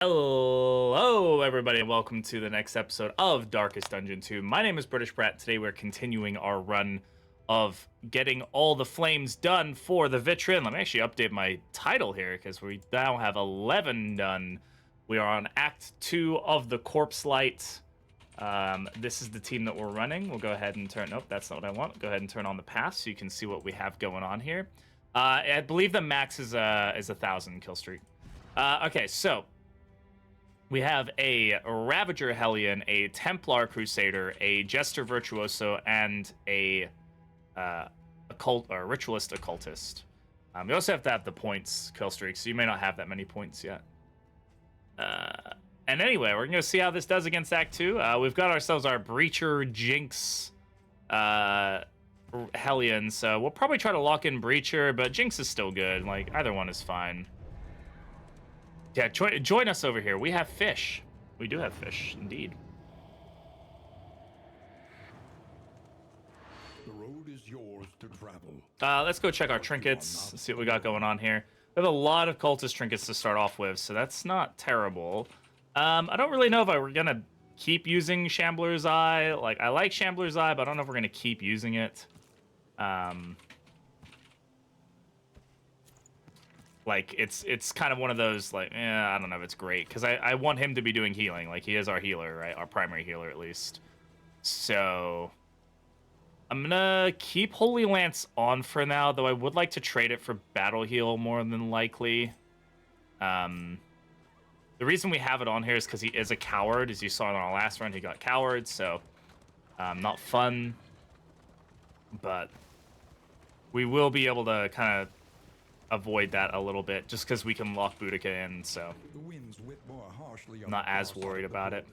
Hello, everybody, and welcome to the next episode of Darkest Dungeon 2. My name is Britishbrat. Today, we're continuing our run of getting all the flames done for the vitrine. Let me actually update my title here because we now have 11 done. We are on Act 2 of the Corpse Light. This is the team that we're running. We'll go ahead and turn. Nope, that's not what I want. Go ahead and turn on the pass so you can see what we have going on here. I believe the max is a 1,000 kill streak. Okay, so we have a Ravager Hellion, a Templar Crusader, a Jester Virtuoso, and a Ritualist Occultist. We also have to have the points kill streak, so you may not have that many points yet. And anyway, we're going to see how this does against Act 2. We've got ourselves our Breacher Jinx Hellion, so we'll probably try to lock in Breacher, but Jinx is still good. Like, either one is fine. Yeah, join us over here. We have fish. We do have fish, indeed. The road is yours to travel. Let's go check our trinkets, see what we got going on here. We have a lot of cultist trinkets to start off with, so that's not terrible. I don't really know if we're going to keep using Shambler's Eye. Like, I like Shambler's Eye, but I don't know if we're going to keep using it. Like, it's kind of one of those, like, I don't know if it's great. Because I want him to be doing healing. Like, he is our healer, right? Our primary healer, at least. So, I'm going to keep Holy Lance on for now. Though I would like to trade it for Battle Heal more than likely. The reason we have it on here is because he is a coward. As you saw in our last run, he got coward. So, not fun. But we will be able to kind of avoid that a little bit, just because we can lock Boudica in, so I'm not as worried about it.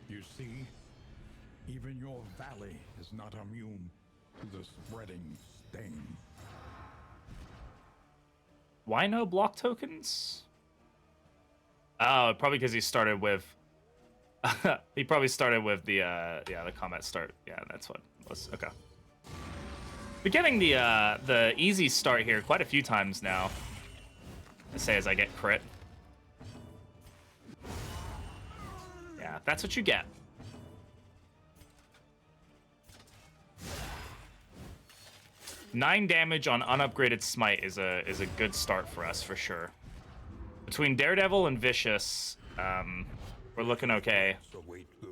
You see, even your valley is not immune to the spreading stain. Why no block tokens? Oh, probably because he started with he probably started with the combat start. Yeah, that's what it was. Okay. We're getting the easy start here quite a few times now. I say as I get crit. Yeah, that's what you get. Nine damage on unupgraded smite is a good start for us for sure. Between Daredevil and Vicious, we're looking okay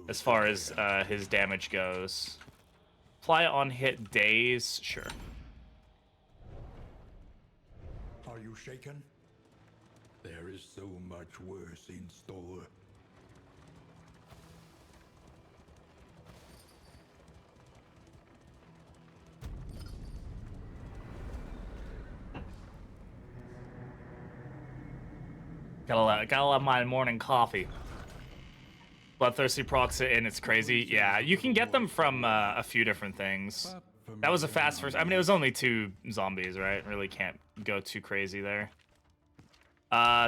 as far as his damage goes. Apply on hit days, sure. Are you shaken? There is so much worse in store. Gotta love my morning coffee. Bloodthirsty procs it, and it's crazy. Yeah, you can get them from a few different things. That was a fast first. I mean, it was only 2 zombies, right? Really can't go too crazy there.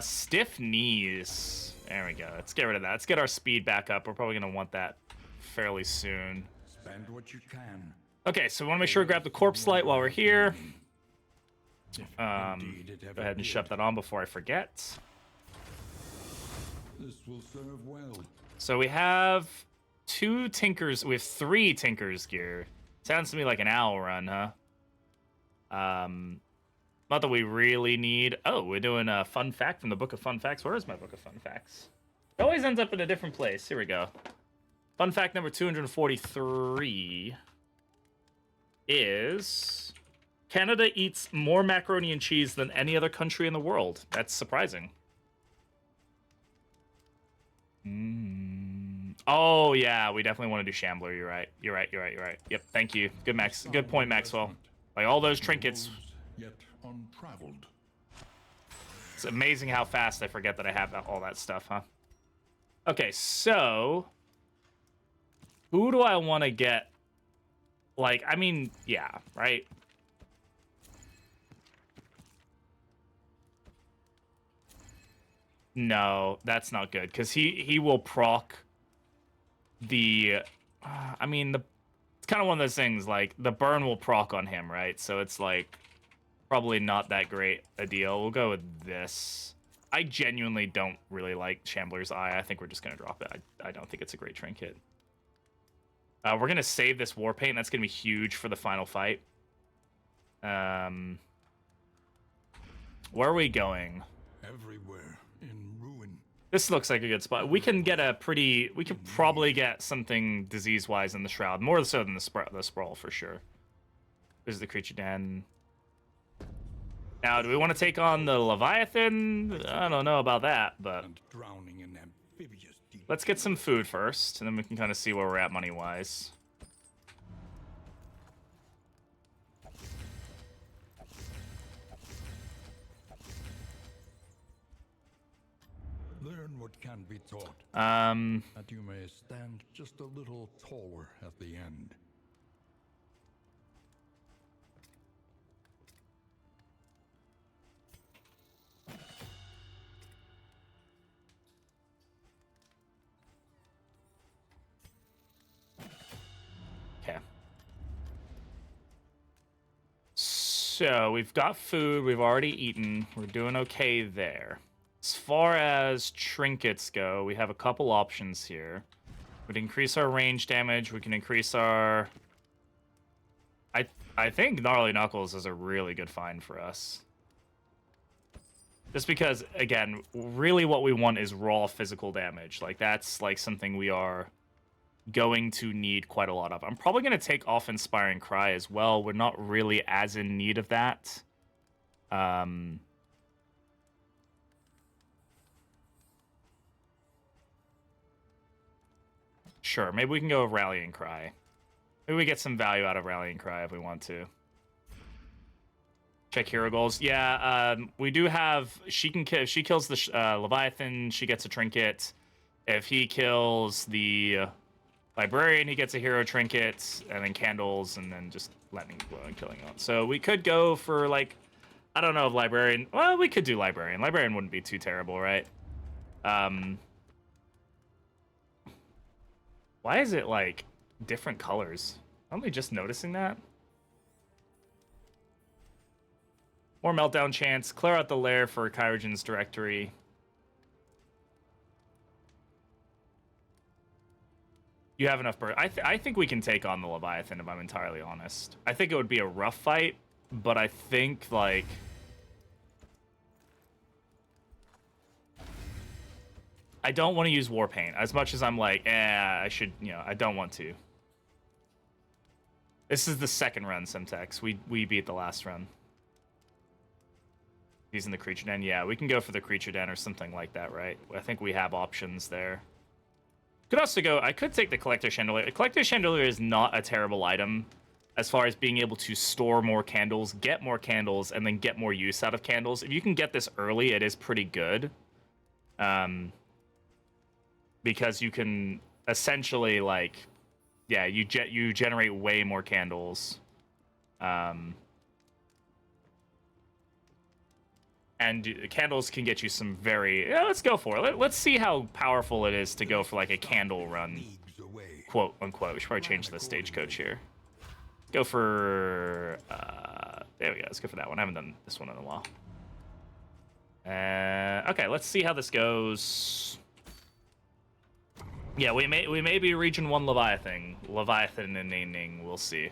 Stiff knees. There we go. Let's get rid of that. Let's get our speed back up. We're probably gonna want that fairly soon. Spend what you can. Okay, so we want to make sure we grab the corpse light while we're here. Go ahead and shove that on before I forget. This will serve well. So we have 2 Tinkers. We have 3 Tinkers gear. Sounds to me like an owl run, huh? Not that we really need. Oh, we're doing a fun fact from the Book of Fun Facts. Where is my Book of Fun Facts? It always ends up in a different place. Here we go. Fun fact number 243 is Canada eats more macaroni and cheese than any other country in the world. That's surprising. Oh, yeah, we definitely want to do Shambler. You're right. You're right. Yep, thank you. Good, Max. Good point, Maxwell. Like, all those trinkets. Yet untraveled. It's amazing how fast I forget that I have all that stuff, huh? Okay, so who do I want to get? Like, I mean, yeah, right? No, that's not good, because he will proc the... I mean, it's kind of one of those things, like, the burn will proc on him, right? So it's, like, probably not that great a deal. We'll go with this. I genuinely don't really like Shambler's Eye. I think we're just going to drop it. I don't think it's a great trinket. We're going to save this War Paint. That's going to be huge for the final fight. Where are we going? Everywhere in ruin. This looks like a good spot. We can get a pretty... We could probably get something disease-wise in the Shroud. More so than the Sprawl, for sure. This is the Creature Den. Now, do we want to take on the Leviathan? I don't know about that, but... Drowning in amphibious deep. Let's get some food first, and then we can kind of see where we're at money-wise. Learn what can be taught. That you may stand just a little taller at the end. Okay. So, we've got food, we've already eaten, we're doing okay there. As far as trinkets go, we have a couple options here. We'd increase our range damage, we can increase our... I think Gnarly Knuckles is a really good find for us. Just because, again, really what we want is raw physical damage. Like, that's, like, something we are going to need quite a lot of. I'm probably going to take off Inspiring Cry as well. We're not really as in need of that. Sure, maybe we can go with Rallying Cry. Maybe we get some value out of Rallying Cry if we want to. Check hero goals. Yeah, we do have... She can kill... If she kills the Leviathan, she gets a trinket. If he kills the Librarian, he gets a hero trinket. And then candles, and then just lightning blow and killing him. So we could go for, like... I don't know if Librarian... Well, we could do Librarian. Librarian wouldn't be too terrible, right? Why is it, like, different colors? Aren't we just noticing that? More Meltdown chance. Clear out the lair for Kyrogen's Directory. You have enough bird. I think we can take on the Leviathan, if I'm entirely honest. I think it would be a rough fight, but I think, like... I don't want to use Warpaint. As much as I'm like, I should, you know, I don't want to. This is the second run, Semtex. We beat the last run. Using the Creature Den. Yeah, we can go for the Creature Den or something like that, right? I think we have options there. Could also go... I could take the Collector Chandelier. The Collector Chandelier is not a terrible item as far as being able to store more candles, get more candles, and then get more use out of candles. If you can get this early, it is pretty good. Because you can essentially, like, yeah, you generate way more candles. And candles can get you some very... Yeah, let's go for it. Let's see how powerful it is to go for, like, a candle run. Quote, unquote. We should probably change the stagecoach here. Go for... there we go. Let's go for that one. I haven't done this one in a while. Okay, let's see how this goes. Yeah, we may be Region 1 Leviathan and we'll see.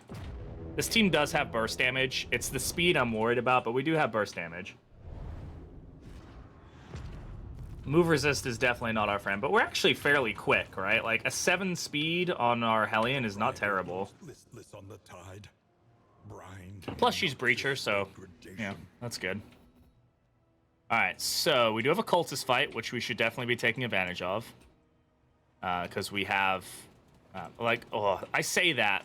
This team does have burst damage. It's the speed I'm worried about, but we do have burst damage. Move resist is definitely not our friend, but we're actually fairly quick, right? Like, a 7 speed on our Hellion is not terrible. On the tide. Plus, she's Breacher, so, yeah, that's good. Alright, so we do have a Cultist fight, which we should definitely be taking advantage of. Because we have, I say that,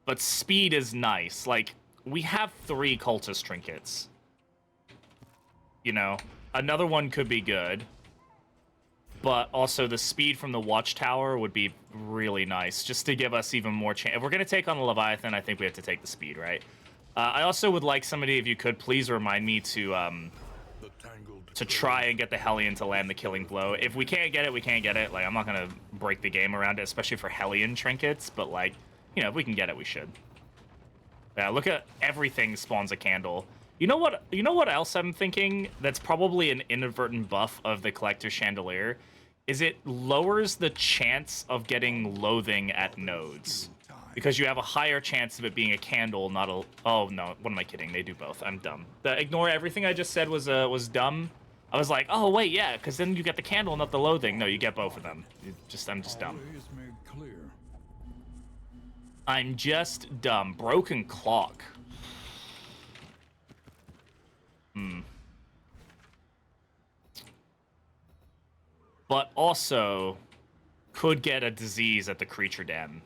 but speed is nice. Like, we have 3 Cultist trinkets. You know, another one could be good. But also the speed from the Watchtower would be really nice, just to give us even more chance. If we're going to take on the Leviathan, I think we have to take the speed, right? I also would like somebody, if you could, please remind me to try and get the Hellion to land the killing blow. If we can't get it, we can't get it. Like, I'm not going to break the game around it, especially for Hellion trinkets, but, like, you know, if we can get it, we should. Yeah, look at everything spawns a candle. You know what else I'm thinking that's probably an inadvertent buff of the Collector Chandelier? Is it lowers the chance of getting loathing at nodes. Because you have a higher chance of it being a candle, not a... Oh, no. What am I kidding? They do both. I'm dumb. Ignore everything I just said was dumb. I was like, oh, wait, yeah, because then you get the candle, not the loathing. No, you get both of them. I'm just dumb. I'm just dumb. Broken clock. But also could get a disease at the creature den.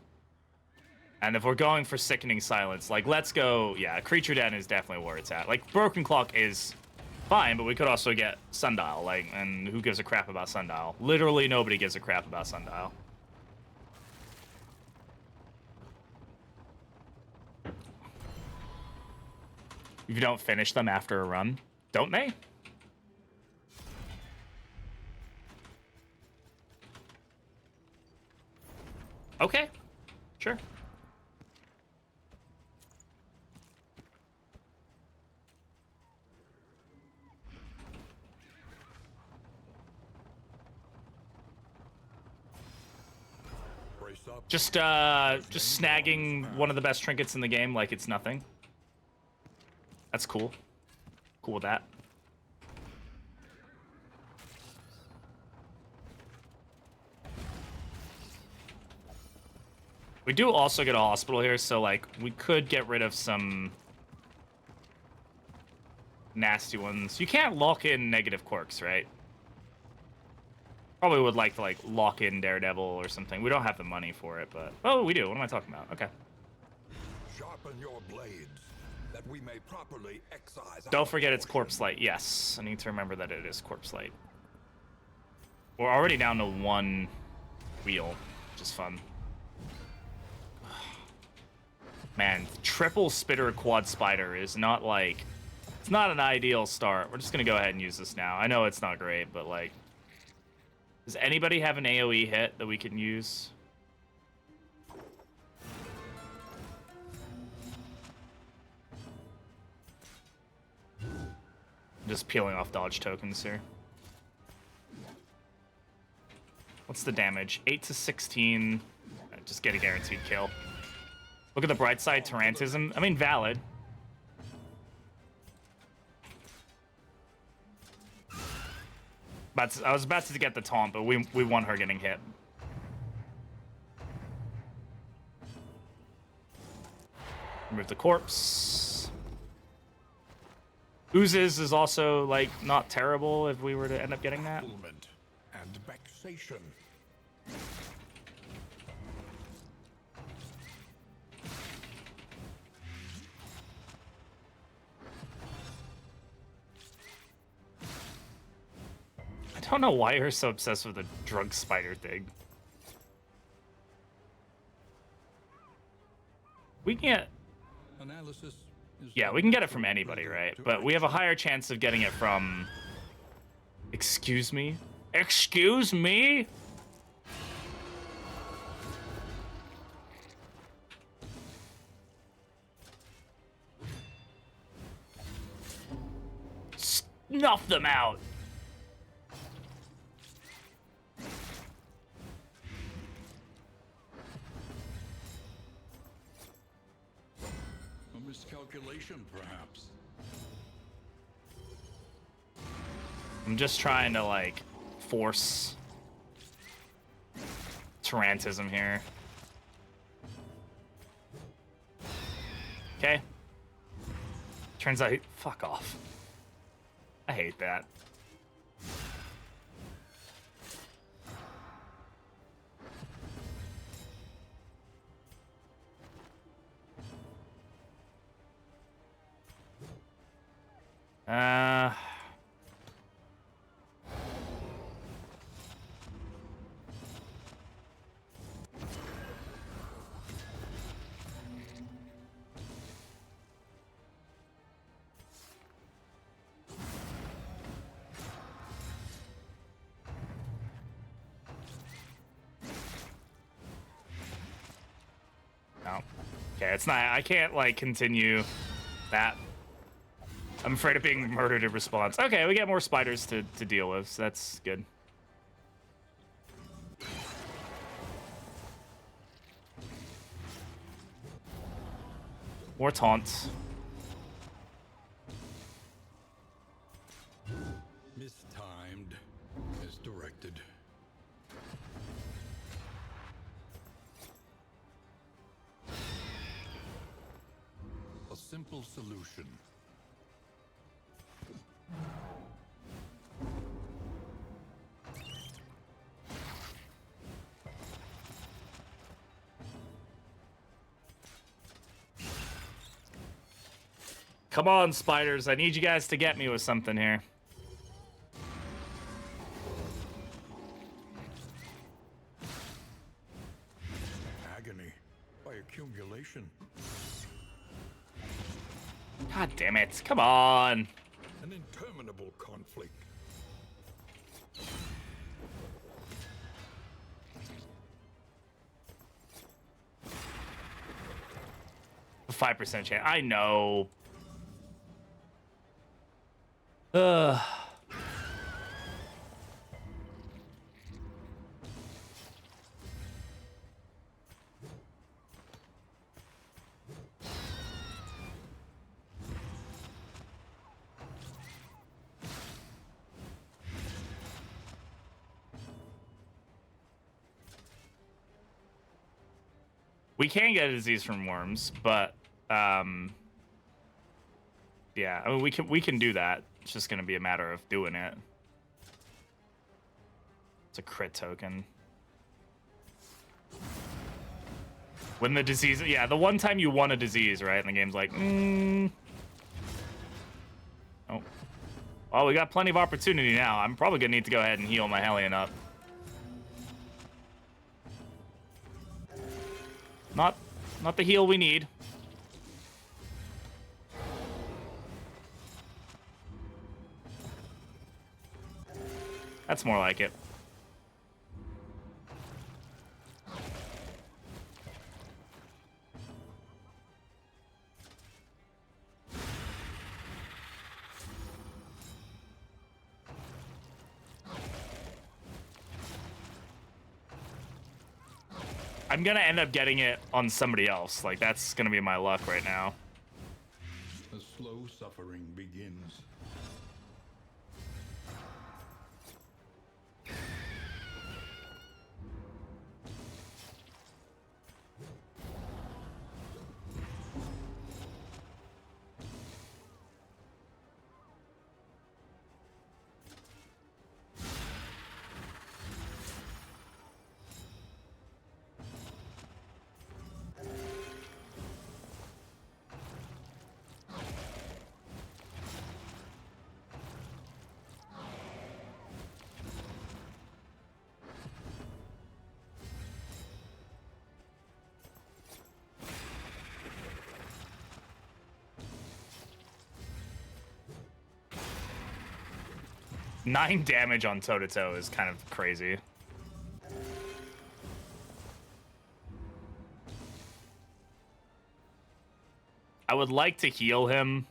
And if we're going for sickening silence, like, let's go... Yeah, creature den is definitely where it's at. Like, broken clock is fine, but we could also get sundial. Like, and who gives a crap about sundial? Literally nobody gives a crap about sundial. If you don't finish them after a run, don't they? Okay, sure. Just snagging one of the best trinkets in the game like it's nothing. That's cool. Cool with that. We do also get a hospital here, so, like, we could get rid of some nasty ones. You can't lock in negative quirks, right? Probably would like to, like, lock in Daredevil or something. We don't have the money for it, but... Oh, we do. What am I talking about? Okay. Sharpen your blades, that we may properly excise. Don't forget it's Corpse Light. Yes, I need to remember that it is Corpse Light. We're already down to one wheel, which is fun. Man, triple spitter quad spider is not, like... It's not an ideal start. We're just gonna go ahead and use this now. I know it's not great, but, like... Does anybody have an AoE hit that we can use? I'm just peeling off dodge tokens here. What's the damage? 8 to 16. Just get a guaranteed kill. Look at the bright side, Tarantism. I mean, valid. But I was about to get the taunt, but we want her getting hit. Remove the corpse. Oozes is also, like, not terrible if we were to end up getting that. And vexation. I don't know why you're so obsessed with the drug spider thing. We can get... Yeah, we can get it from anybody, right? But we have a higher chance of getting it from... Excuse me? Excuse me? Snuff them out! Miscalculation, perhaps. I'm just trying to, like, force Tarantism here. Okay. Turns out, fuck off. I hate that. Okay, it's not. I can't like continue that. I'm afraid of being murdered in response. Okay, we get more spiders to deal with, so that's good. More taunts. Mistimed as directed. A simple solution. Come on, spiders. I need you guys to get me with something here. Agony by accumulation. God damn it. Come on. An interminable conflict. 5% chance. I know. Ugh. We can get a disease from worms, but yeah, I mean we can do that. It's just gonna be a matter of doing it. It's a crit token. When the disease, yeah, the one time you won a disease, right? And the game's like, oh, well, we got plenty of opportunity now. I'm probably gonna need to go ahead and heal my Hellion up. Not the heal we need. That's more like it. I'm gonna end up getting it on somebody else. Like, that's gonna be my luck right now. The slow suffering begins. Nine damage on toe-to-toe is kind of crazy. I would like to heal him,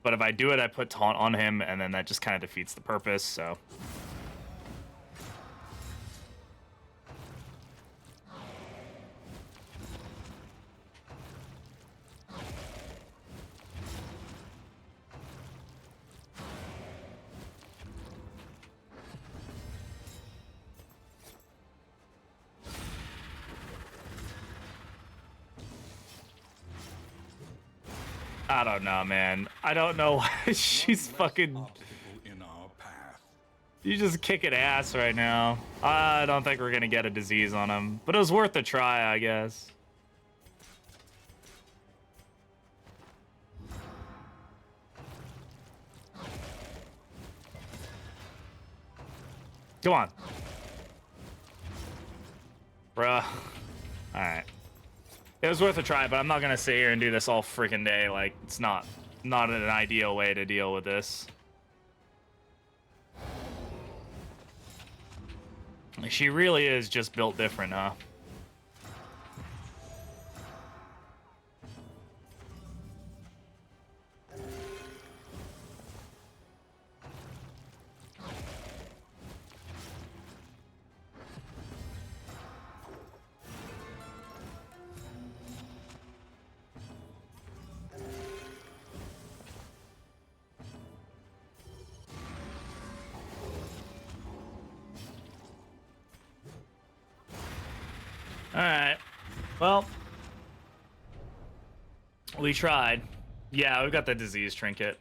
but if I do it, I put taunt on him, and then that just kind of defeats the purpose, so... I don't know, man. I don't know why she's fucking... In our path. She's just kicking ass right now. I don't think we're gonna get a disease on him, but it was worth a try, I guess. Come on. Bruh. Alright. It was worth a try, but I'm not gonna sit here and do this all freaking day. Like, it's not an ideal way to deal with this. She really is just built different, huh? Well, we tried. Yeah, we've got the disease trinket.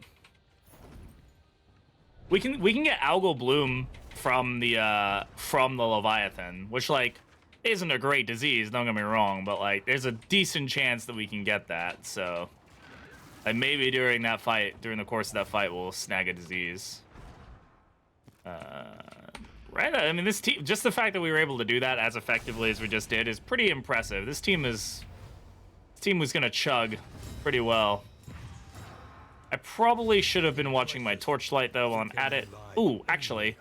We can get algal bloom from the Leviathan, which like isn't a great disease, don't get me wrong, but like there's a decent chance that we can get that. So like maybe during that fight, during the course of that fight, we'll snag a disease. Right? I mean, this team, just the fact that we were able to do that as effectively as we just did is pretty impressive. This team was gonna chug pretty well. I probably should have been watching my torchlight though while I'm at it. Ooh, actually,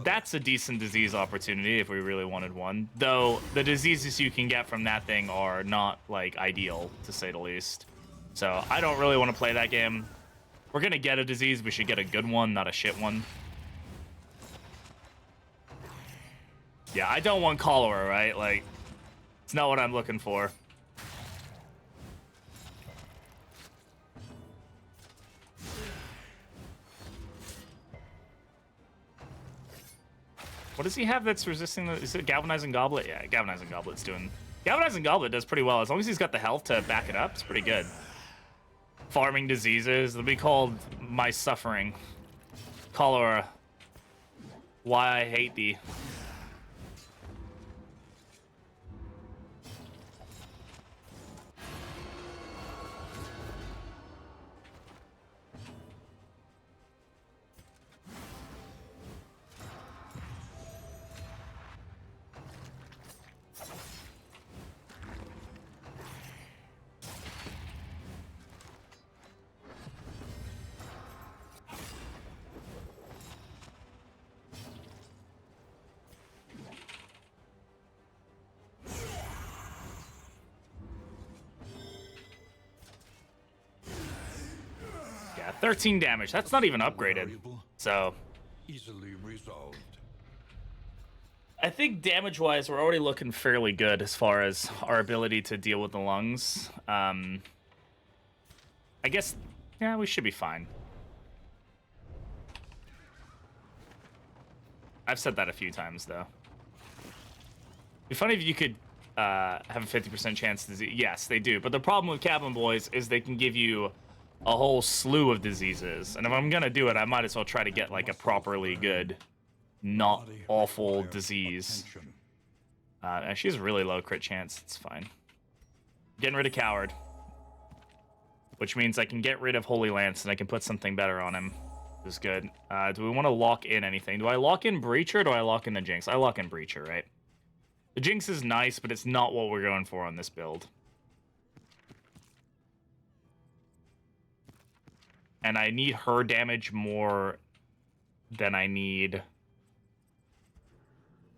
that's a decent disease opportunity if we really wanted one. Though the diseases you can get from that thing are not like ideal, to say the least. So I don't really want to play that game. We're gonna get a disease, we should get a good one, not a shit one. Yeah, I don't want cholera, right? Like, it's not what I'm looking for. What does he have that's resisting the... Is it Galvanizing Goblet? Yeah, Galvanizing Goblet's doing... Galvanizing Goblet does pretty well. As long as he's got the health to back it up, it's pretty good. Farming diseases. They'll be called My Suffering. Cholera. Why I hate thee. Yeah, 13 damage. That's not even upgraded. So Easily resolved. I think damage-wise, we're already looking fairly good as far as our ability to deal with the lungs. I guess, yeah, we should be fine. I've said that a few times, though. It'd be funny if you could have a 50% chance to... Yes, they do. But the problem with Cabin Boys is they can give you a whole slew of diseases. And if I'm going to do it, I might as well try to get, like, a properly good, not awful disease. And she has really low crit chance. It's fine. Getting rid of Coward. Which means I can get rid of Holy Lance and I can put something better on him. This is good. Do we want to lock in anything? Do I lock in Breacher or do I lock in the Jinx? I lock in Breacher, right? The Jinx is nice, but it's not what we're going for on this build. And I need her damage more than I need...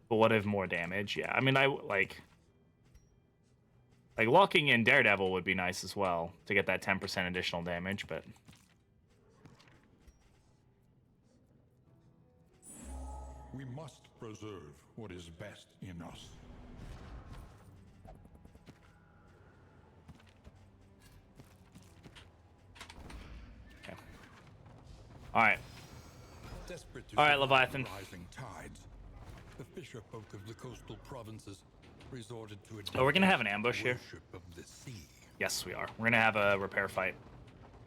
But what if more damage? Yeah, I mean, like locking in Daredevil would be nice as well to get that 10% additional damage, but... We must preserve what is best in us. Okay. Alright. Alright, Leviathan. Rising tides, the fisher folk of the coastal provinces resorted to Oh, we're gonna have an ambush here. worship of the sea. Yes, we are. We're gonna have a repair fight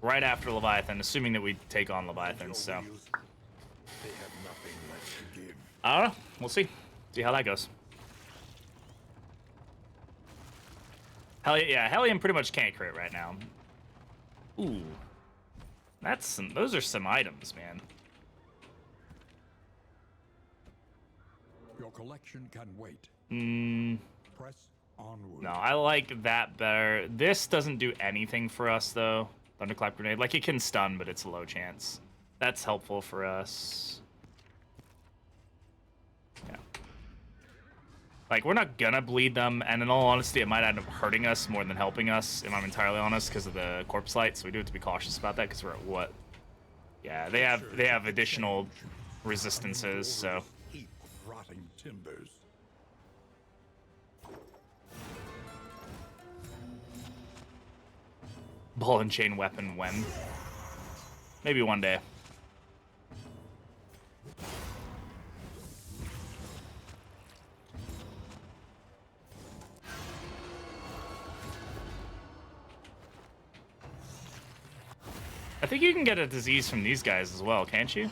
right after Leviathan, assuming that we take on Leviathan, so... They have nothing left to give. I don't know. We'll see. See how that goes. Hellion pretty much can't crit right now. Ooh. Those are some items, man. Your collection can wait. Press onward. No, I like that better. This doesn't do anything for us, though. Thunderclap Grenade. Like, it can stun, but it's a low chance. That's helpful for us. Yeah. Like, we're not gonna bleed them, and in all honesty, it might end up hurting us more than helping us, if I'm entirely honest, because of the Corpse Light, so we do have to be cautious about that, because we're at what? Yeah, they have additional resistances, so... Heap of rotting timbers. Ball and chain weapon when? Maybe one day. think you can get a disease from these guys as well, can't you?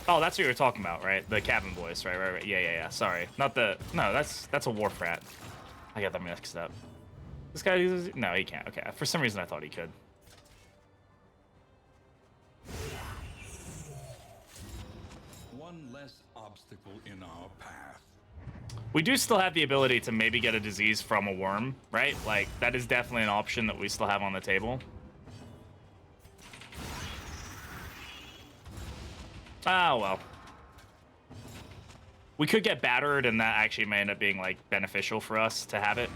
Oh, that's what you were talking about, right? The cabin boys, right. Yeah. Sorry, not the. No, that's a wharf rat. I got that mixed up. This guy uses. No, he can't. Okay, for some reason I thought he could. One less obstacle in our path. We do still have the ability to maybe get a disease from a worm, right? Like, that is definitely an option that we still have on the table. Ah, well. We could get battered, and that actually may end up being, like, beneficial for us to have it.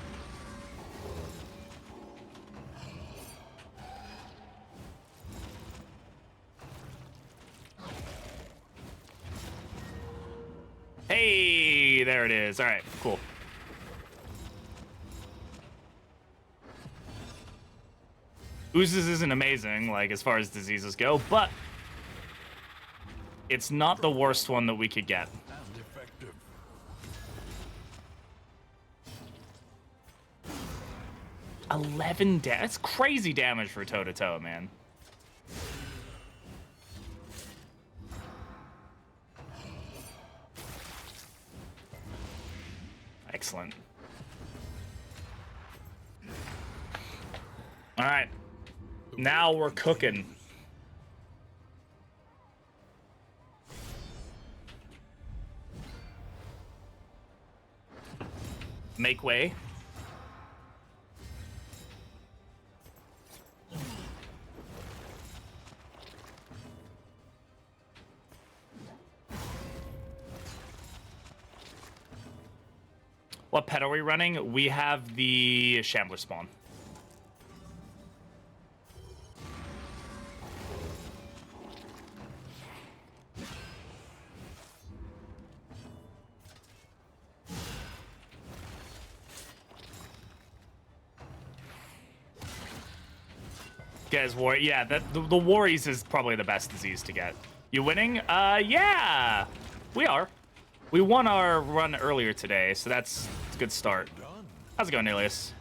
Hey, there it is. All right, cool. Oozes isn't amazing, like, as far as diseases go, but it's not the worst one that we could get. And effective. 11 damage. That's crazy damage for toe-to-toe, man. Excellent. All right. Now we're cooking. Make way. What pet are we running? We have the Shambler spawn. Guys, yeah, the worries is probably the best disease to get. You winning? Yeah, we are. We won our run earlier today, so that's a good start. How's it going, Alias?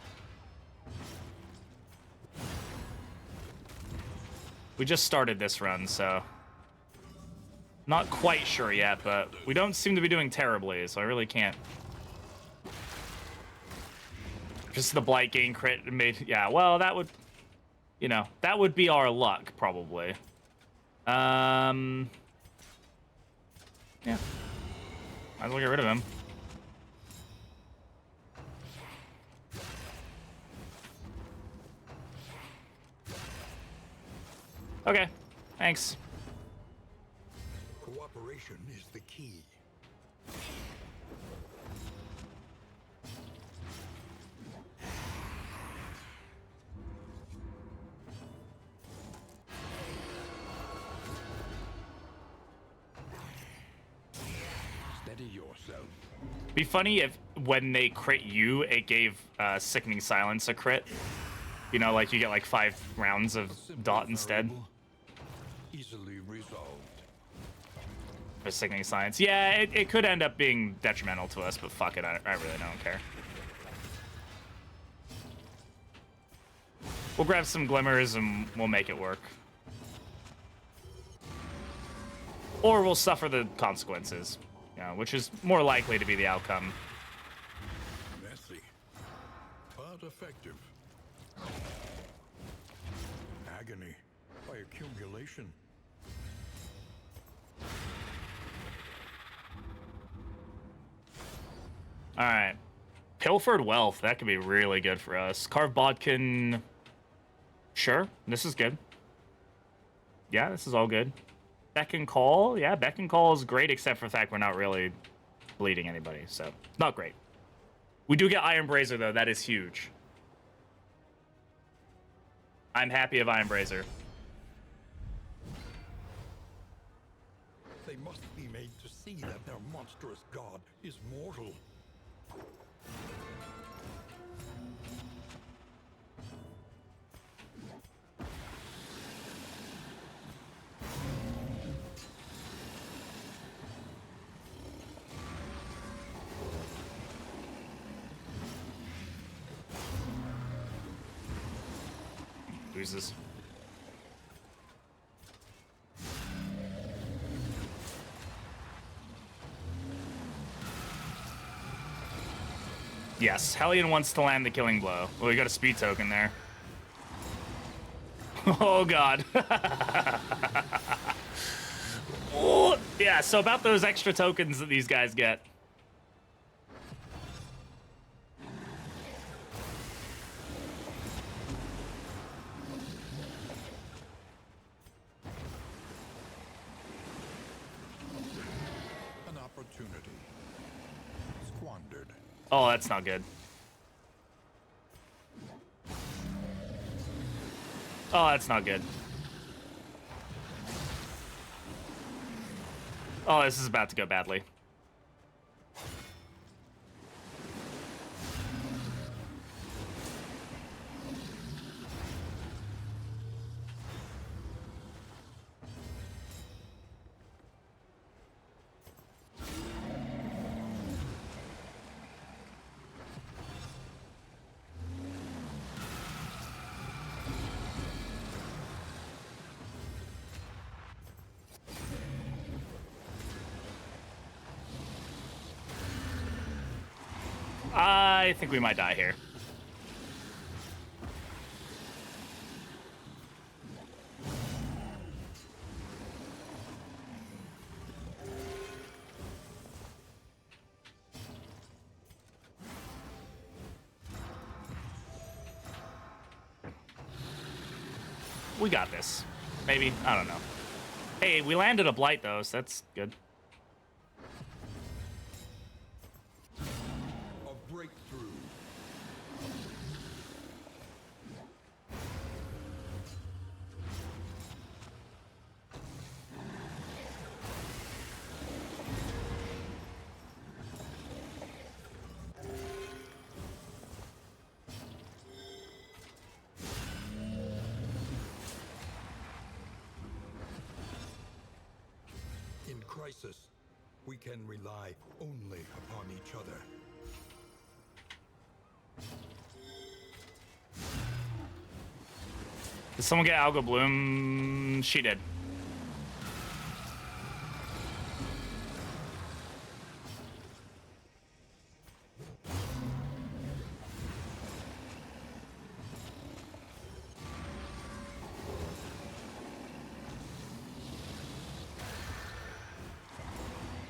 We just started this run, so not quite sure yet, but we don't seem to be doing terribly, so I really can't. Just the Blight gain crit made, yeah, well, that would, you know, that would be our luck, probably. Yeah. Might as well get rid of him. Okay, thanks. Cooperation is the key. Steady yourself. Be funny if when they crit you, it gave Sickening Silence a crit. You know, like you get like 5 rounds of dot instead. Easily resolved. For Sickening Silence. Yeah, it could end up being detrimental to us, but fuck it, I really don't care. We'll grab some glimmers and we'll make it work. Or we'll suffer the consequences, you know, which is more likely to be the outcome. Messy, but effective. Agony by accumulation. All right. Pilfered Wealth. That could be really good for us. Carved Bodkin. Sure. This is good. Yeah, this is all good. Beck and Call. Yeah, Beck and Call is great, except for the fact we're not really bleeding anybody. So, not great. We do get Iron Brazier, though. That is huge. I'm happy of Iron Brazier. They must be made to see that their monstrous god is mortal. Loses. Yes, Hellion wants to land the killing blow. Well, we got a speed token there. Oh, God. Oh, yeah, so about those extra tokens that these guys get. An opportunity squandered. Oh, that's not good. Oh, that's not good. Oh, this is about to go badly. I think we might die here. We got this. Maybe. I don't know. Hey, we landed a blight, though, so that's good. A breakthrough. In crisis, we can rely only upon each other. Did someone get Algo Bloom? She did.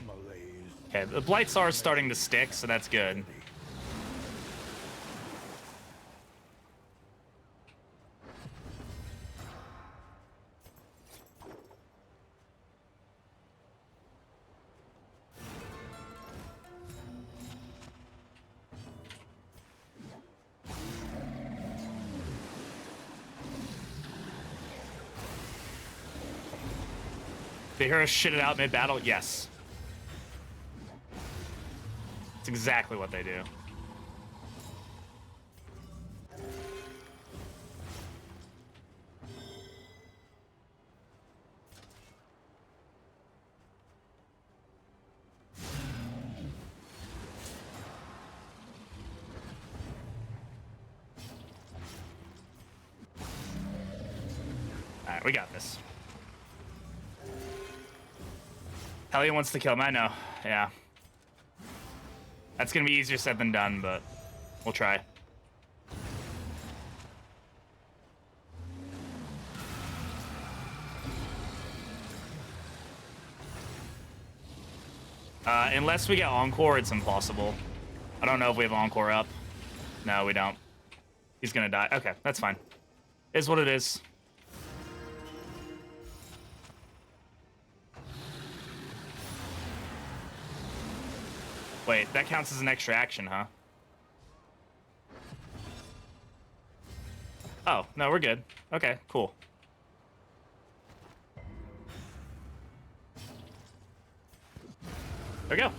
Malaise. Okay, the blights are starting to stick, so that's good. They hear us shit it out mid-battle? Yes. That's exactly what they do. Alright, we got this. Hellion wants to kill him, I know. Yeah. That's gonna be easier said than done, but we'll try. Unless we get Encore, it's impossible. I don't know if we have Encore up. No, we don't. He's gonna die. Okay, that's fine. Is what it is. Wait, that counts as an extra action, huh? Oh, no, we're good. Okay, cool. There we go.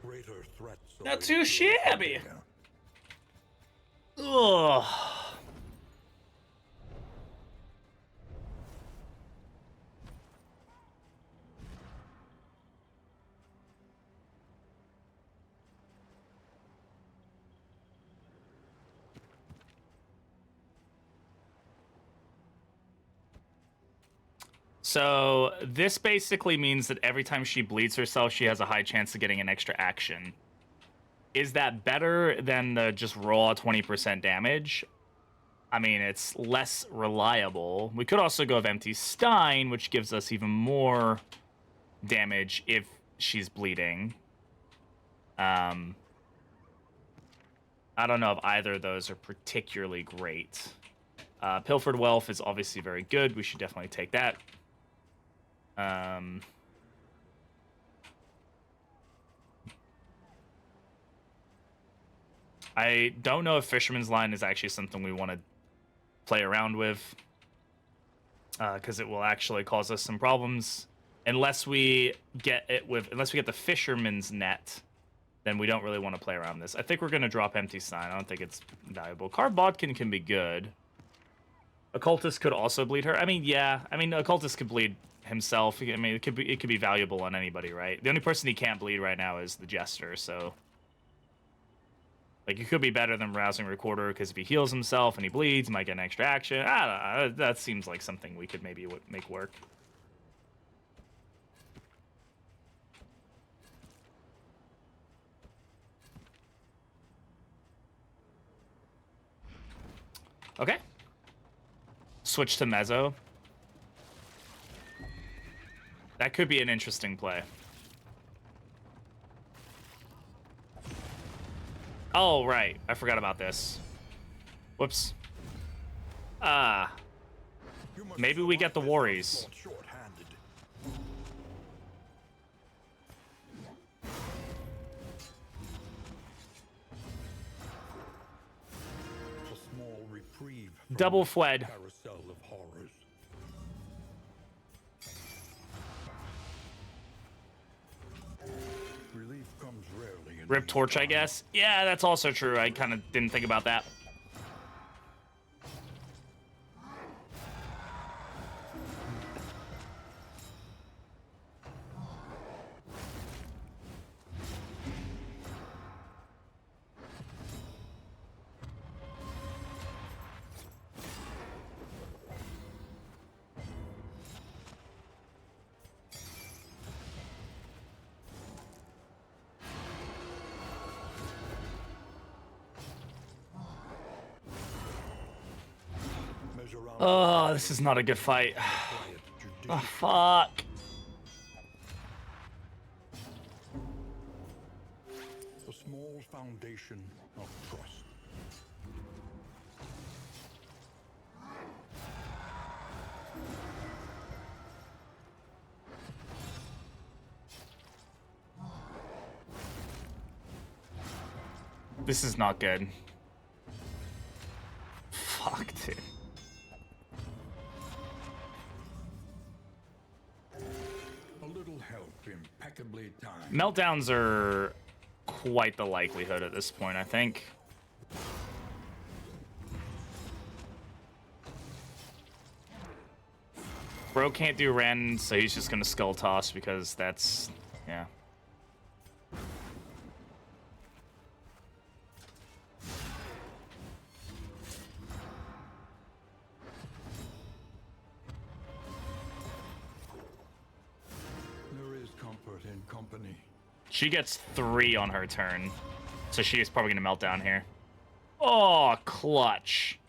Greater threats. Not await too you. shabby. Ugh. So this basically means that every time she bleeds herself, she has a high chance of getting an extra action. Is that better than the just raw 20% damage? I mean, it's less reliable. We could also go with Empty Stein, which gives us even more damage if she's bleeding. I don't know if either of those are particularly great. Pilfered Wealth is obviously very good. We should definitely take that. I don't know if Fisherman's Line is actually something we want to play around with, because it will actually cause us some problems. Unless we get the Fisherman's Net, then we don't really want to play around this. I think we're going to drop Empty Stein. I don't think it's valuable. Card Bodkin can be good. Occultist could also bleed her. I mean, yeah. I mean, Occultist could bleed himself. I mean, it could be valuable on anybody, right? The only person he can't bleed right now is the Jester, so... Like, it could be better than Rousing Recorder, because if he heals himself and he bleeds, he might get an extra action. I don't know. That seems like something we could maybe make work. Okay. Switch to Mezzo. That could be an interesting play. Oh, right. I forgot about this. Whoops. Maybe we get the Worries. Double fled. Rip Torch, I guess. Yeah, that's also true. I kind of didn't think about that. Oh, this is not a good fight. Oh, fuck. A small foundation of trust. This is not good. Fuck, dude. Meltdowns are quite the likelihood at this point, I think. Bro can't do Ren, so he's just gonna Skull Toss because that's... yeah. She gets 3 on her turn, so she is probably gonna melt down here. Oh, clutch.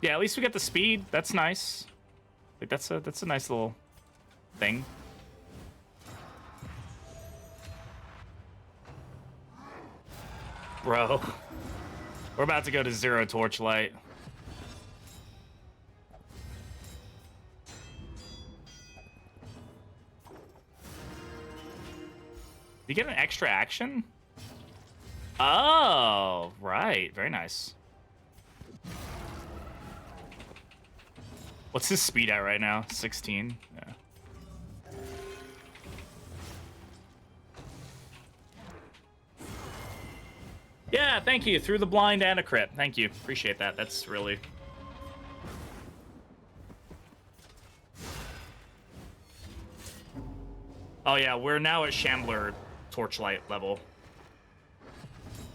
Yeah, at least we get the speed. That's nice. Like that's a nice little thing. Bro, we're about to go to 0 Torchlight. You get an extra action? Oh, right. Very nice. What's his speed at right now? 16? Yeah. Yeah, thank you. Through the blind and a crit. Thank you. Appreciate that. That's really... Oh yeah, we're now at Shambler Torchlight level.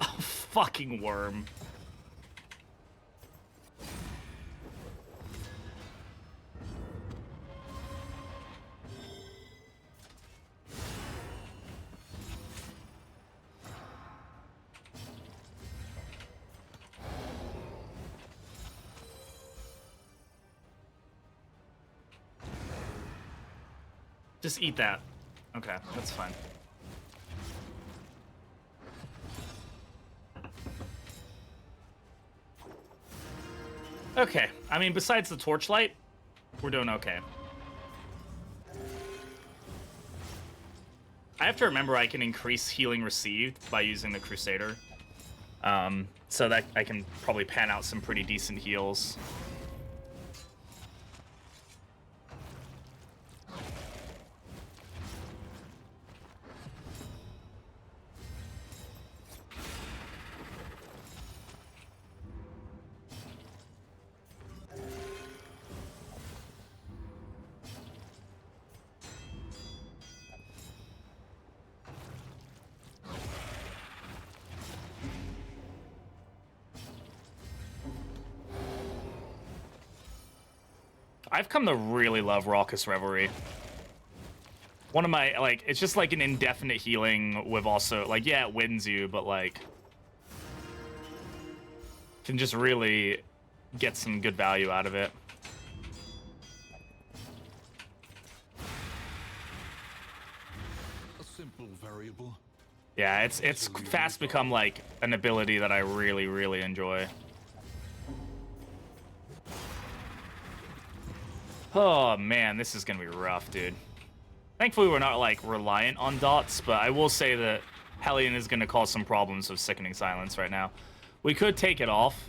Oh, fucking worm. Just eat that. Okay, that's fine. Okay, I mean, besides the torchlight, we're doing okay. I have to remember I can increase healing received by using the Crusader. So that I can probably pan out some pretty decent heals. I've come to really love Raucous Revelry. One of my, like, it's just like an indefinite healing with also, like, yeah, it wins you, but, like, can just really get some good value out of it. A simple variable. Yeah, it's fast become, like, an ability that I really, really enjoy. Oh, man, this is gonna be rough, dude. Thankfully, we're not, like, reliant on dots, but I will say that Hellion is gonna cause some problems with Sickening Silence right now. We could take it off,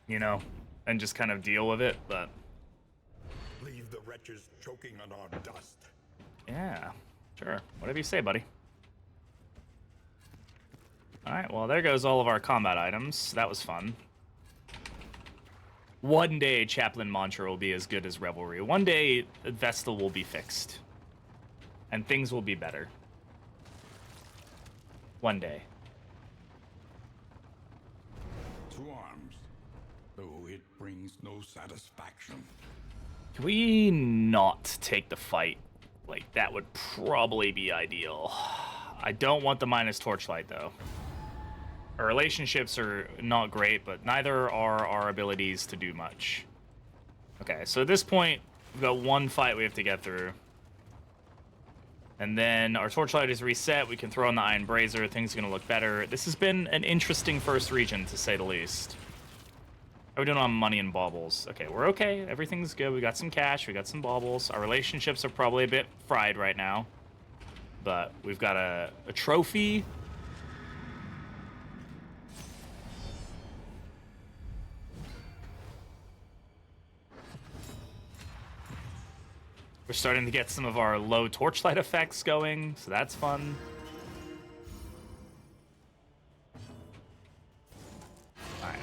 you know, and just kind of deal with it, but... Leave the wretches choking on our dust. Yeah, sure. Whatever you say, buddy. Alright, well, there goes all of our combat items. That was fun. One day, Chaplain Mantra will be as good as Revelry. One day, Vestal will be fixed. And things will be better. One day. To arms, though it brings no satisfaction. Can we not take the fight? Like, that would probably be ideal. I don't want the minus torchlight, though. Our relationships are not great, but neither are our abilities to do much. Okay, so at this point, we've got one fight we have to get through. And then our torchlight is reset. We can throw in the Iron Brazier. Things are going to look better. This has been an interesting first region, to say the least. How are we doing on money and baubles? Okay, we're okay. Everything's good. We got some cash. We got some baubles. Our relationships are probably a bit fried right now. But we've got a trophy. We're starting to get some of our low torchlight effects going, so that's fun. Alright.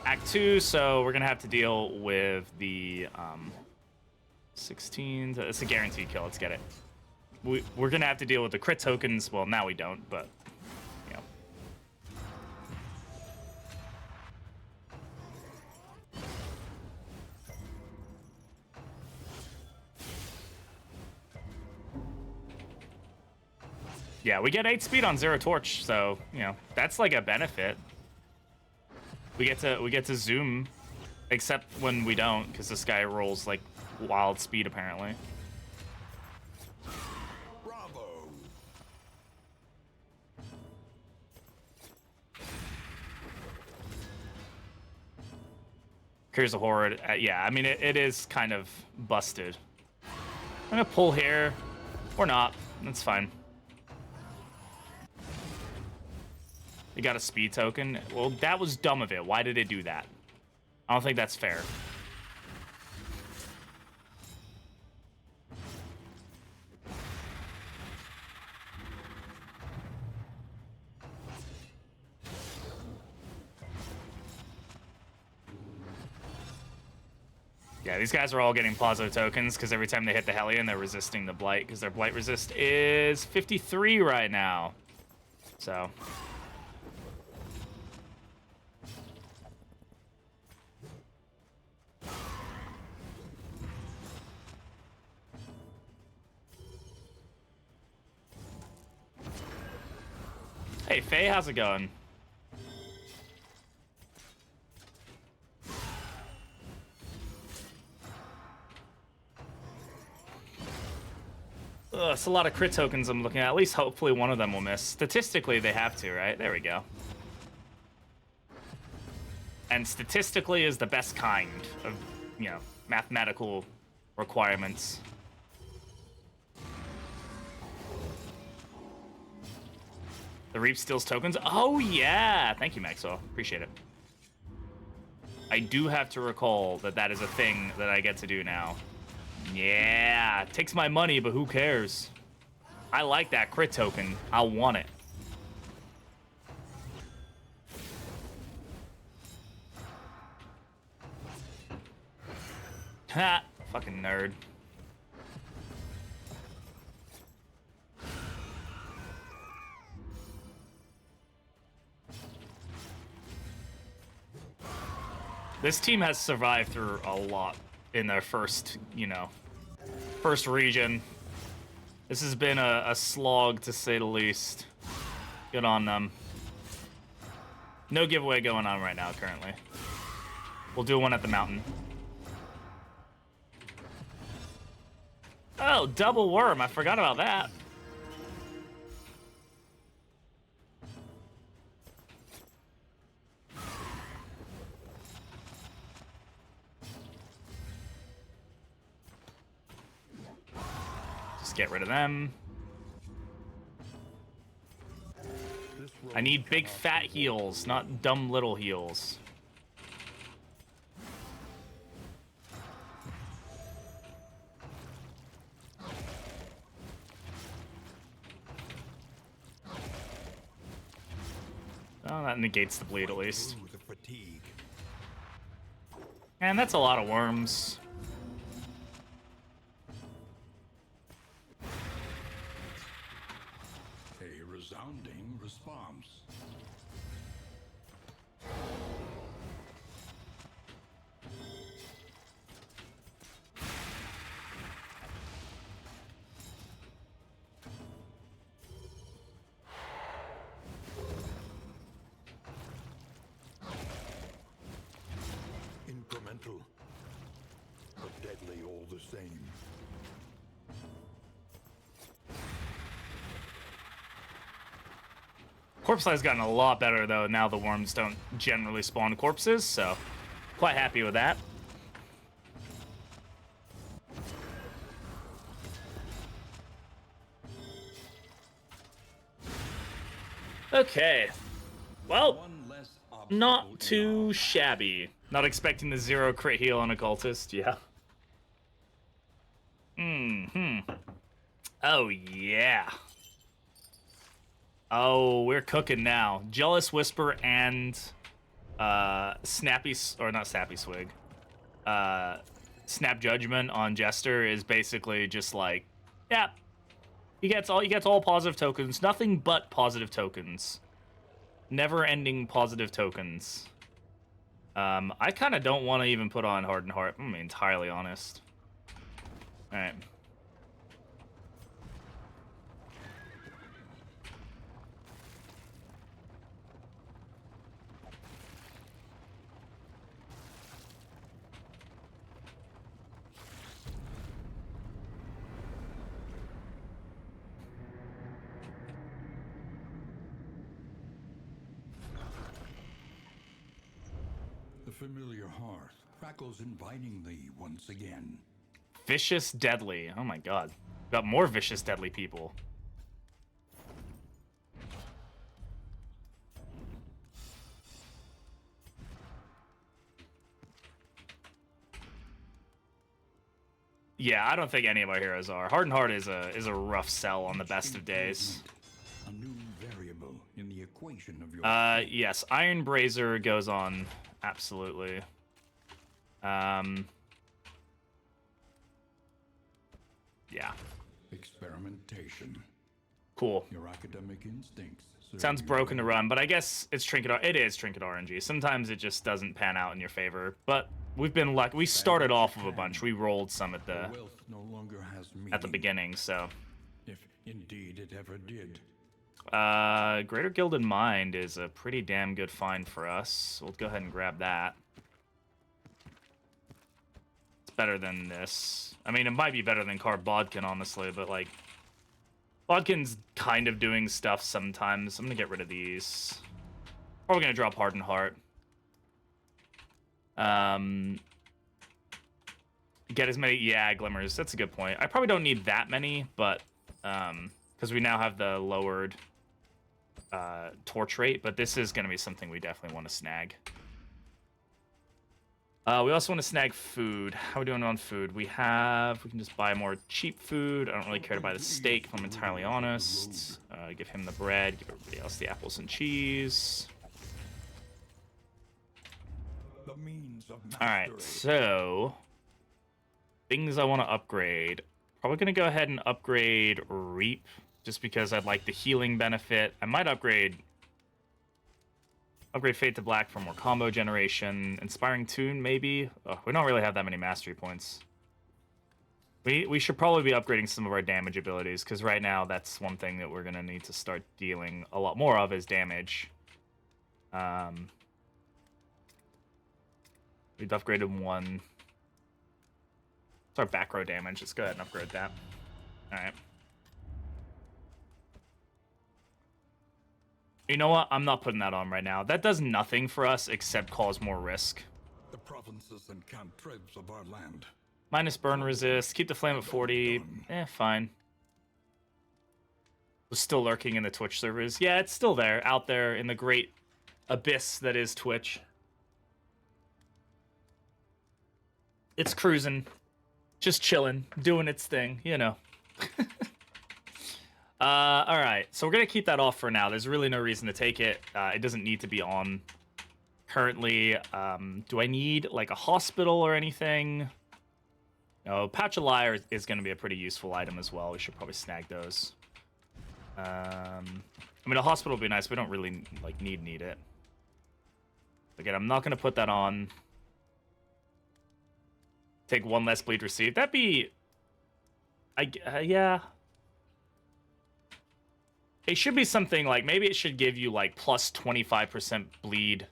Act 2, so we're going to have to deal with the 16. It's a guaranteed kill. Let's get it. We're going to have to deal with the crit tokens. Well, now we don't, but, you know. Yeah, we get 8 speed on 0 torch, so, you know, that's like a benefit. We get to zoom, except when we don't, because this guy rolls like wild speed apparently. Bravo. Here's a horde. Yeah, I mean it is kind of busted. I'm gonna pull here, or not. That's fine. You got a speed token. Well, that was dumb of it. Why did it do that? I don't think that's fair. Yeah, these guys are all getting positive tokens because every time they hit the Hellion, they're resisting the Blight because their Blight resist is 53 right now. So. Hey, Faye, how's it going? Ugh, it's a lot of crit tokens I'm looking at. At least hopefully one of them will miss. Statistically, they have to, right? There we go. And statistically is the best kind of, you know, mathematical requirements. The Reap steals tokens? Oh, yeah! Thank you, Maxwell. Appreciate it. I do have to recall that that is a thing that I get to do now. Yeah, it takes my money, but who cares? I like that crit token. I want it. Ha! Fucking nerd. This team has survived through a lot in their first, you know, first region. This has been a slog, to say the least. Good on them. No giveaway going on right now, currently. We'll do one at the mountain. Oh, double worm. I forgot about that. Just get rid of them. I need big fat heals, not dumb little heals. Oh, that negates the bleed at least. And that's a lot of worms. A resounding response. Incremental, but deadly all the same. Corpse size gotten a lot better though. Now the worms don't generally spawn corpses, so quite happy with that. Okay. Well, not too shabby. Not expecting the 0 crit heal on occultist, yeah. Oh yeah. Oh, we're cooking now. Jealous Whisper and Snappy, or not Snappy Swig. Snap Judgment on Jester is basically just like, yeah, he gets all positive tokens. Nothing but positive tokens. Never-ending positive tokens. I kind of don't want to even put on Hardened Heart. I'm being entirely honest. All right. The familiar hearth crackles inviting thee once again. Vicious Deadly. Oh my god. Got more Vicious Deadly people. Yeah, I don't think any of our heroes are. Hardened Heart is a rough sell on the best of days. A new variable in the equation of your Yes, Iron Brazier goes on. Absolutely. Yeah. Experimentation. Cool. Your academic instincts. Sounds broken to run, but I guess it's trinket. It is trinket RNG. Sometimes it just doesn't pan out in your favor. But we've been lucky. We started off with a bunch. We rolled some at the beginning, so. If indeed it ever did. Greater Gilded Mind is a pretty damn good find for us. We'll go ahead and grab that. It's better than this. I mean, it might be better than Card Bodkin, honestly, but like. Bodkin's kind of doing stuff sometimes. I'm gonna get rid of these. Probably gonna drop Hardened Heart. Get as many, yeah, Glimmers. That's a good point. I probably don't need that many, but because we now have the lowered torch rate, but this is gonna be something we definitely want to snag. We also want to snag food. How are we doing on food? We can just buy more cheap food. I don't really care to buy the steak, if I'm entirely honest. Give him the bread, give everybody else the apples and cheese. Alright, so things I want to upgrade. Probably going to go ahead and upgrade Reap, just because I'd like the healing benefit. I might upgrade Fade to Black for more combo generation. Inspiring Tune, maybe? Oh, we don't really have that many mastery points. We should probably be upgrading some of our damage abilities, because right now that's one thing that we're going to need to start dealing a lot more of is damage. We've upgraded one. It's our back row damage. Let's go ahead and upgrade that. Alright. You know what? I'm not putting that on right now. That does nothing for us except cause more risk. The provinces and cantrips of our land. Minus burn resist. Keep the flame at 40. Fine. Was still lurking in the Twitch servers. Yeah, it's still there. Out there in the great abyss that is Twitch. It's cruising. Just chilling. Doing its thing, you know. Alright, so we're going to keep that off for now. There's really no reason to take it. It doesn't need to be on currently. Do I need, like, a hospital or anything? No, Patch of Liar is going to be a pretty useful item as well. We should probably snag those. I mean, a hospital would be nice. We don't really, like, need it. Again, I'm not going to put that on. Take one less bleed received. That'd be... yeah... It should be something like, maybe it should give you like plus 25% bleed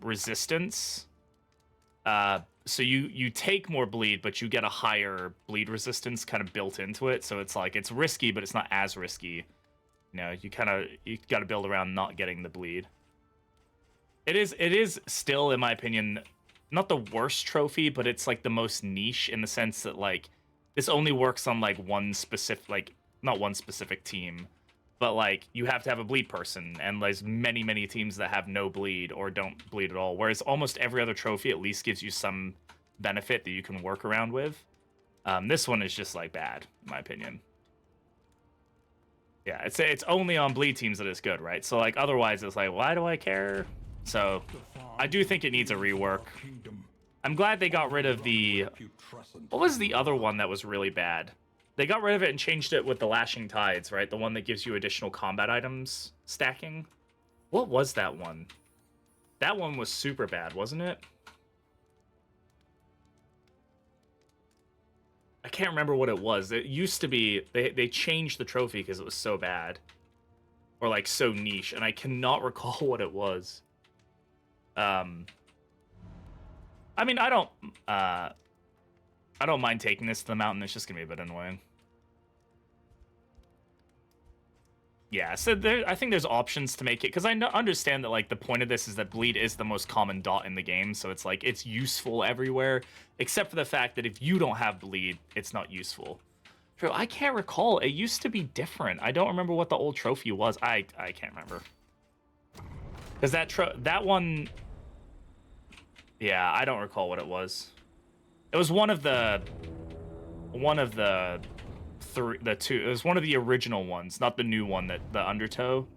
resistance. So you take more bleed, but you get a higher bleed resistance kind of built into it. So it's like, it's risky, but it's not as risky. You know, you got to build around not getting the bleed. It is still, in my opinion, not the worst trophy, but it's like the most niche in the sense that like, this only works on like one specific, like, not one specific team, but like you have to have a bleed person, and there's many teams that have no bleed or don't bleed at all, whereas almost every other trophy at least gives you some benefit that you can work around with. This one is just like bad, in my opinion. Yeah, it's only on bleed teams that it's good, right? So like otherwise it's like, why do I care? So I do think it needs a rework. I'm glad they got rid of the... What was the other one that was really bad? They got rid of it and changed it with the Lashing Tides, right? The one that gives you additional combat items stacking. What was that one? That one was super bad, wasn't it? I can't remember what it was. It used to be... They changed the trophy because it was so bad. Or, like, so niche. And I cannot recall what it was. I mean, I don't mind taking this to the mountain. It's just gonna be a bit annoying. Yeah, so I think there's options to make it, because I understand that like the point of this is that bleed is the most common dot in the game, so it's like it's useful everywhere, except for the fact that if you don't have bleed, it's not useful. True, I can't recall. It used to be different. I don't remember what the old trophy was. I can't remember. Because that one... Yeah, I don't recall what it was. It was one of the two. It was one of the original ones, not the new one, that the Undertow.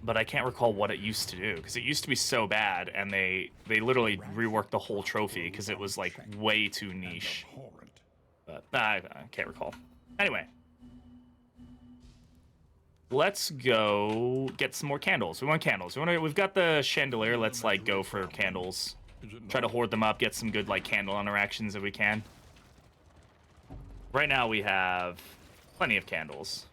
but I can't recall what it used to do because it used to be so bad, and they literally reworked the whole trophy because it was like way too niche. But I can't recall. Anyway, let's go get some more candles. We want candles. We've got the chandelier. Let's like go for candles. Try to hoard them up. Get some good like candle interactions if we can. Right now we have plenty of candles.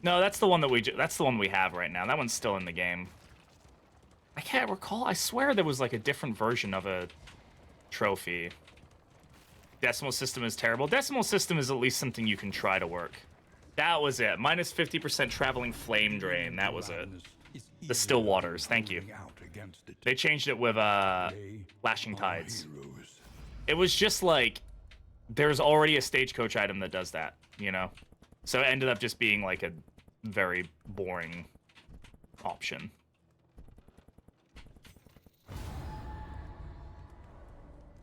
No, that's the one that that's the one we have right now. That one's still in the game. I can't recall. I swear there was like a different version of a trophy. Decimal system is terrible. Decimal system is at least something you can try to work. That was it. Minus 50% traveling flame drain. That was it. The still waters. Thank you. They changed it with lashing tides. It was just like there's already a stagecoach item that does that, you know? So it ended up just being like a very boring option.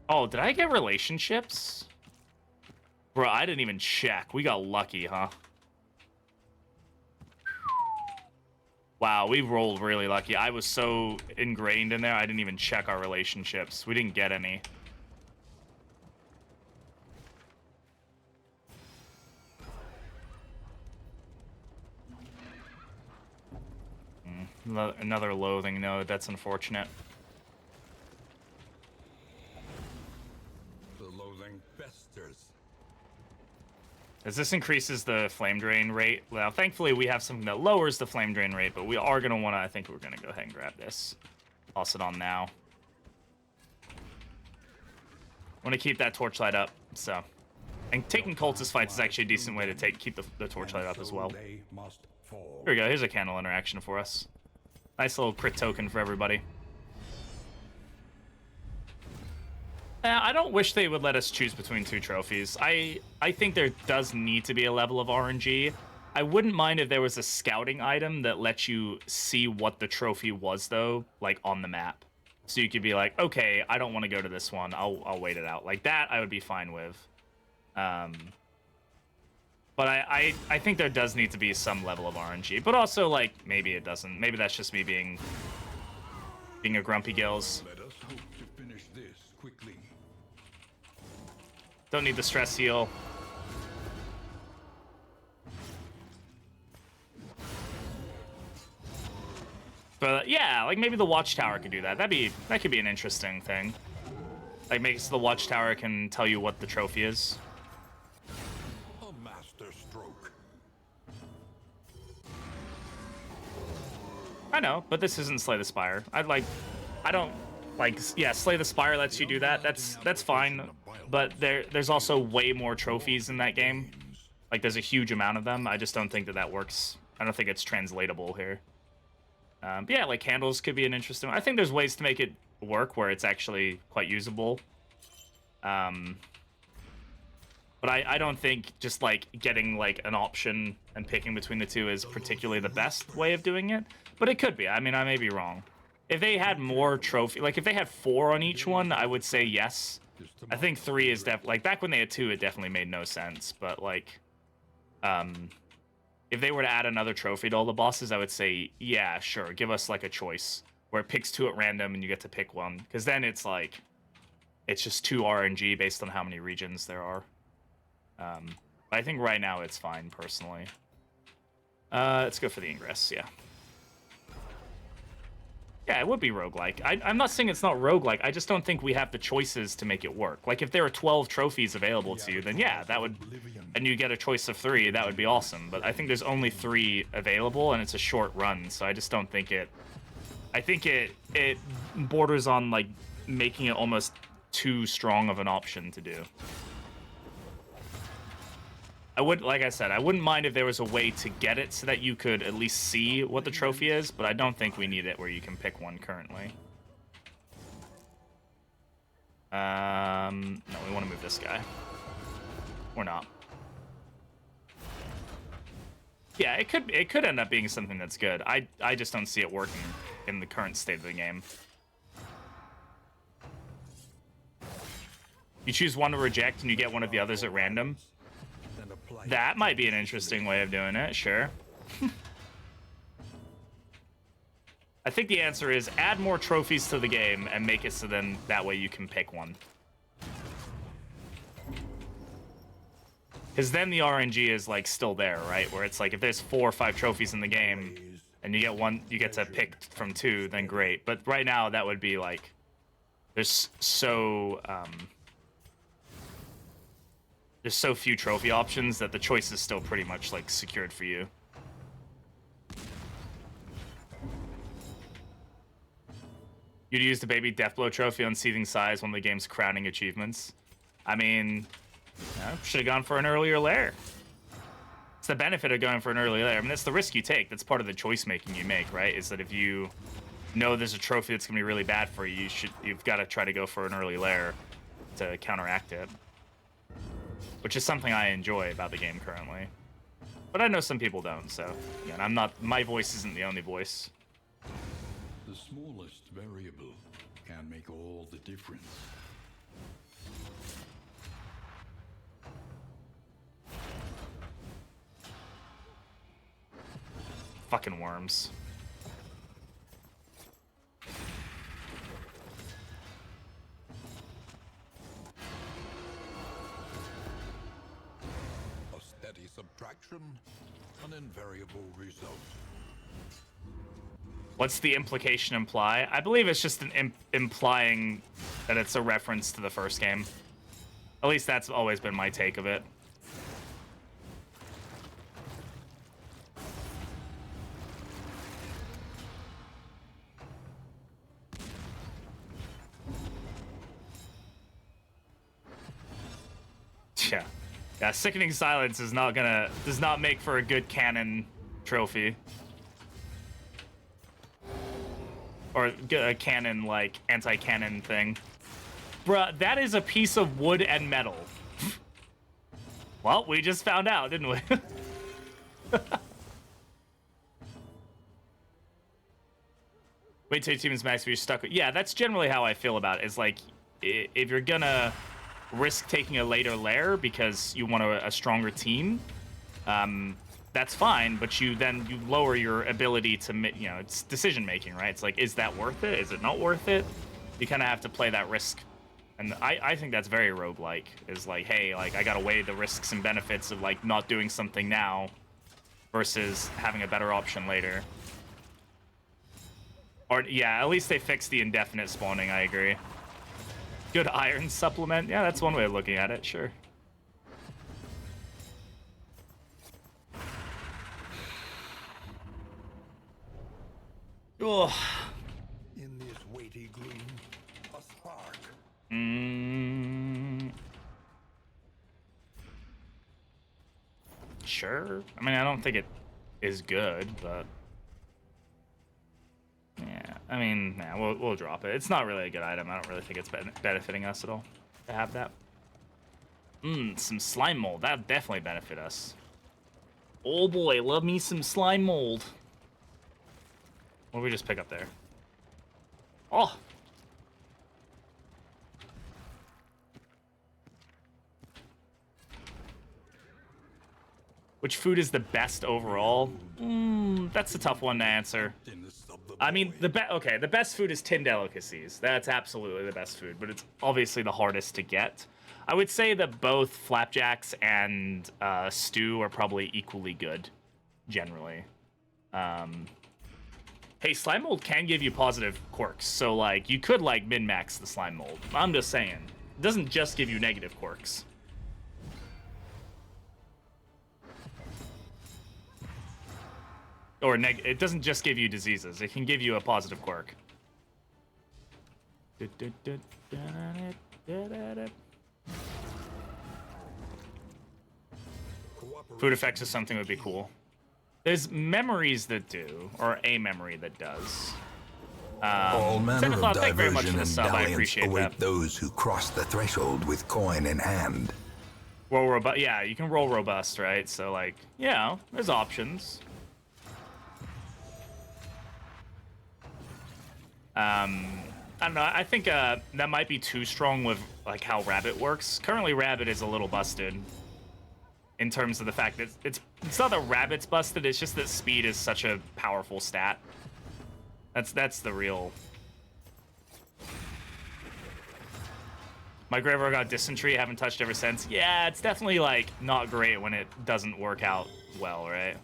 Oh, did I get relationships? Bro, I didn't even check. We got lucky, huh? Wow, we rolled really lucky. I was so ingrained in there, I didn't even check our relationships. We didn't get any. Another loathing node. That's unfortunate. The loathing festers. As this increases the flame drain rate, well, thankfully we have something that lowers the flame drain rate, but we are going to want to, I think we're going to go ahead and grab this. Toss it on now. Want to keep that torchlight up, so. And taking cultist fights is actually a decent way to keep the torchlight up as well. Here we go, here's a candle interaction for us. Nice little crit token for everybody. I don't wish they would let us choose between two trophies. I think there does need to be a level of RNG. I wouldn't mind if there was a scouting item that lets you see what the trophy was, though, like on the map. So you could be like, okay, I don't want to go to this one. I'll wait it out. Like that, I would be fine with. But I think there does need to be some level of RNG. But also, like, maybe it doesn't. Maybe that's just me being a grumpy gills. Let us hope to finish this quickly. Don't need the stress heal. But yeah, like maybe the watchtower could do that. That could be an interesting thing. Like makes the watchtower can tell you what the trophy is. A master stroke. I know, but this isn't Slay the Spire. Yeah, Slay the Spire lets you do that. That's fine. But there's also way more trophies in that game. Like there's a huge amount of them. I just don't think that works. I don't think it's translatable here. But yeah, like candles could be an interesting. I think there's ways to make it work where it's actually quite usable. But I don't think just like getting like an option and picking between the two is particularly the best way of doing it. But it could be. I mean, I may be wrong. If they had more like if they had 4 on each one, I would say yes. I think 3 is like back when they had 2, it definitely made no sense. But like, if they were to add another trophy to all the bosses, I would say, yeah, sure. Give us like a choice where it picks 2 at random and you get to pick one. Because then it's like, it's just 2 RNG based on how many regions there are. But I think right now it's fine, personally. Let's go for the ingress, yeah. Yeah, it would be roguelike. I'm not saying it's not roguelike. I just don't think we have the choices to make it work. Like, if there are 12 trophies available to you, then yeah, that would... And you get a choice of 3, that would be awesome. But I think there's only 3 available, and it's a short run, so I just don't think it... I think it borders on, like, making it almost too strong of an option to do. Like I said, I wouldn't mind if there was a way to get it so that you could at least see what the trophy is, but I don't think we need it where you can pick one currently. No, we want to move this guy. Or not. Yeah, it could end up being something that's good. I just don't see it working in the current state of the game. You choose one to reject and you get one of the others at random. That might be an interesting way of doing it, sure. I think the answer is add more trophies to the game and make it so then that way you can pick one. Because then the RNG is like still there, right? Where it's like if there's 4 or 5 trophies in the game and you get one, you get to pick from 2, then great. But right now that would be like there's so few trophy options that the choice is still pretty much like secured for you. You'd use the baby Deathblow trophy on Seething Size, one of the game's crowning achievements. I mean, should have gone for an earlier lair. It's the benefit of going for an earlier lair. I mean, that's the risk you take. That's part of the choice making you make, right? Is that if you know there's a trophy that's gonna be really bad for you, you've got to try to go for an early lair to counteract it. Which is something I enjoy about the game currently. But I know some people don't, so again, my voice isn't the only voice. The smallest variable can make all the difference. Fucking worms. A steady subtraction, an invariable result. What's the implication imply? I believe it's just an implying that it's a reference to the first game. At least that's always been my take of it. Yeah, Sickening Silence does not make for a good cannon trophy. Or a cannon, like, anti-cannon thing. Bruh, that is a piece of wood and metal. Well, we just found out, didn't we? Wait till your team is max, but you're stuck with... Yeah, that's generally how I feel about it. Is like, if you're gonna risk taking a later lair because you want a stronger team, that's fine, but you lower your ability to, it's decision making, right? It's like, is that worth it? Is it not worth it? You kind of have to play that risk. And I think that's very roguelike, is like, hey, like, I gotta weigh the risks and benefits of, like, not doing something now versus having a better option later. Or, yeah, at least they fixed the indefinite spawning, I agree. Good iron supplement? Yeah, that's one way of looking at it, sure. Ugh. In this weighty gloom, a spark. Sure. I mean, I don't think it is good, but yeah. I mean, yeah, we'll drop it. It's not really a good item. I don't really think it's benefiting us at all to have that. Some slime mold. That'd definitely benefit us. Oh boy, love me some slime mold. What did we just pick up there? Oh! Which food is the best overall? That's a tough one to answer. I mean, the best food is tin delicacies. That's absolutely the best food, but it's obviously the hardest to get. I would say that both flapjacks and stew are probably equally good, generally. Hey, slime mold can give you positive quirks, so like you could like min-max the slime mold. I'm just saying, it doesn't just give you negative quirks. Or it doesn't just give you diseases. It can give you a positive quirk. Food effects is something that would be cool. There's memories that do, or a memory that does. All manner of thank you very much for diversion the and sub. I dalliance appreciate await that. those who cross the threshold with coin in hand. Roll robust. Yeah, you can roll robust, right? So like, yeah, there's options. I don't know. I think that might be too strong with like how Rabbit works. Currently, Rabbit is a little busted in terms of the fact that it's It's not that rabbit's busted, it's just that speed is such a powerful stat. That's the real... My graveyard got dysentery, haven't touched ever since. Yeah, it's definitely, like, not great when it doesn't work out well, right?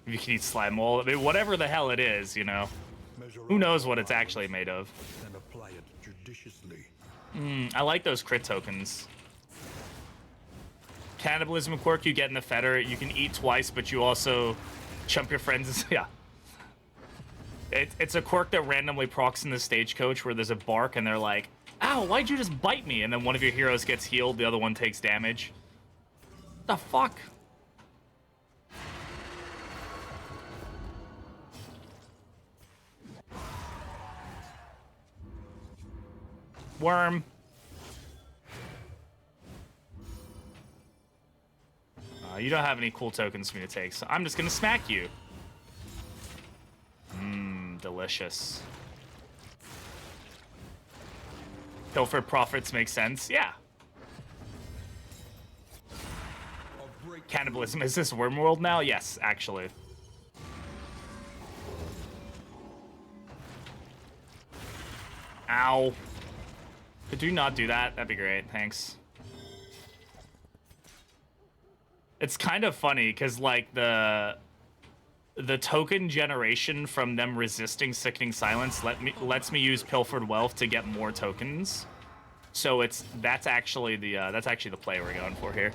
You can eat slime mold. I mean, whatever the hell it is, you know. Who knows what it's actually made of? And apply it judiciously. I like those crit tokens. Cannibalism quirk you get in the fetter. You can eat twice, but you also chump your friends. Yeah. It's a quirk that randomly procs in the stagecoach where there's a bark and they're like, ow, why'd you just bite me? And then one of your heroes gets healed, the other one takes damage. The fuck? Worm. You don't have any cool tokens for me to take, so I'm just gonna smack you. Delicious. Pilfered profits make sense, yeah. Cannibalism, is this Wormworld now? Yes, actually. Ow. Could you not do that? That'd be great, thanks. It's kind of funny, because, like, the token generation from them resisting Sickening Silence lets me use Pilfered Wealth to get more tokens. So that's actually the play we're going for here.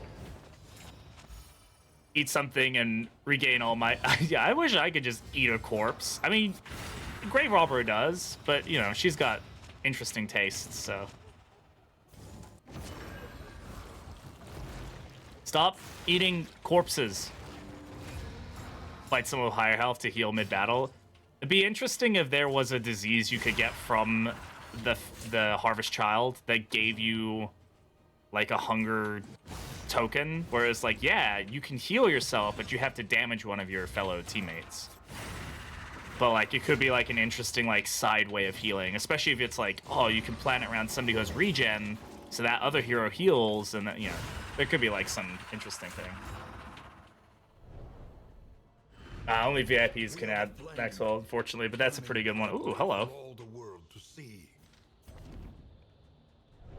Eat something and regain all my... Yeah, I wish I could just eat a corpse. I mean, Grave Robber does, but, you know, she's got interesting tastes, so... Stop eating corpses. Fight someone with higher health to heal mid-battle. It'd be interesting if there was a disease you could get from the Harvest Child that gave you, like, a hunger token. Whereas, like, yeah, you can heal yourself, but you have to damage one of your fellow teammates. But, like, it could be, like, an interesting, like, side way of healing. Especially if it's, like, oh, you can plan it around somebody who has regen, so that other hero heals, and, that, you know, there could be, like, some interesting thing. Only VIPs can add Maxwell, unfortunately, but that's a pretty good one. Ooh, hello.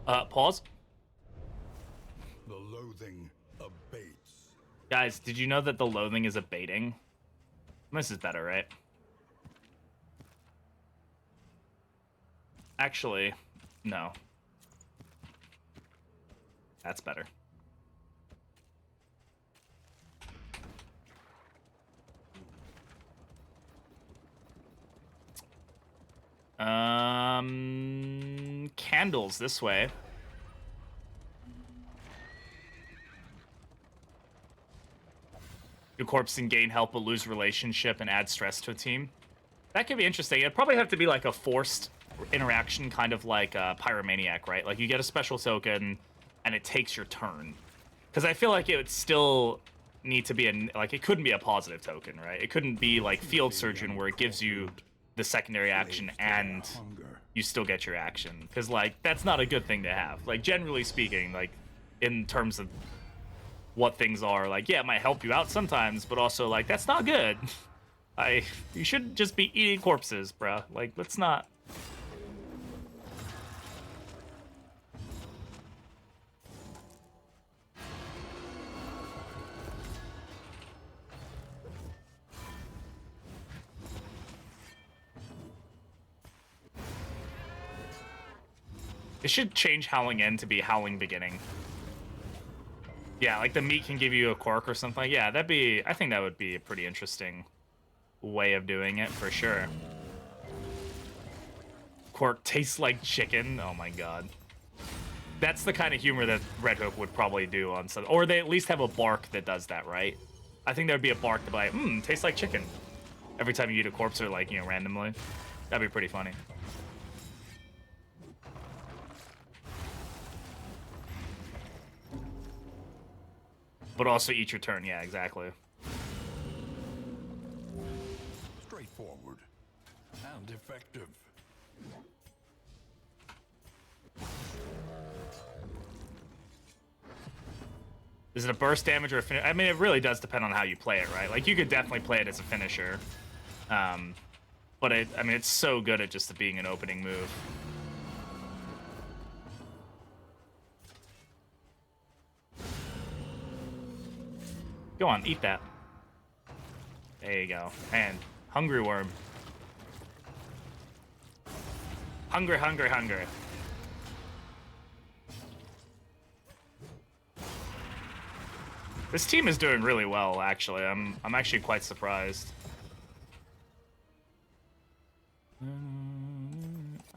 Pause. The loathing abates. Guys, did you know that the loathing is abating? This is better, right? Actually, no. That's better. Candles this way. Do corpse and gain help but lose relationship and add stress to a team. That could be interesting. It'd probably have to be like a forced interaction, kind of like Pyromaniac, right? Like you get a special token and it takes your turn. Because I feel like it would still need to be like it couldn't be a positive token, right? It couldn't be like Field Surgeon where it gives you the secondary action and you still get your action, because like that's not a good thing to have. Like generally speaking, like in terms of what things are, like yeah, it might help you out sometimes, but also like that's not good. You shouldn't just be eating corpses, bruh. Like let's not. It should change Howling End to be Howling Beginning. Yeah, like the meat can give you a quirk or something. Yeah, I think that would be a pretty interesting way of doing it, for sure. Quirk tastes like chicken. Oh my god. That's the kind of humor that Red Hook would probably do on some... Or they at least have a bark that does that, right? I think there'd be a bark to be like, tastes like chicken. Every time you eat a corpse or like, you know, randomly. That'd be pretty funny. But also eat your turn. Yeah, exactly. effective. Is it a burst damage or a finish? I mean, it really does depend on how you play it, right? Like, you could definitely play it as a finisher. But I mean, it's so good at just being an opening move. Go on, eat that. There you go. And hungry worm. Hungry, hungry, hungry. This team is doing really well, actually. I'm actually quite surprised. I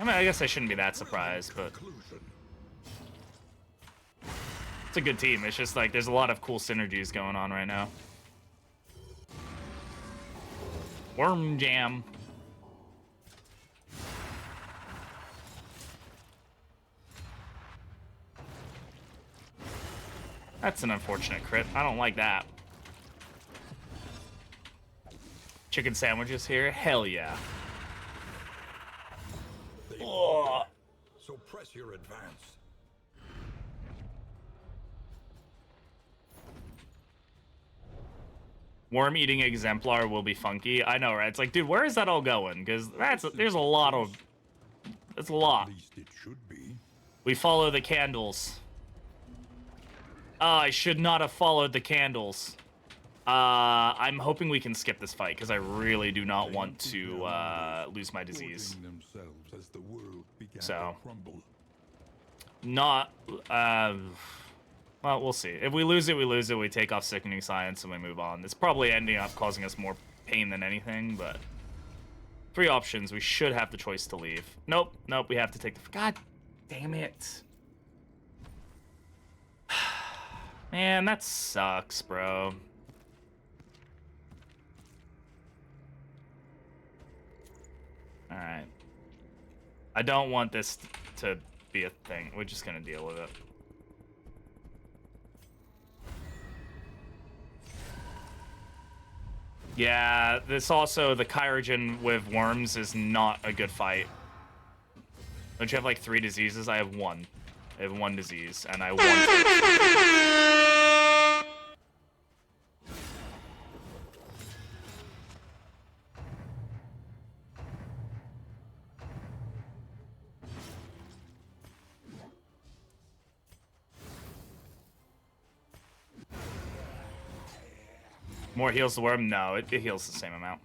mean, I guess I shouldn't be that surprised, but it's a good team. It's just like there's a lot of cool synergies going on right now. Worm jam. That's an unfortunate crit. I don't like that. Chicken sandwiches here? Hell yeah. Oh. So press your advance. Worm-eating exemplar will be funky. I know, right? It's like, dude, where is that all going? Because there's a lot of... That's a lot. At least it should be. We follow the candles. I should not have followed the candles. I'm hoping we can skip this fight, because I really do not want to lose my disease. As the world began So... to crumble. Not... well, we'll see. If we lose it, we lose it. We take off Sickening Science and we move on. It's probably ending up causing us more pain than anything, but... 3 options. We should have the choice to leave. Nope. Nope. We have to take the... God damn it. Man, that sucks, bro. Alright. I don't want this to be a thing. We're just gonna deal with it. Yeah, this also, the Kyrogen with worms is not a good fight. Don't you have like 3 diseases? I have 1. I have 1 disease, and I won. More heals the worm? No, it heals the same amount.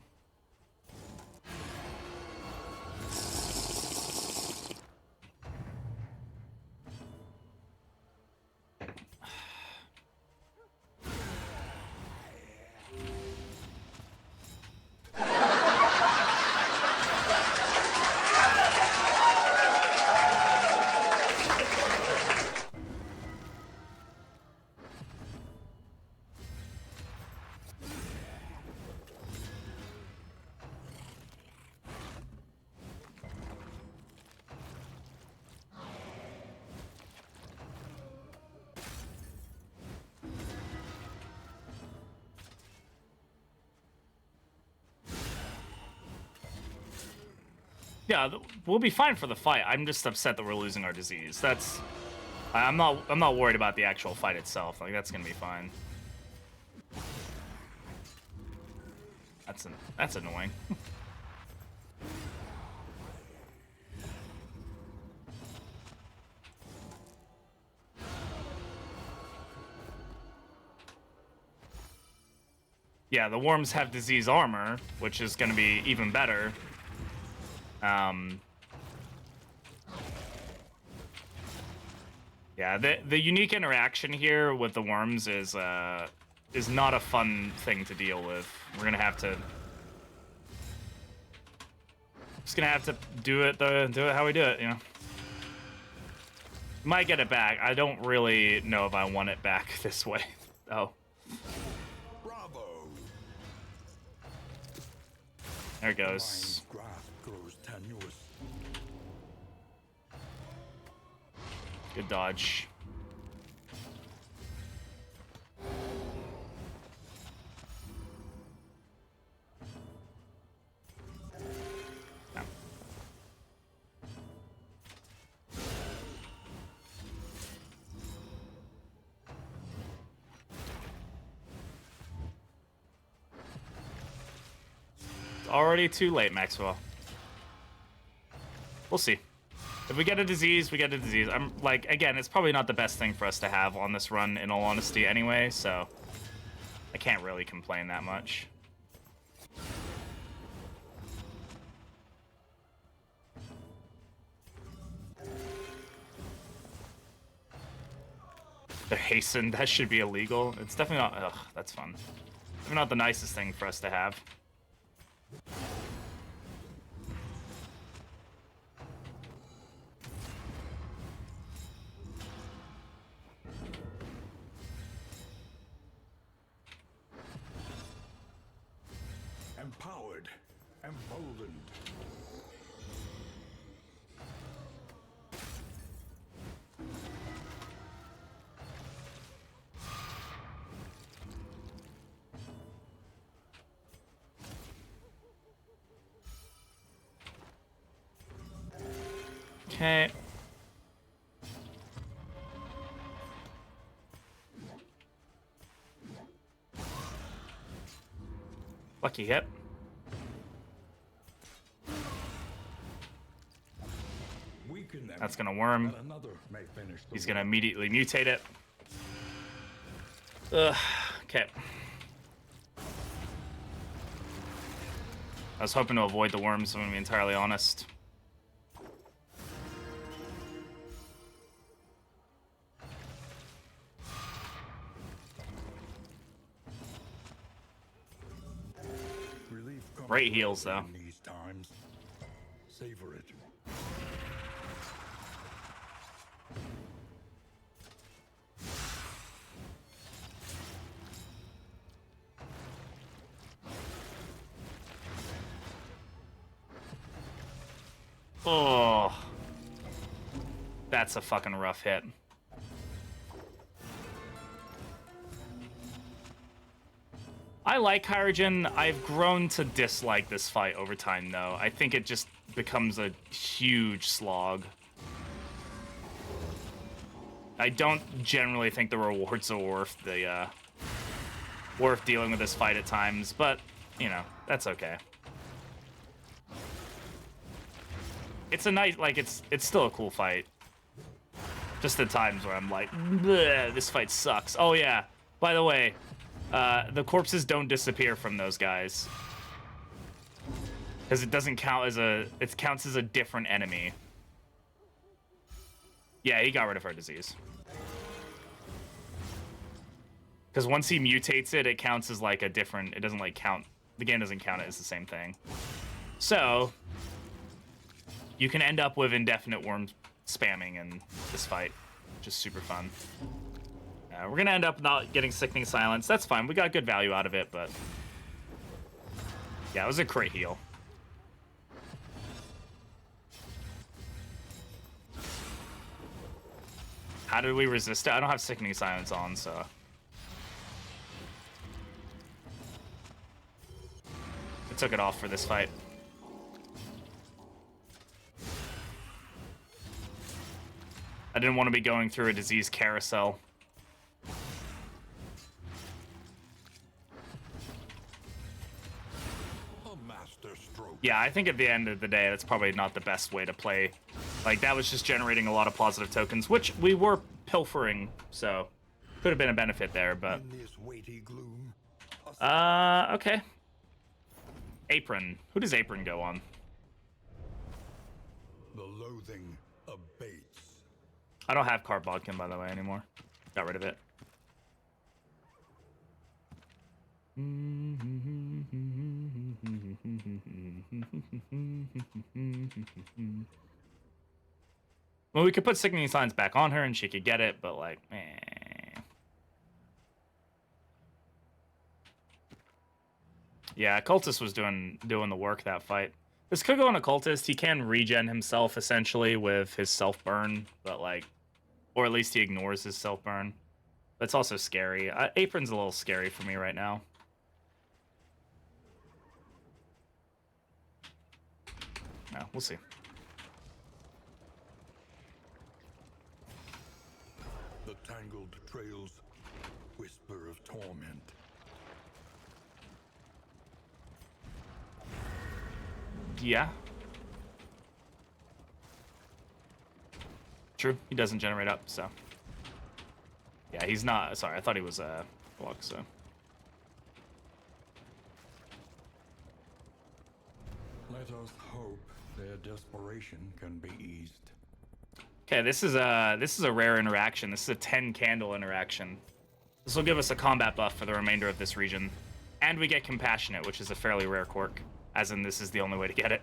Yeah, we'll be fine for the fight. I'm just upset that we're losing our disease. That's... I'm not worried about the actual fight itself. Like, that's gonna be fine. That's annoying. Yeah, the worms have disease armor, which is gonna be even better. Yeah, the unique interaction here with the worms is not a fun thing to deal with. We're gonna have to do it how we do it, you know. Might get it back. I don't really know if I want it back this way. Oh. Bravo. There it goes. Good dodge. already too late, Maxwell. We'll see. If we get a disease, we get a disease. I'm like, again, it's probably not the best thing for us to have on this run, in all honesty, anyway, so I can't really complain that much. The hasten, that should be illegal. It's definitely not. Ugh, that's fun. Definitely not the nicest thing for us to have. Empowered, emboldened. Okay. Lucky hit. Weaken them, That's gonna worm. that another may finish the He's gonna work. immediately mutate it. Ugh. Okay. I was hoping to avoid the worms, I'm gonna be entirely honest. Relief comes Great heals, though. in these times. Savor it. Oh. That's a fucking rough hit. I like Hydrogen. I've grown to dislike this fight over time, though. I think it just becomes a huge slog. I don't generally think the rewards are worth the worth dealing with this fight at times, but you know, that's okay. It's a nice, like, it's still a cool fight. Just the times where I'm like, bleh, this fight sucks. Oh yeah, by the way, the corpses don't disappear from those guys. Because it doesn't count as it counts as a different enemy. Yeah, he got rid of her disease. Because once he mutates it, it counts as like a different, it doesn't like count, the game doesn't count it as the same thing. So, you can end up with indefinite worm spamming in this fight, which is super fun. We're gonna end up not getting Sickening Silence. That's fine. We got good value out of it, but yeah, it was a crit heal. How did we resist it? I don't have Sickening Silence on, so. I took it off for this fight. I didn't want to be going through a disease carousel. A master stroke. Yeah, I think at the end of the day, that's probably not the best way to play. Like, that was just generating a lot of positive tokens, which we were pilfering, so could have been a benefit there, but... In this weighty gloom, Okay. Apron. Who does Apron go on? the loathing abates. I don't have Cart Bodkin, by the way, anymore. Got rid of it. Well, we could put Sickening Signs back on her and she could get it, but like, eh. Yeah, Cultist was doing the work that fight. This could go on a Cultist. He can regen himself essentially with his self-burn, but like, or at least he ignores his self-burn. But it's also scary. Apron's a little scary for me right now. No, we'll see. The tangled trails whisper of torment. Yeah. True. He doesn't generate up, so. Yeah, he's not. Sorry, I thought he was block, so. Let us hope their desperation can be eased. Okay, this is a rare interaction. This is a 10 candle interaction. This will give us a combat buff for the remainder of this region. And we get Compassionate, which is a fairly rare quirk. As in, this is the only way to get it.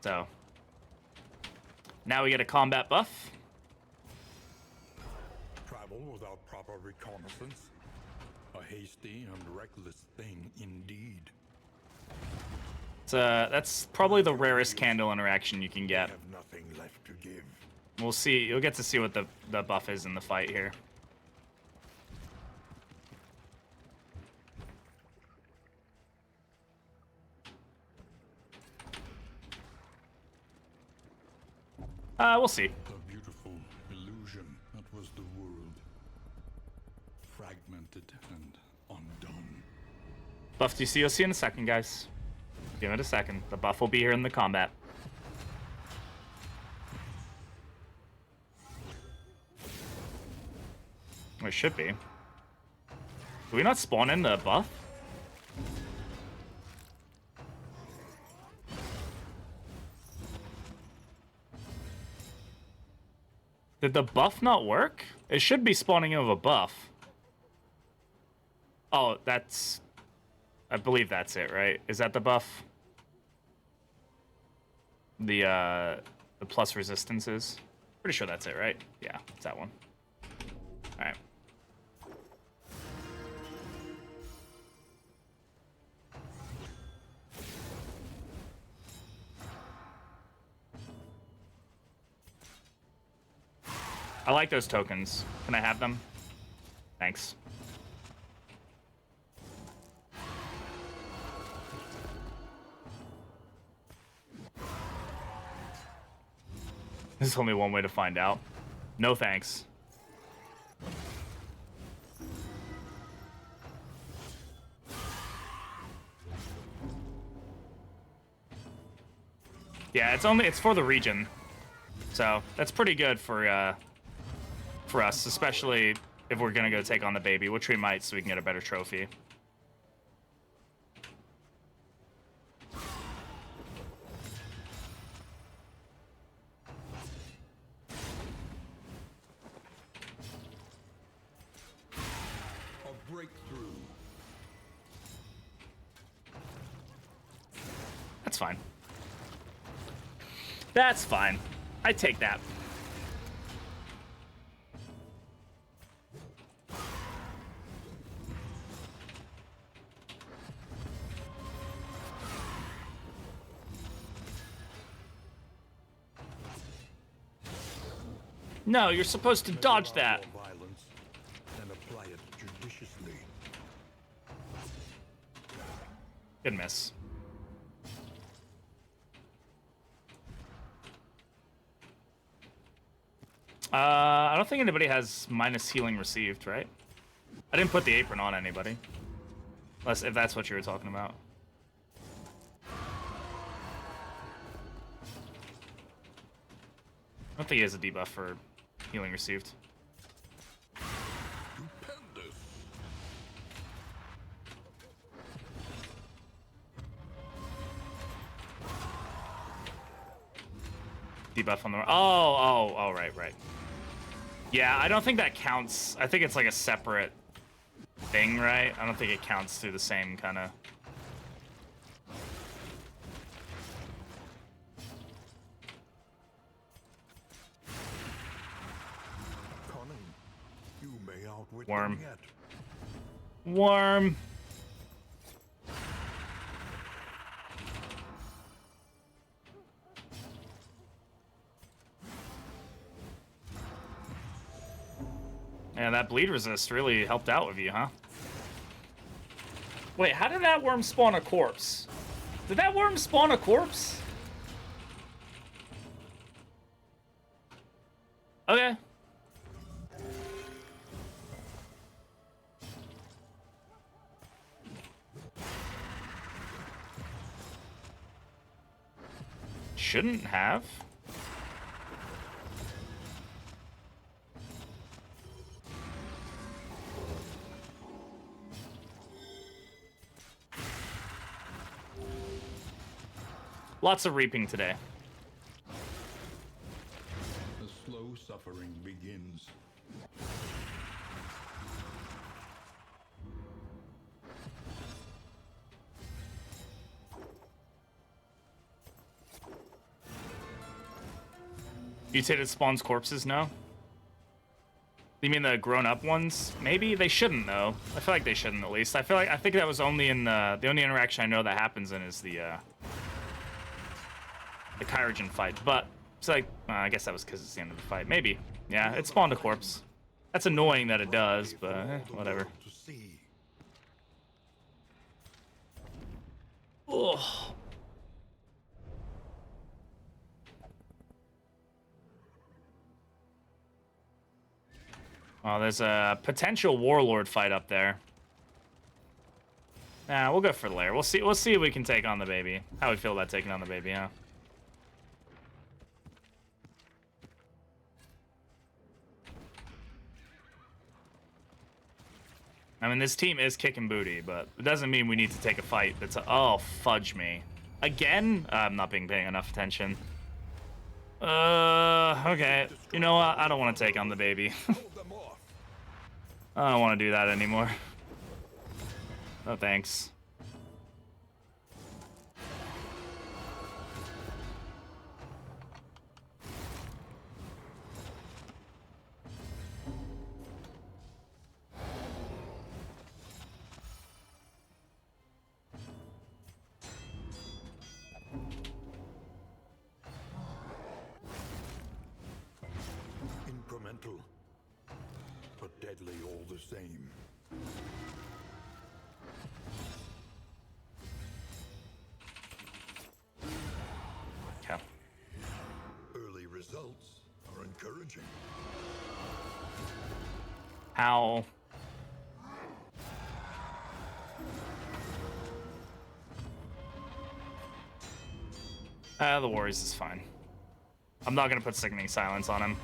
So. Now we get a combat buff. Travel without proper reconnaissance. A hasty and reckless thing indeed. That's probably the rarest candle interaction you can get. Have nothing left to give. We'll see. You'll get to see what the buff is in the fight here. We'll see. A beautiful illusion that was the world. Fragmented and undone. Buff DC, you'll see in a second, guys. Give it a second. The buff will be here in the combat. It should be. Do we not spawn in the buff? Did the buff not work? It should be spawning of a buff. Oh, that's... I believe that's it, right? Is that the buff? The plus resistances? Pretty sure that's it, right? Yeah, it's that one. Alright. I like those tokens. Can I have them? Thanks. There's only one way to find out. No thanks. Yeah, it's for the region. So, that's pretty good for us, especially if we're gonna go take on the baby, which we might so we can get a better trophy. A breakthrough. That's fine. That's fine. I take that. No, you're supposed to dodge that. Violence and apply it judiciously. Good miss. I don't think anybody has minus healing received, right? I didn't put the apron on anybody. Unless, if that's what you were talking about. I don't think he has a debuff for healing received. Stupendous. Debuff on the... Oh, right. Yeah, I don't think that counts. I think it's like a separate thing, right? I don't think it counts through the same kind of... Cunning. You may outwit Worm. them yet. Worm. Yeah, that bleed resist really helped out with you, huh? Wait, how did that worm spawn a corpse? Did that worm spawn a corpse? Okay. shouldn't have. Lots of reaping today. The slow suffering begins. You said it spawns corpses? No? You mean the grown-up ones? Maybe they shouldn't though. I feel like they shouldn't at least. I think that was only in the only interaction I know that happens in is the Kyrogen fight. But it's like I guess that was because it's the end of the fight. Maybe. Yeah, it spawned a corpse. That's annoying that it does, but whatever. Oh. Oh, there's a potential warlord fight up there. Nah, we'll go for the lair. We'll see if we can take on the baby. How we feel about taking on the baby, huh? I mean, this team is kicking booty, but it doesn't mean we need to take a fight. That's oh, fudge me. Again? I'm not paying enough attention. Okay. You know what? I don't want to take on the baby. I don't want to do that anymore. No thanks. Incremental, but deadly all the same. Okay. Early results are encouraging. How? The Warriors is fine. I'm not gonna put Sickening Silence on him.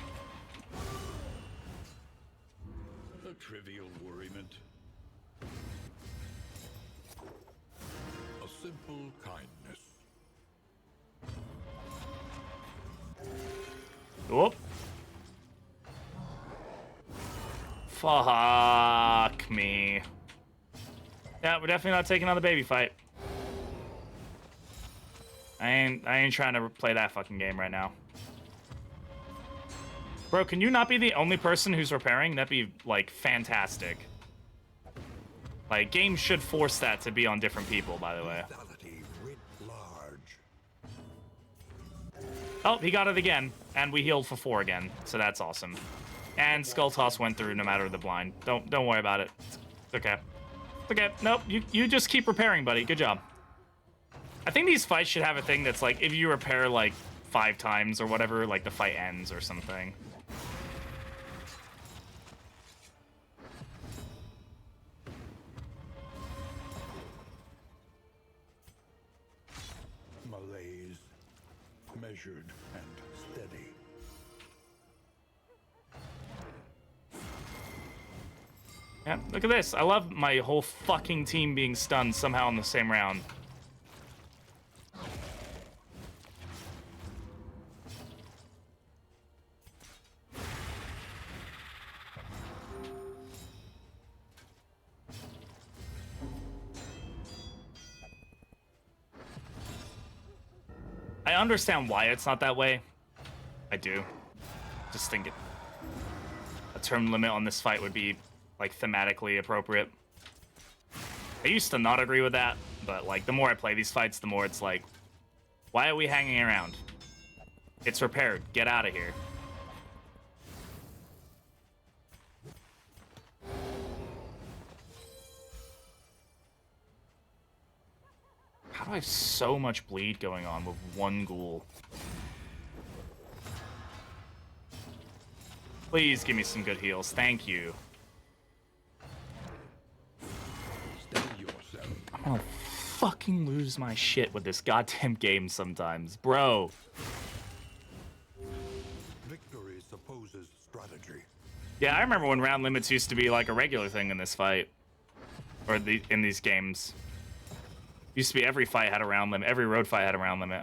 A trivial worriment. A simple kindness. Whoop. Fuck me. Yeah, we're definitely not taking on the baby fight. I ain't trying to play that fucking game right now. Bro, can you not be the only person who's repairing? That'd be, like, fantastic. Like, games should force that to be on different people, by the way. Oh, he got it again. And we healed for 4 again. So that's awesome. And Skull Toss went through no matter the blind. Don't worry about it. It's okay. It's okay. Nope, you just keep repairing, buddy. Good job. I think these fights should have a thing that's like, if you repair, like, 5 times or whatever, like, the fight ends or something. Malaise, measured and steady. Yeah, look at this. I love my whole fucking team being stunned somehow in the same round. I understand why it's not that way. I do. Just think a term limit on this fight would be, like, thematically appropriate. I used to not agree with that, but, like, the more I play these fights, the more it's like, why are we hanging around? It's repaired. Get out of here. How do I have so much bleed going on with 1 ghoul? Please give me some good heals. Thank you. Steady yourself. I'm gonna fucking lose my shit with this goddamn game sometimes, bro. Victory supposes strategy. Yeah, I remember when round limits used to be like a regular thing in this fight. Or in these games. Used to be every fight had a round limit. Every road fight had a round limit.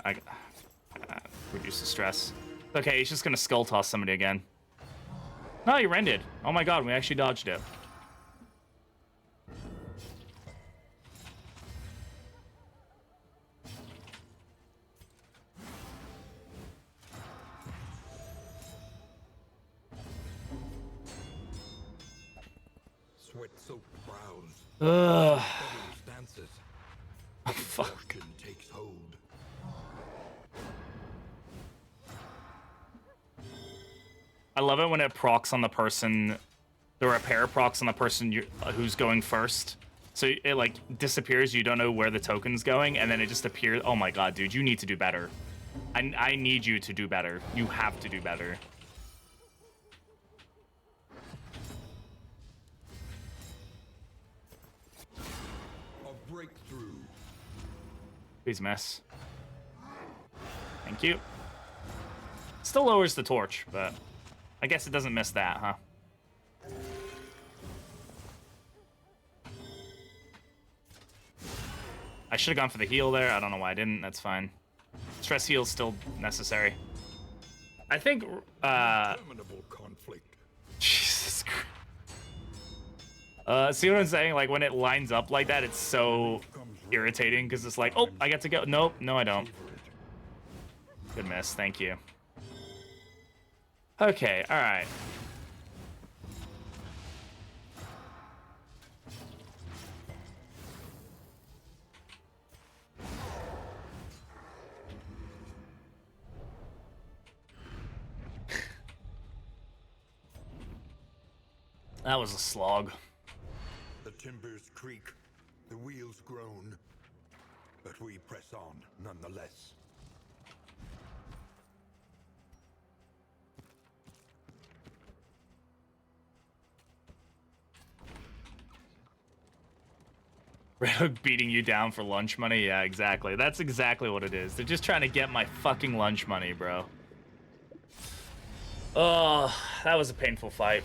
Reduce the stress. Okay, he's just gonna skull toss somebody again. No, he rended. Oh my god, we actually dodged it. Sweat-soaked brows. Ugh. Stances. Oh, fuck. Exhaustion takes hold. I love it when it procs on the person, the repair procs on the person who's going first. So it like disappears, you don't know where the token's going, and then it just appears. Oh my god, dude, you need to do better. I need you to do better. You have to do better. A breakthrough. Please miss. Thank you. Still lowers the torch, but I guess it doesn't miss that, huh? I should have gone for the heal there. I don't know why I didn't. That's fine. Stress heal's still necessary. I think, Terminable conflict. Jesus Christ. See what I'm saying? Like, when it lines up like that, it's so irritating, because it's like, oh, I get to go. Nope, no, I don't. Good miss. Thank you. Okay, alright. That was a slog. The timbers creak, the wheels groan, but we press on nonetheless. Red Hook beating you down for lunch money? Yeah, exactly. That's exactly what it is. They're just trying to get my fucking lunch money, bro. Oh, that was a painful fight.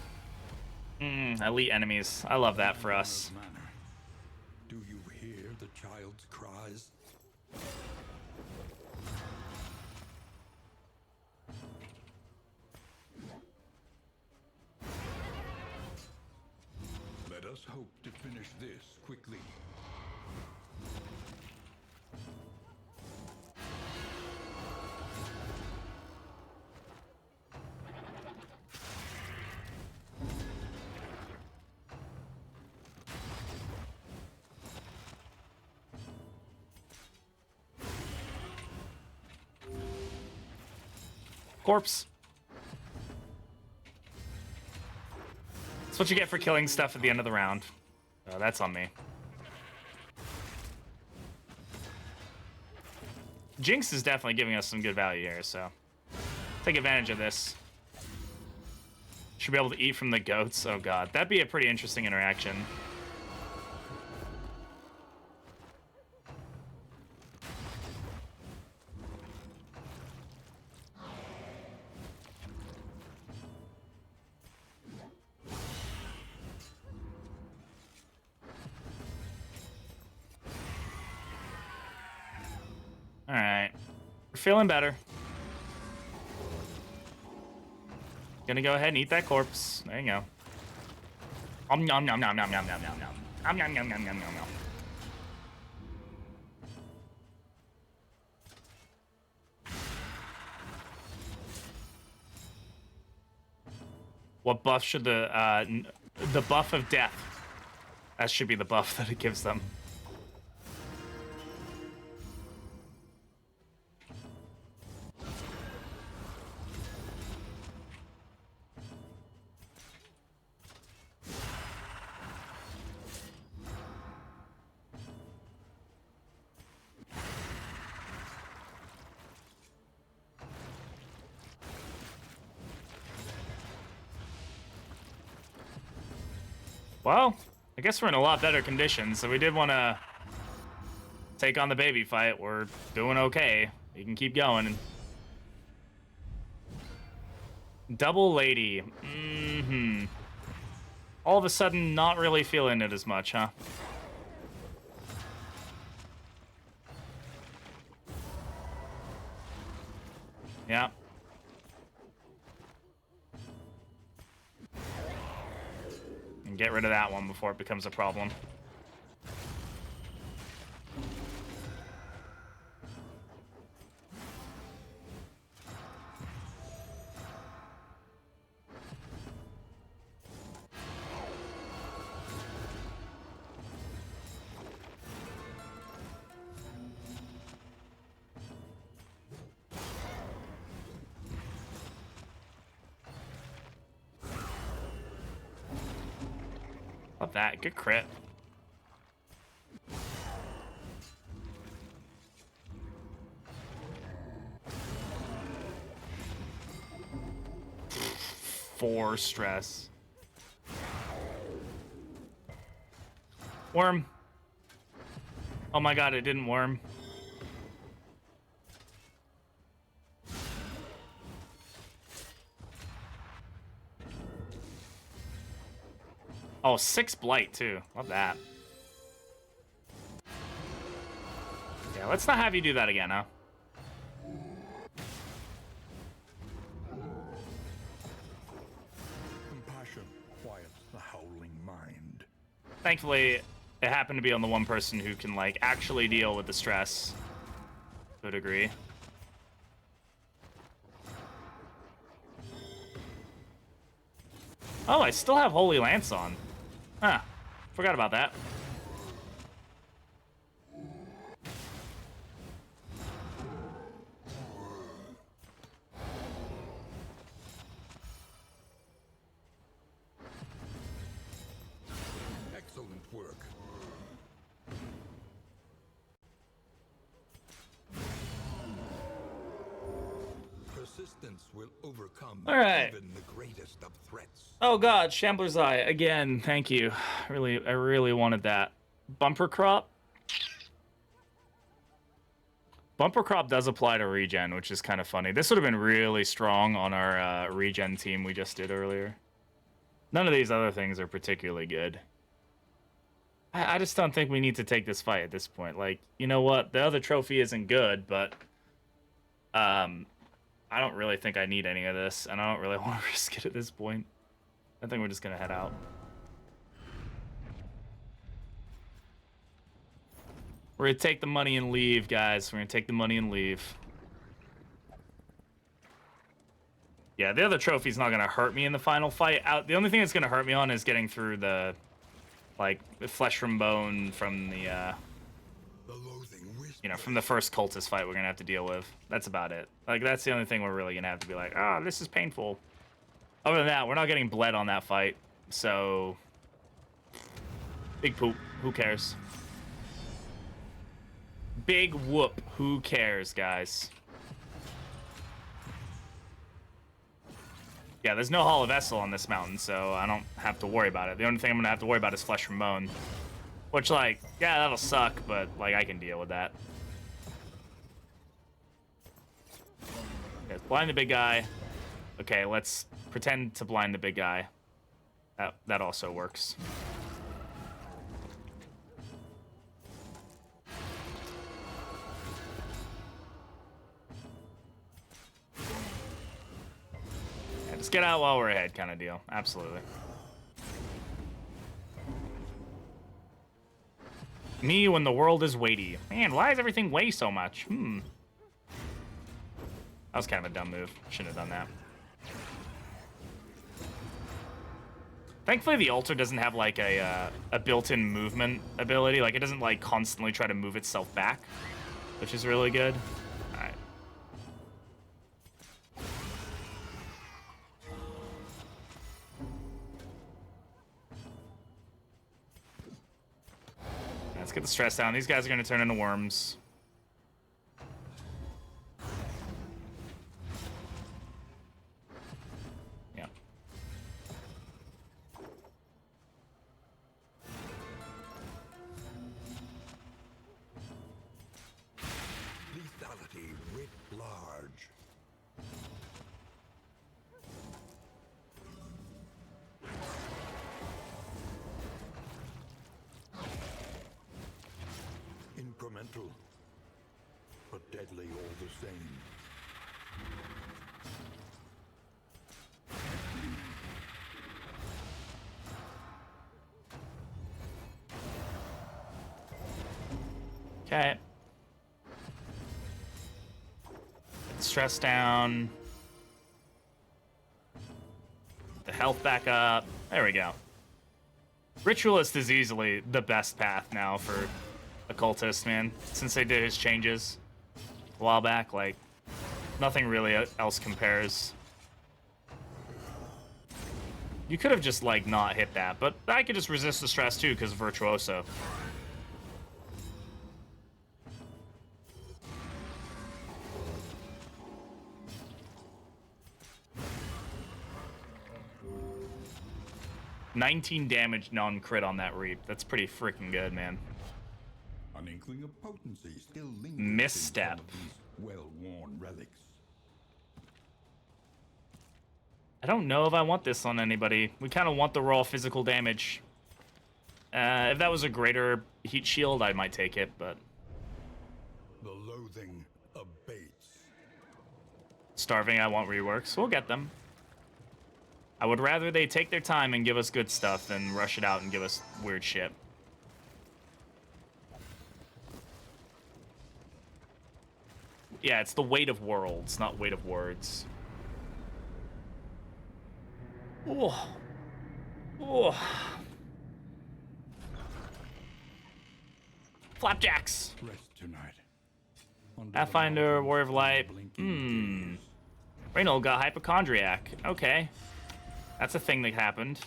Elite enemies. I love that for us. Do you hear the child's cries? Let us hope to finish this quickly. Corpse. That's what you get for killing stuff at the end of the round. Oh, that's on me. Jinx is definitely giving us some good value here, so take advantage of this. Should be able to eat from the goats. Oh god, that'd be a pretty interesting interaction. Alright. We're feeling better. Gonna go ahead and eat that corpse. There you go. Nom nom nom nom nom nom nom nom nom. Nom nom nom nom nom nom nom. What buff should the buff of death? That should be the buff that it gives them. Well, I guess we're in a lot better condition, so we did want to take on the baby fight. We're doing okay. You can keep going. Double lady. Mm-hmm. All of a sudden, not really feeling it as much, huh? Yeah. And get rid of that one before it becomes a problem. Love that. Good crit. Four stress. Worm. Oh my god, it didn't worm. Oh, 6 blight too. Love that. Yeah, let's not have you do that again, huh? Compassion quiets the howling mind. Thankfully, it happened to be on the one person who can, like, actually deal with the stress to a degree. Oh, I still have Holy Lance on. Huh. Forgot about that. Excellent work. Persistence will overcome All right. even the greatest of threats. Oh god, Shambler's Eye. Again, thank you. I really wanted that. Bumper Crop? Bumper Crop does apply to regen, which is kind of funny. This would have been really strong on our regen team we just did earlier. None of these other things are particularly good. I just don't think we need to take this fight at this point. Like, you know what? The other trophy isn't good, but I don't really think I need any of this, and I don't really want to risk it at this point. I think we're just gonna head out. We're gonna take the money and leave, guys. We're gonna take the money and leave. Yeah, the other trophy's not gonna hurt me in the final fight. The only thing that's gonna hurt me on is getting through the, like, flesh from bone from the you know, from the first cultist fight we're gonna have to deal with. That's about it. Like, that's the only thing we're really gonna have to be like, oh, this is painful. Other than that, we're not getting bled on that fight, so big poop. Who cares? Big whoop. Who cares, guys? Yeah, there's no Hall of Vessel on this mountain, so I don't have to worry about it. The only thing I'm gonna have to worry about is flesh from bone. Which, like, yeah, that'll suck, but, like, I can deal with that. Okay, blind the big guy. Okay, let's pretend to blind the big guy. That also works. Yeah, just get out while we're ahead kind of deal. Absolutely. Me when the world is weighty. Man, why does everything weigh so much? That was kind of a dumb move. Shouldn't have done that. Thankfully, the altar doesn't have, like, a built-in movement ability. Like, it doesn't, like, constantly try to move itself back, which is really good. All right. Let's get the stress down. These guys are going to turn into worms. Yeah. valley all the same. Okay. Stress down. The health back up. There we go. Ritualist is easily the best path now for Occultist, man. Since they did his changes a while back, like, nothing really else compares. You could have just, like, not hit that, but I could just resist the stress, too, because of Virtuoso. $19 damage non-crit on that Reap. That's pretty freaking good, man. An inkling of potency still lingers Misstep. in some of these well-worn relics. I don't know if I want this on anybody. We kind of want the raw physical damage. If that was a greater heat shield, I might take it, but... The loathing abates. Starving, I want reworks. We'll get them. I would rather they take their time and give us good stuff than rush it out and give us weird shit. Yeah, it's the weight of worlds, not weight of words. Oh. Oh. Flapjacks. Rest tonight. Pathfinder, Warrior of Light. Reynold got hypochondriac. Okay. That's a thing that happened.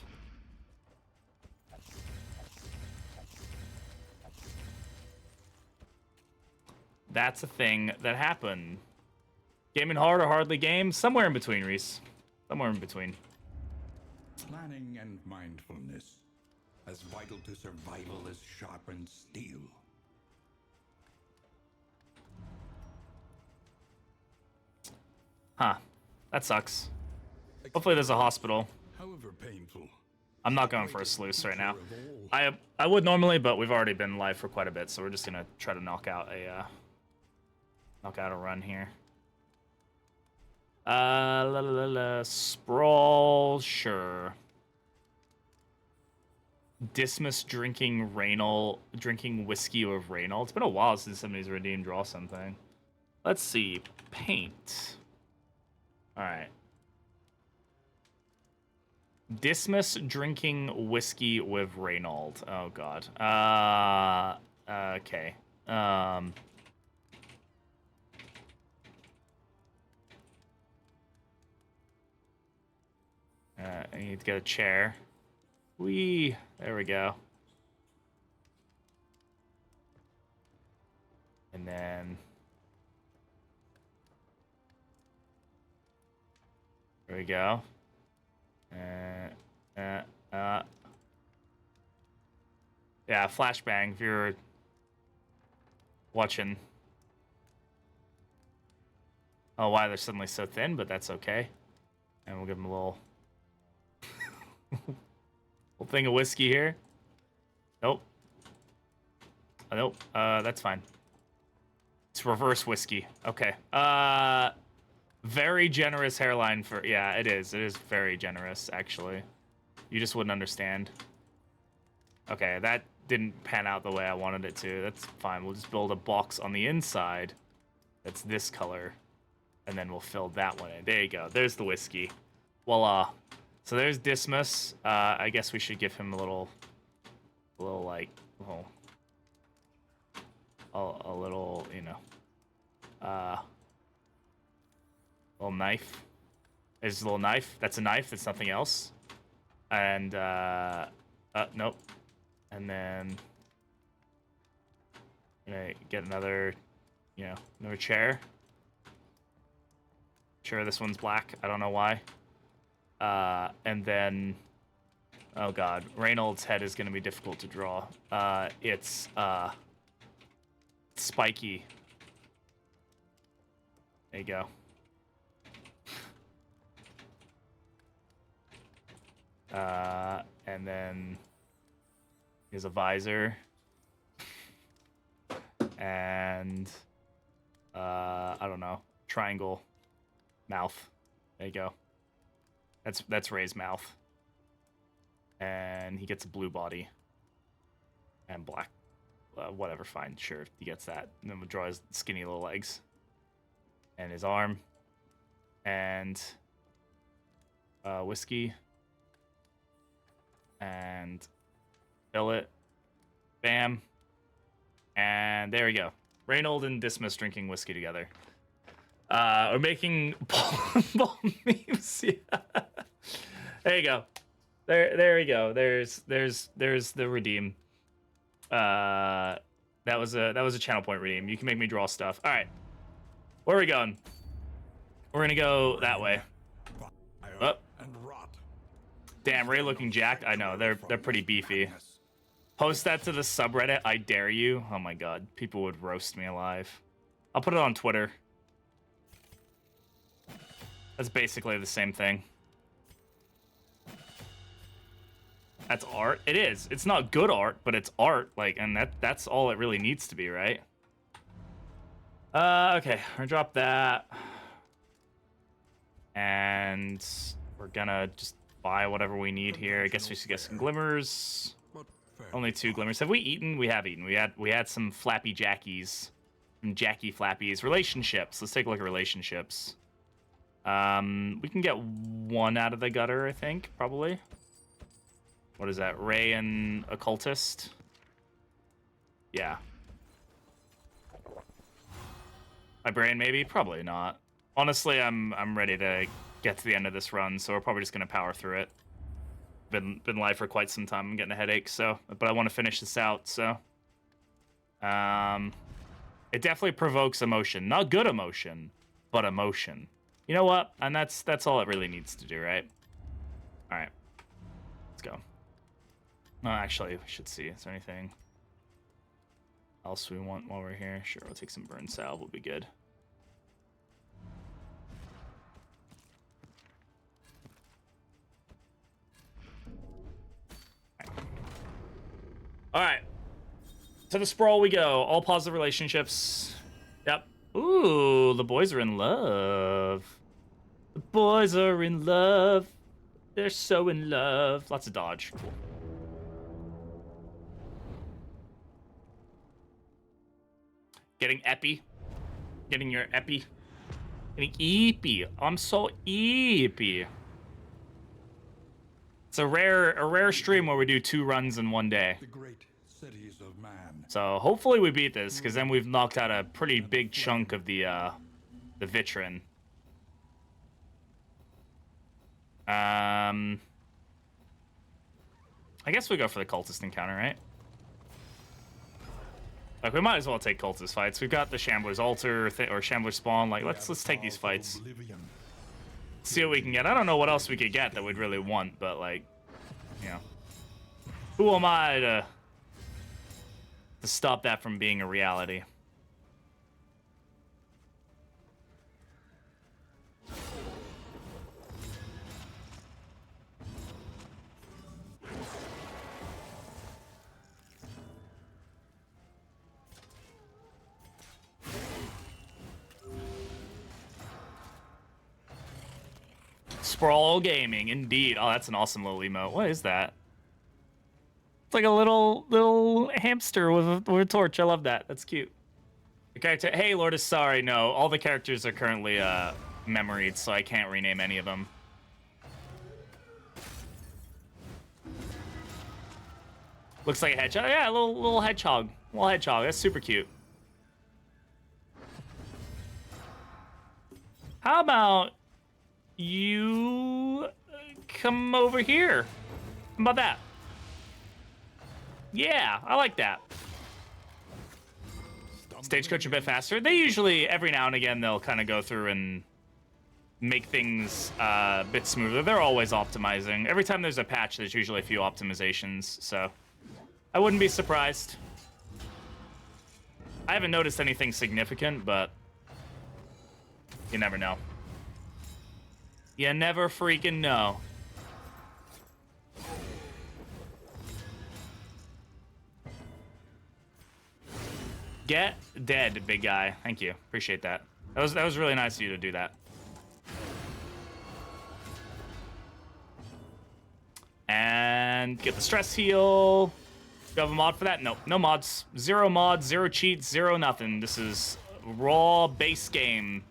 That's a thing that happened. Gaming hard or hardly game? Somewhere in between, Reese. Somewhere in between. Planning and mindfulness, as vital to survival as sharpened steel. Huh. That sucks. Hopefully there's a hospital. However painful. I'm not going for a sluice right now. I would normally, but we've already been live for quite a bit, so we're just gonna try to knock out a run here. Sprawl, sure. Dismas drinking whiskey with Raynal. It's been a while since somebody's redeemed draw something. Let's see. Paint. Alright. Dismas drinking whiskey with Reynald. Oh god. Okay. I need to get a chair. Whee! There we go. And then... There we go. Yeah, flashbang if you're watching. Oh, why they're suddenly so thin, but that's okay. And we'll give them a little... little thing of whiskey here. Nope. Oh, nope. That's fine. It's reverse whiskey. Okay. Very generous hairline for... Yeah, it is. It is very generous, actually. You just wouldn't understand. Okay, that didn't pan out the way I wanted it to. That's fine. We'll just build a box on the inside that's this color. And then we'll fill that one in. There you go. There's the whiskey. Voila. So there's Dismas. I guess we should give him a little you know, little knife. There's a little knife. That's a knife. That's nothing else. And, nope. And then, get another, another chair. Sure, this one's black. I don't know why. And then, oh god, Reynolds' head is going to be difficult to draw. It's spiky. There you go. And then here's a visor. And I don't know, triangle mouth. There you go. That's Ray's mouth. And he gets a blue body. And black. Whatever, fine, sure, he gets that. And then we'll draw his skinny little legs. And his arm. And whiskey. And fill it. Bam. And there we go. Reynold and Dismas drinking whiskey together. We're making ball memes. Yeah. There you go. There we go. There's the redeem. That was a channel point redeem. You can make me draw stuff. All right. Where are we going? We're gonna go that way. Oh. And rot. Damn, Ray looking jacked. I know, they're pretty beefy. Post that to the subreddit, I dare you. Oh my god, people would roast me alive. I'll put it on Twitter. That's basically the same thing. That's art. It is. It's not good art, but it's art. Like, and that's all it really needs to be, right? Okay, we're gonna drop that. And we're gonna just buy whatever we need here. I guess we should get some glimmers. Only 2 glimmers. Have we eaten? We have eaten. We had some flappy jackies. Some Jackie flappies. Relationships. Let's take a look at relationships. We can get 1 out of the gutter, I think, probably. What is that? Ray and occultist? Yeah. Librarian, maybe? Probably not. Honestly, I'm ready to get to the end of this run, so we're probably just gonna power through it. Been live for quite some time. I'm getting a headache, so but I want to finish this out, so it definitely provokes emotion. Not good emotion, but emotion. You know what? And that's all it really needs to do, right? All right. Let's go. No, actually, we should see. Is there anything else we want while we're here? Sure, we'll take some burn salve. We'll be good. All right. To the sprawl we go. All positive relationships. Yep. Ooh, the boys are in love. The boys are in love. They're so in love. Lots of dodge. Cool. Getting epi. Getting your epi. Getting eepy. I'm so eepy. It's a rare stream where we do 2 runs in one day. The great cities of man. So hopefully we beat this, because then we've knocked out a pretty big chunk of the vitrine. I guess we go for the cultist encounter, right? Like, we might as well take cultist fights. We've got the Shambler's Altar or Shambler's Spawn. Like, let's take these fights. See what we can get. I don't know what else we could get that we'd really want, but, like, you know. Who am I to stop that from being a reality? Sprawl Gaming, indeed. Oh, that's an awesome little emote. What is that? It's like a little hamster with a torch. I love that. That's cute. The character. Hey, Lord is sorry. No, all the characters are currently memoried, so I can't rename any of them. Looks like a hedgehog. Yeah, a little hedgehog. Little hedgehog. That's super cute. How about you come over here? How about that? Yeah, I like that. Stagecoach a bit faster. They usually, every now and again, they'll kind of go through and make things a bit smoother. They're always optimizing. Every time there's a patch, there's usually a few optimizations, so I wouldn't be surprised. I haven't noticed anything significant, but you never know. You never freaking know. Get dead, big guy. Thank you. Appreciate that. That was really nice of you to do that. And get the stress heal. Do you have a mod for that? No, no mods. Zero mods, zero cheats, zero nothing. This is raw base game.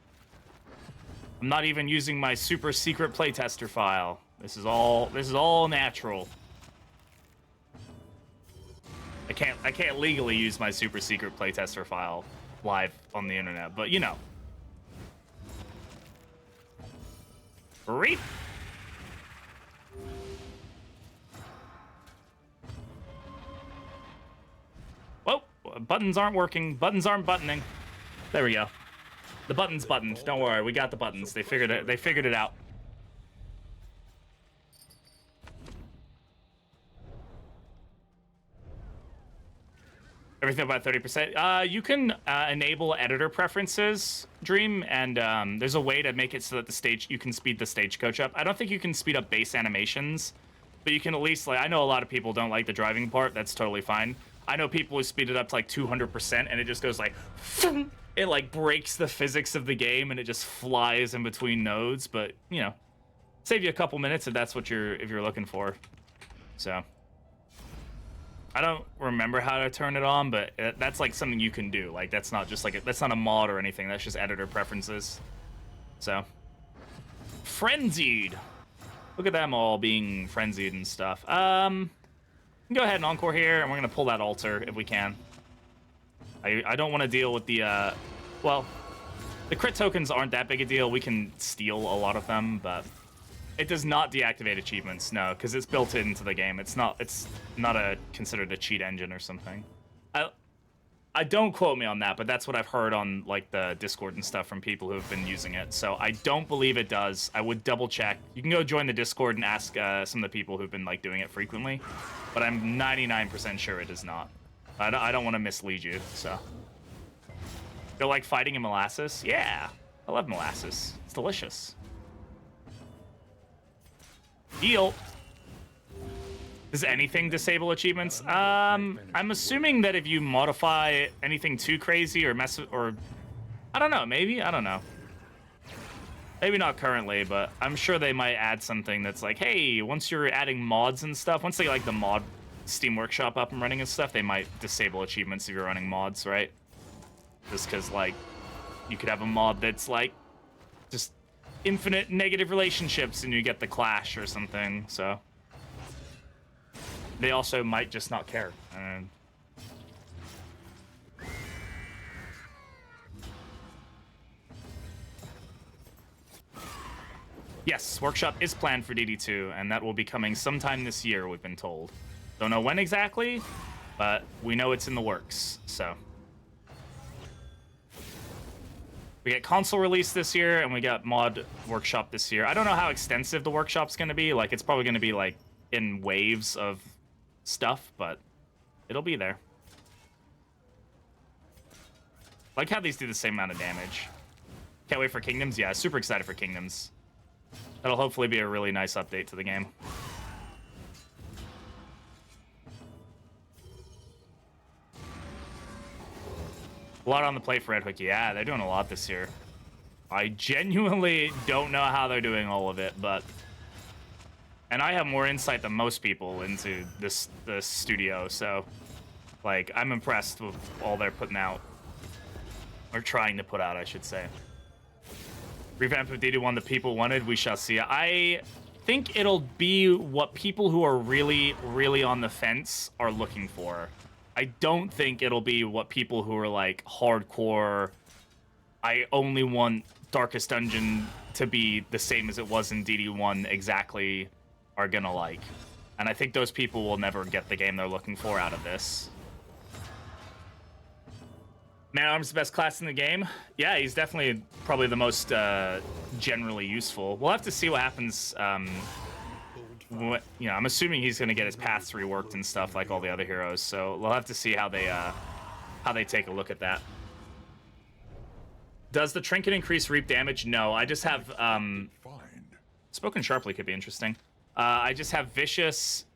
I'm not even using my super secret playtester file. This is all natural. I can't legally use my super secret playtester file live on the internet, but you know. Reap. Whoa, buttons aren't working. Buttons aren't buttoning. There we go. The button's buttoned. Don't worry, we got the buttons. They figured it out. Everything about 30%. You can enable editor preferences, Dream, and there's a way to make it so that you can speed the stagecoach up. I don't think you can speed up base animations, but you can at least, like, I know a lot of people don't like the driving part. That's totally fine. I know people who speed it up to like 200% and it just goes like, it like breaks the physics of the game and it just flies in between nodes. But you know, save you a couple minutes if that's what if you're looking for. So. I don't remember how to turn it on, but that's like something you can do. Like that's not just like that's not a mod or anything. That's just editor preferences. So, frenzied. Look at them all being frenzied and stuff. Go ahead and encore here, and we're gonna pull that altar if we can. I don't want to deal with the well, the crit tokens aren't that big a deal. We can steal a lot of them, but. It does not deactivate achievements, no, because it's built into the game. It's not considered a cheat engine or something. I don't quote me on that, but that's what I've heard on like the Discord and stuff from people who have been using it. So I don't believe it does. I would double check. You can go join the Discord and ask some of the people who've been like doing it frequently, but I'm 99% sure it does not. I don't want to mislead you. So feel like fighting in molasses? Yeah, I love molasses. It's delicious. Heal. Does anything disable achievements? I'm assuming that if you modify anything too crazy or I don't know, maybe? I don't know. Maybe not currently, but I'm sure they might add something that's like, hey, once you're adding mods and stuff, once they like the mod Steam Workshop up and running and stuff, they might disable achievements if you're running mods, right? Just because, like, you could have a mod that's like, just infinite negative relationships and you get the clash or something, so they also might just not care. Yes, workshop is planned for DD2 and that will be coming sometime this year, we've been told. Don't know when exactly, but we know it's in the works, so we get console release this year, and we got mod workshop this year. I don't know how extensive the workshop's going to be. Like, it's probably going to be, like, in waves of stuff, but it'll be there. Like how these do the same amount of damage. Can't wait for Kingdoms. Yeah, super excited for Kingdoms. That'll hopefully be a really nice update to the game. A lot on the plate for Red Hook. Yeah, they're doing a lot this year. I genuinely don't know how they're doing all of it, but... And I have more insight than most people into this studio, so... Like, I'm impressed with all they're putting out. Or trying to put out, I should say. Revamp of DD1 that people wanted, we shall see. I think it'll be what people who are really, really on the fence are looking for. I don't think it'll be what people who are like hardcore, I only want Darkest Dungeon to be the same as it was in DD1 exactly are gonna like. And I think those people will never get the game they're looking for out of this. Man-at-Arms the best class in the game? Yeah, he's definitely probably the most generally useful. We'll have to see what happens. You know, I'm assuming he's going to get his paths reworked and stuff like all the other heroes. So we'll have to see how they take a look at that. Does the trinket increase reap damage? No, I just have Spoken Sharply could be interesting. I just have vicious,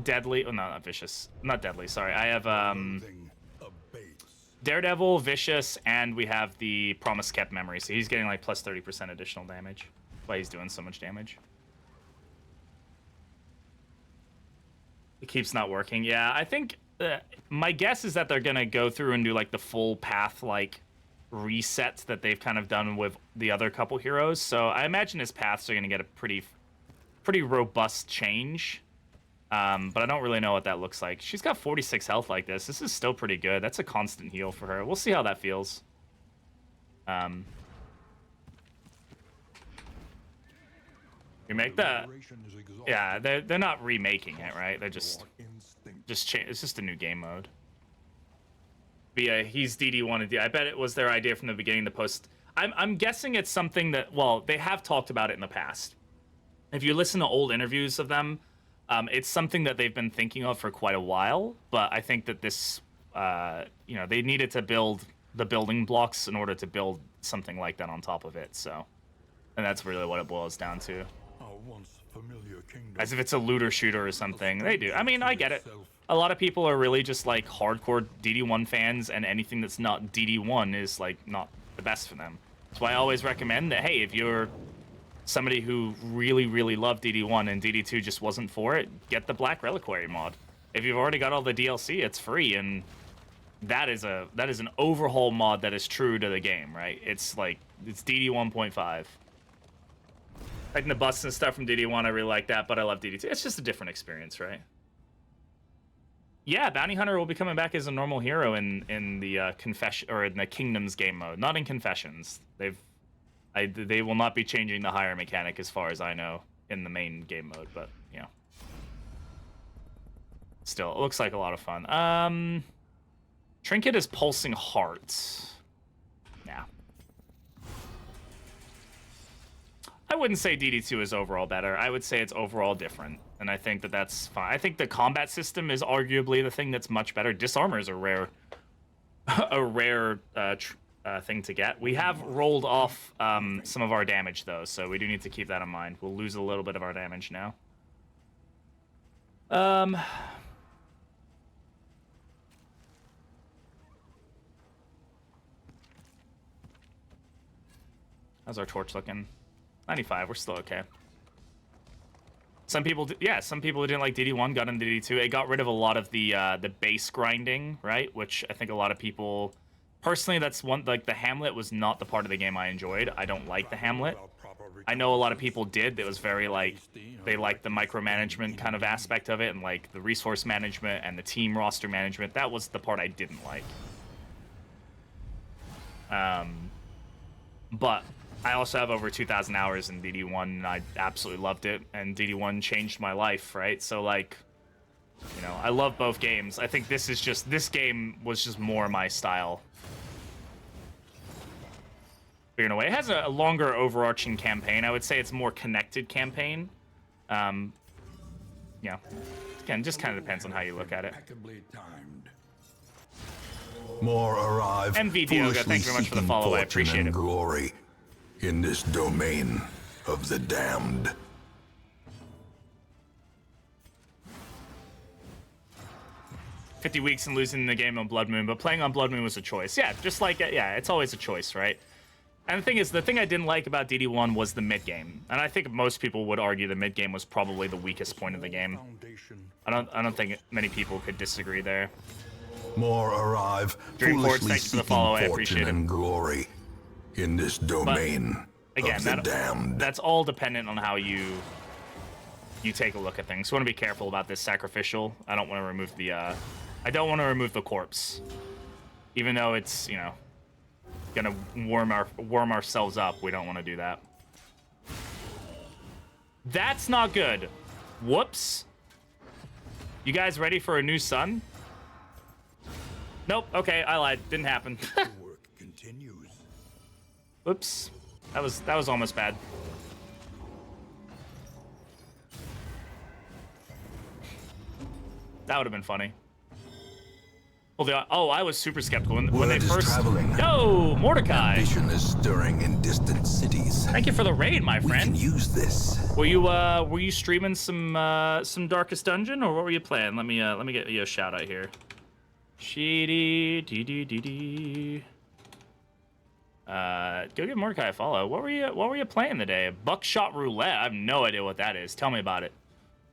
deadly. Oh no, not vicious, not deadly. Sorry, I have Daredevil, Vicious, and we have the Promise Kept Memory. So he's getting like plus 30% additional damage. That's why he's doing so much damage. It keeps not working. Yeah, I think my guess is that they're going to go through and do like the full path like resets that they've kind of done with the other couple heroes. So I imagine his paths are going to get a pretty robust change. But I don't really know what that looks like. She's got 46 health like this. This is still pretty good. That's a constant heal for her. We'll see how that feels. Remake that. Yeah, they're not remaking it, right? They're just it's just a new game mode. But yeah, he's DD1. I bet it was their idea from the beginning to post. I'm guessing it's something that, well, they have talked about it in the past. If you listen to old interviews of them, it's something that they've been thinking of for quite a while, but I think that this, they needed to build the building blocks in order to build something like that on top of it, so. And that's really what it boils down to. As if it's a looter shooter or something. They do. I mean, I get it. A lot of people are really just, like, hardcore DD1 fans, and anything that's not DD1 is, like, not the best for them. That's why I always recommend that, hey, if you're somebody who really, really loved DD1 and DD2 just wasn't for it, get the Black Reliquary mod. If you've already got all the DLC, it's free, and that is an overhaul mod that is true to the game, right? It's like, it's DD 1.5. Like the busts and stuff from DD1, I really like that, but I love DD2. It's just a different experience, right? Yeah, Bounty Hunter will be coming back as a normal hero in the Confession, or in the Kingdoms game mode, not in Confessions. They will not be changing the hire mechanic as far as I know in the main game mode, but yeah. Still, it looks like a lot of fun. Trinket is Pulsing Heart. Yeah. I wouldn't say DD2 is overall better. I would say it's overall different, and I think that that's fine. I think the combat system is arguably the thing that's much better. Disarmor is a rare thing to get. We have rolled off some of our damage, though, so we do need to keep that in mind. We'll lose a little bit of our damage now. How's our torch looking? 95, we're still okay. Some people who didn't like DD1 got into DD2. It got rid of a lot of the base grinding, right? Which I think a lot of people... Personally, that's one, like, the Hamlet was not the part of the game I enjoyed. I don't like the Hamlet. I know a lot of people did. It was very, like, they liked the micromanagement kind of aspect of it, and, like, the resource management and the team roster management. That was the part I didn't like. But I also have over 2,000 hours in DD1, and I absolutely loved it, and DD1 changed my life, right? So, like, you know, I love both games. I think this game was just more my style. In a way, it has a longer overarching campaign. I would say it's a more connected campaign. Yeah. Again, just kind of depends on how you look at it. More arrive. MV Dioga, thank you very much for the follow. I appreciate it. Glory in this domain of the damned. "50 weeks and losing the game on Blood Moon, but playing on Blood Moon was a choice." Yeah, just like, yeah, it's always a choice, right? And the thing is, the thing I didn't like about DD1 was the mid-game. And I think most people would argue the mid-game was probably the weakest point of the game. I don't think many people could disagree there. More arrive. Dreamforge, thanks for the follow, I appreciate it. And glory in this domain again, of the damned. That's all dependent on how you take a look at things. So I want to be careful about this sacrificial. I don't want to remove the I don't want to remove the corpse. Even though it's, you know, gonna warm ourselves up, we don't want to do that. That's not good. Whoops. You guys ready for a new sun? Nope. Okay, I lied. Didn't happen. Work continues. Whoops. That was almost bad. That would have been funny. Well, I was super skeptical when they first. Yo, Mordecai. Ambition is stirring in distant cities. Thank you for the raid, my friend. We can use this. Were you streaming some Darkest Dungeon, or what were you playing? Let me get you a shout out here. Sheedy, dee dee dee dee. Go give Mordecai a follow. What were you playing today? Buckshot roulette. I have no idea what that is. Tell me about it.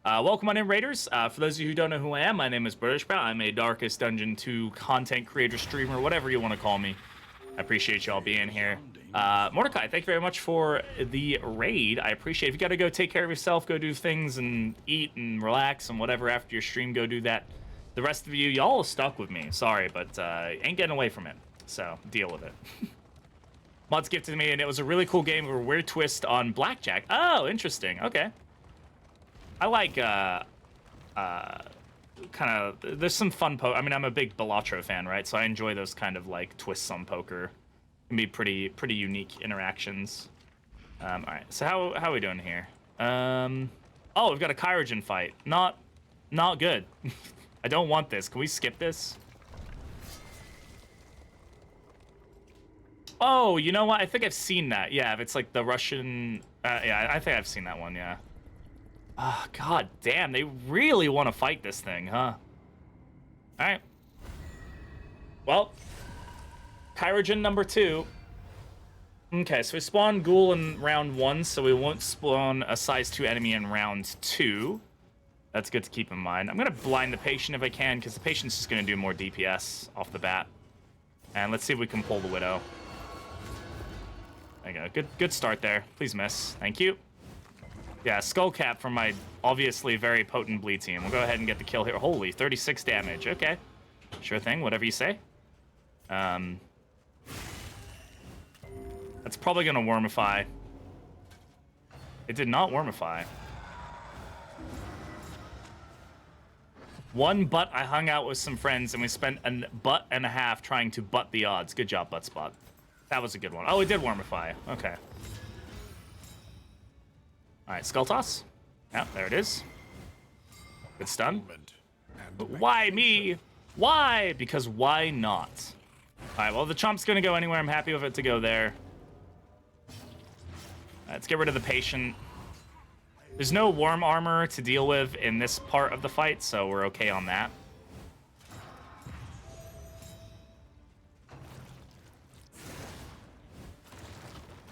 Welcome on in, Raiders. For those of you who don't know who I am, my name is Britishbrat. I'm a Darkest Dungeon 2 content creator, streamer, whatever you want to call me. I appreciate y'all being here. Mordecai, thank you very much for the raid. I appreciate it. If you got to go take care of yourself, go do things and eat and relax and whatever after your stream, go do that. The rest of you, y'all are stuck with me. Sorry, but ain't getting away from it. So deal with it. Mods gifted me, and it was a really cool game with a weird twist on blackjack. Oh, interesting. Okay. I like, kind of, there's some fun I mean, I'm a big Balatro fan, right? So I enjoy those kind of, like, twists on poker. Can be pretty unique interactions. All right, so how are we doing here? Oh, we've got a Kyrogen fight. Not good. I don't want this. Can we skip this? Oh, you know what? I think I've seen that. Yeah, if it's like the Russian... yeah, I think I've seen that one, yeah. Oh, god damn. They really want to fight this thing, huh? Alright. Well, Kyrogen number 2. Okay, so we spawn Ghoul in round 1, so we won't spawn a size 2 enemy in round 2. That's good to keep in mind. I'm going to blind the patient if I can, because the patient's just going to do more DPS off the bat. And let's see if we can pull the Widow. There you go. Good start there. Please miss. Thank you. Yeah, skull cap from my obviously very potent bleed team. We'll go ahead and get the kill here. Holy, 36 damage. Okay. Sure thing. Whatever you say. That's probably going to wormify. It did not wormify. One butt, I hung out with some friends, and we spent a butt and a half trying to butt the odds. Good job, Butt Spot. That was a good one. Oh, it did wormify. Okay. All right, Skull Toss. Yeah, there it is. Good stun. But why me? Why? Because why not? All right, well, the chomp's going to go anywhere. I'm happy with it to go there. Let's get rid of the patient. There's no worm armor to deal with in this part of the fight, so we're okay on that.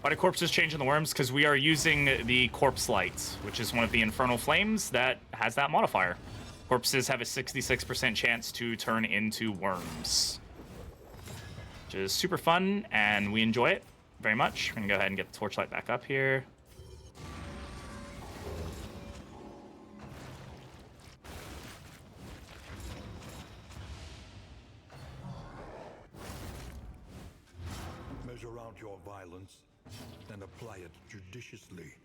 Why do corpses change in the worms? Because we are using the corpse light, which is one of the infernal flames that has that modifier. Corpses have a 66% chance to turn into worms, which is super fun, and we enjoy it very much. We're gonna go ahead and get the torchlight back up here. Measure out your violence and apply it judiciously.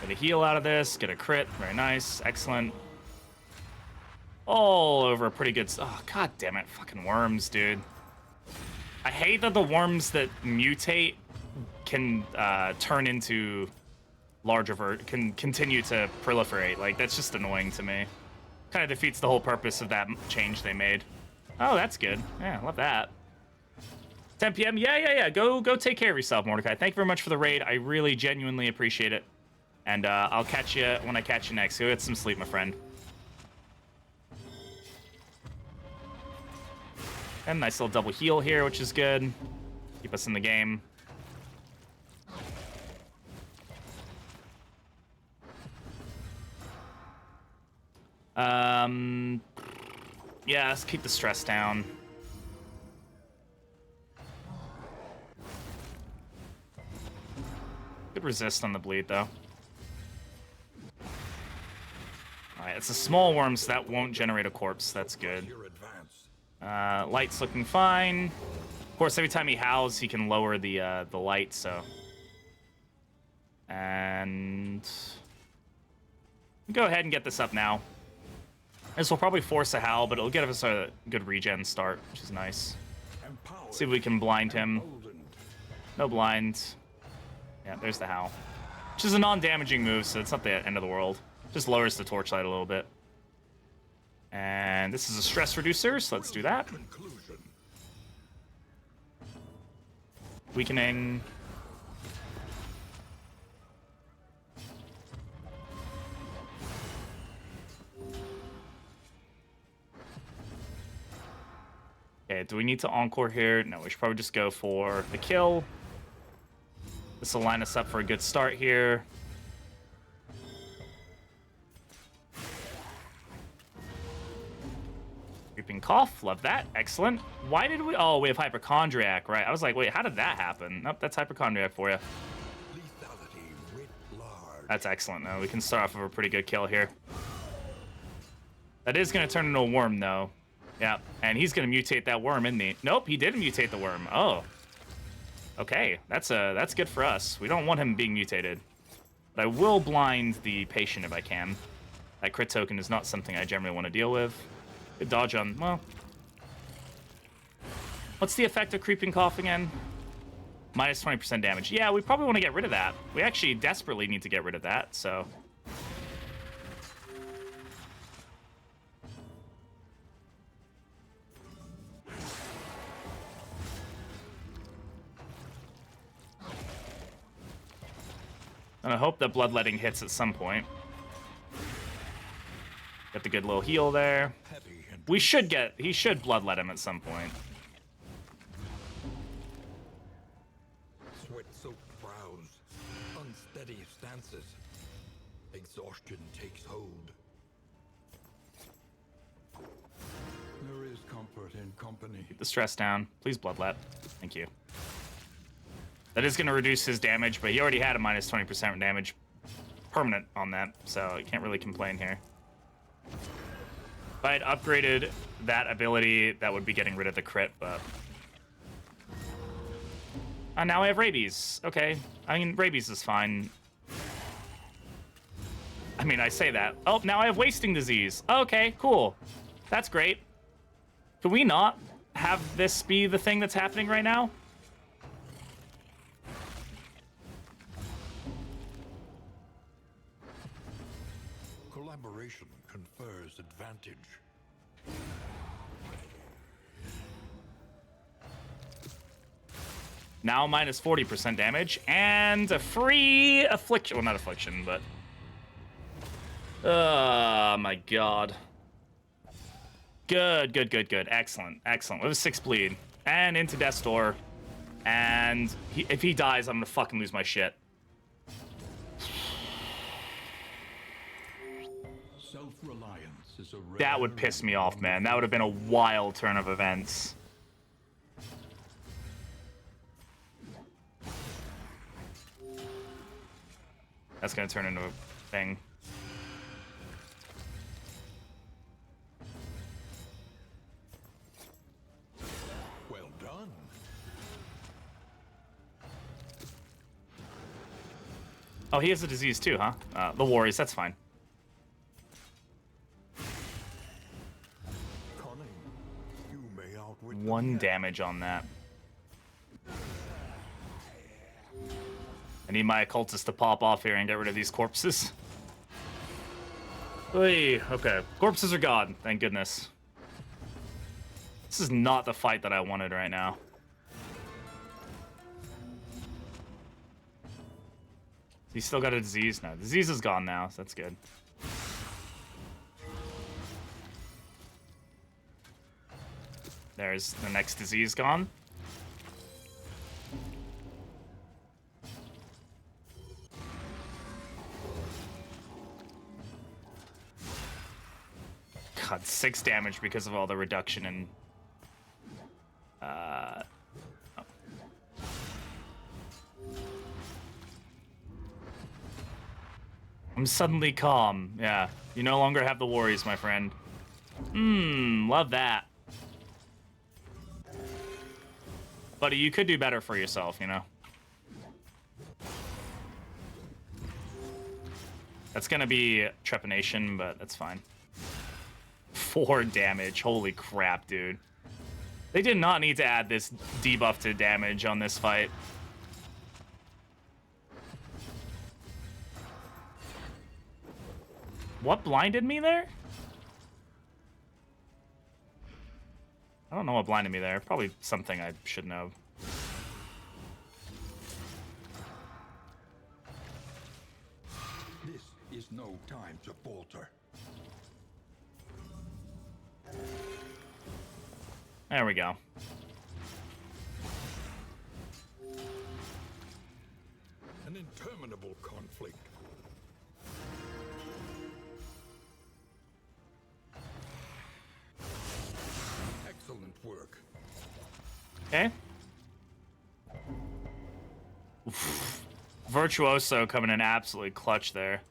Get a heal out of this, get a crit, very nice, excellent. All over a pretty good... Oh, god damn it, fucking worms, dude. I hate that the worms that mutate can turn into larger... can continue to proliferate. Like, that's just annoying to me. Kind of defeats the whole purpose of that change they made. Oh, that's good. Yeah, love that. 10 p.m. Yeah. Go take care of yourself, Mordecai. Thank you very much for the raid. I really genuinely appreciate it. And I'll catch you when I catch you next. Go get some sleep, my friend. And nice little double heal here, which is good. Keep us in the game. Yeah, let's keep the stress down. Good resist on the bleed, though. Alright, it's a small worm, so that won't generate a corpse. That's good. Light's looking fine. Of course, every time he howls, he can lower the light, so... And... go ahead and get this up now. This will probably force a howl, but it'll give us a good regen start, which is nice. See if we can blind him. No blind. Yeah, there's the howl. Which is a non-damaging move, so it's not the end of the world. Just lowers the torchlight a little bit. And this is a stress reducer, so let's do that. Weakening. do we need to encore here? No, we should probably just go for the kill. This will line us up for a good start here. Creeping cough, love that, excellent. Why did we, oh, we have hypochondriac, right? I was like, wait, how did that happen? Nope, that's hypochondriac for you. Lethality writ large. That's excellent, though. We can start off with a pretty good kill here. That is going to turn into a worm, though. Yeah, and he's going to mutate that worm, isn't he? Nope, he didn't mutate the worm. Oh. Okay, that's good for us. We don't want him being mutated. But I will blind the patient if I can. That crit token is not something I generally want to deal with. Good dodge on, well. What's the effect of creeping cough again? Minus 20% damage. Yeah, we probably want to get rid of that. We actually desperately need to get rid of that, so. And I hope that bloodletting hits at some point. Get the good little heal there. We should get, he should bloodlet him at some point. Sweat-soaked brows, unsteady stances. Exhaustion takes hold. There is comfort in company. Keep the stress down. Please bloodlet. Thank you. That is going to reduce his damage, but he already had a minus 20% damage permanent on that, so I can't really complain here. If I had upgraded that ability, that would be getting rid of the crit, but... now I have rabies. Okay. I mean, rabies is fine. I mean, I say that. Oh, now I have wasting disease. Okay, cool. That's great. Can we not have this be the thing that's happening right now? Collaboration confers advantage. Now minus 40% damage, and a free affliction. Well, not affliction, but... oh, my God. Good, good, good, good. Excellent, excellent. It was 6 bleed. And into Death's Door. And if he dies, I'm gonna fucking lose my shit. Self-reliance is a That would piss me off, man. That would have been a wild turn of events. That's gonna turn into a thing. Well done. Oh, he has a disease too, huh? The Warriors, that's fine. Cunning. You may outwit 1 damage on that. I need my occultist to pop off here and get rid of these corpses. Oy, okay. Corpses are gone, thank goodness. This is not the fight that I wanted right now. He's still got a disease? No, disease is gone now, so that's good. There's the next disease gone. God, 6 damage because of all the reduction in... oh. I'm suddenly calm. Yeah, you no longer have the worries, my friend. Love that. Buddy, you could do better for yourself, you know? That's gonna be trepanation, but that's fine. 4 damage. Holy crap, dude. They did not need to add this debuff to damage on this fight. What blinded me there? I don't know what blinded me there. Probably something I should know. This is no time to falter. There we go. An interminable conflict. Excellent work. Okay. Virtuoso coming in absolutely clutch there.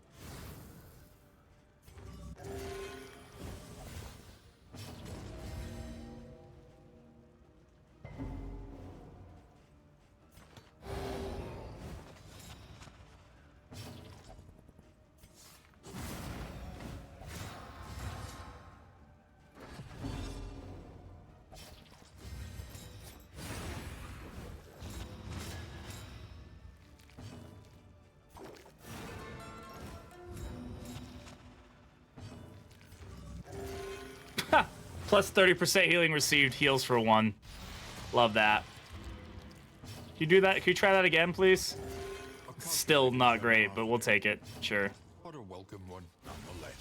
Plus 30% healing received, heals for 1. Love that. Can you do that? Can you try that again, please? Still not great, but we'll take it. Sure. What a welcome one, nonetheless.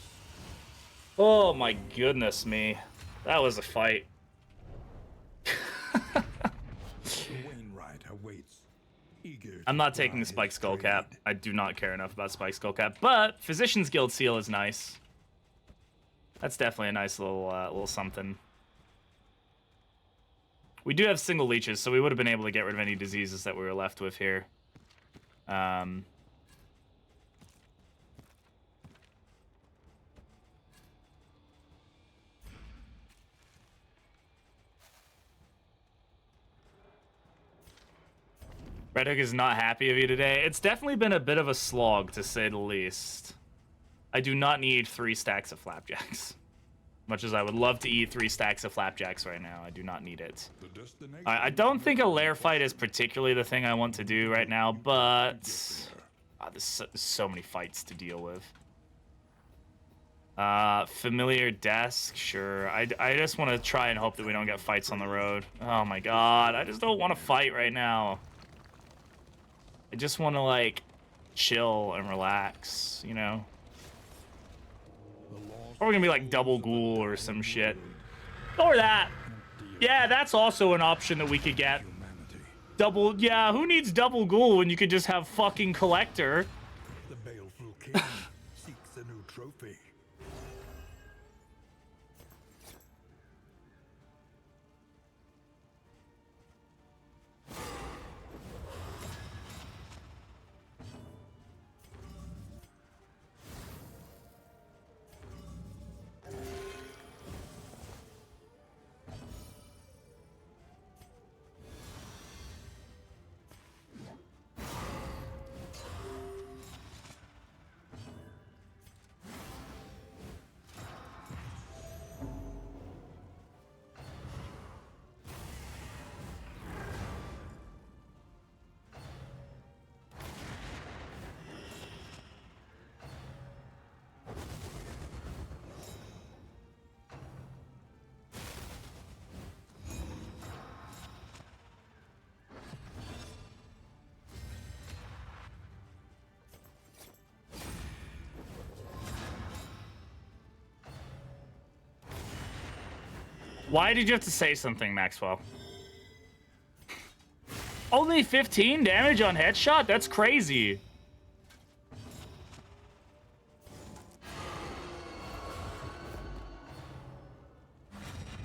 Oh my goodness me. That was a fight. Wainwright awaits, eager I'm to not taking ply the Spike his Skull trade. Cap. I do not care enough about Spike Skull Cap, but Physician's Guild Seal is nice. That's definitely a nice little something. We do have single leeches, so we would have been able to get rid of any diseases that we were left with here. Red Hook is not happy of you today. It's definitely been a bit of a slog, to say the least. I do not need 3 stacks of flapjacks. Much as I would love to eat 3 stacks of flapjacks right now, I do not need it. The destination I don't think a lair fight is particularly the thing I want to do right now, but there's so many fights to deal with. Familiar desk, sure. I just want to try and hope that we don't get fights on the road. Oh my god, I just don't want to fight right now. I just want to, like, chill and relax, you know? Or we're gonna be like double ghoul or some shit. Or that. Yeah, that's also an option that we could get. humanity. Double, yeah, who needs double ghoul when you could just have fucking collector? The baleful king seeks a new trophy. Why did you have to say something, Maxwell? Only 15 damage on headshot? That's crazy.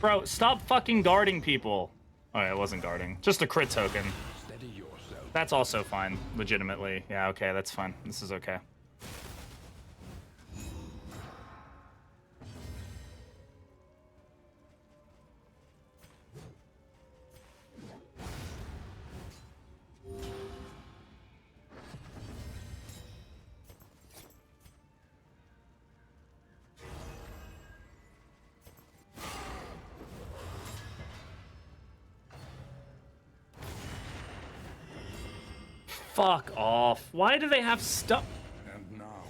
Bro, stop fucking guarding people. Oh, yeah, it wasn't guarding. Just a crit token. Steady yourself. That's also fine, legitimately. Yeah, okay, that's fine. This is okay. Fuck off. Why do they have stuff? And now,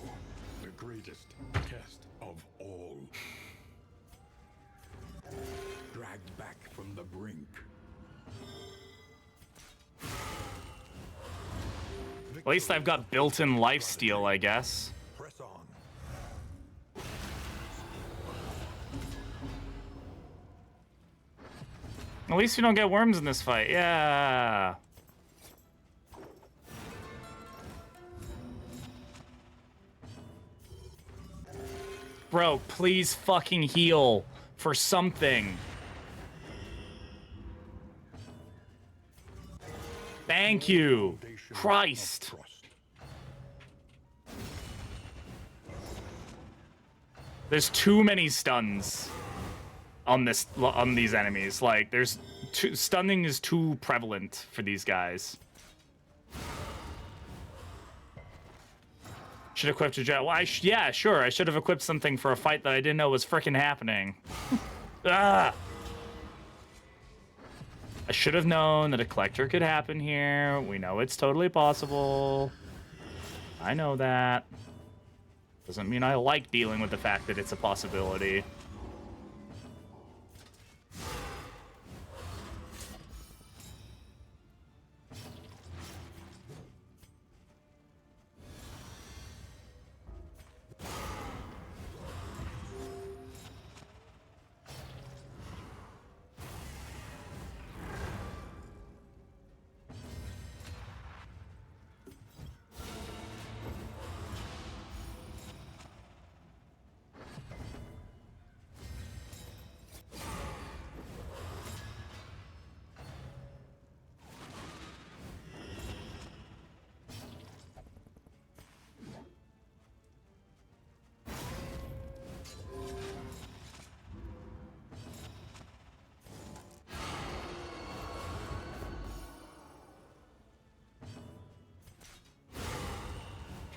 the greatest test of all. Dragged back from the brink. At least I've got built-in lifesteal, I guess. Press on. At least we don't get worms in this fight. Yeah. Bro, please fucking heal for something. Thank you. Christ. There's too many stuns on these enemies. Like, stunning is too prevalent for these guys. Should have equipped a jet. Well, yeah, sure. I should have equipped something for a fight that I didn't know was freaking happening. Ah. I should have known that a collector could happen here. We know it's totally possible. I know that. Doesn't mean I like dealing with the fact that it's a possibility.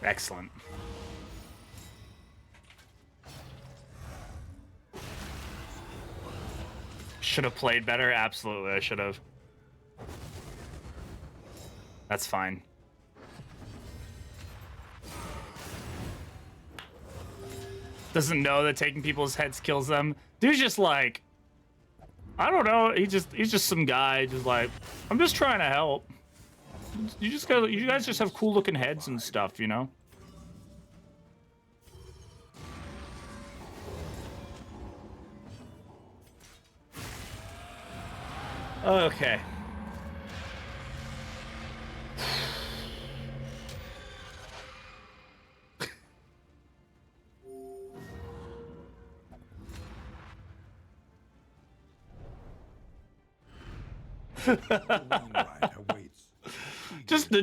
Excellent. Should have played better? Absolutely, I should have. That's fine. Doesn't know that taking people's heads kills them. Dude's just like, I don't know. He's just some guy, just like, I'm just trying to help. You guys just have cool looking heads and stuff, you know? Okay.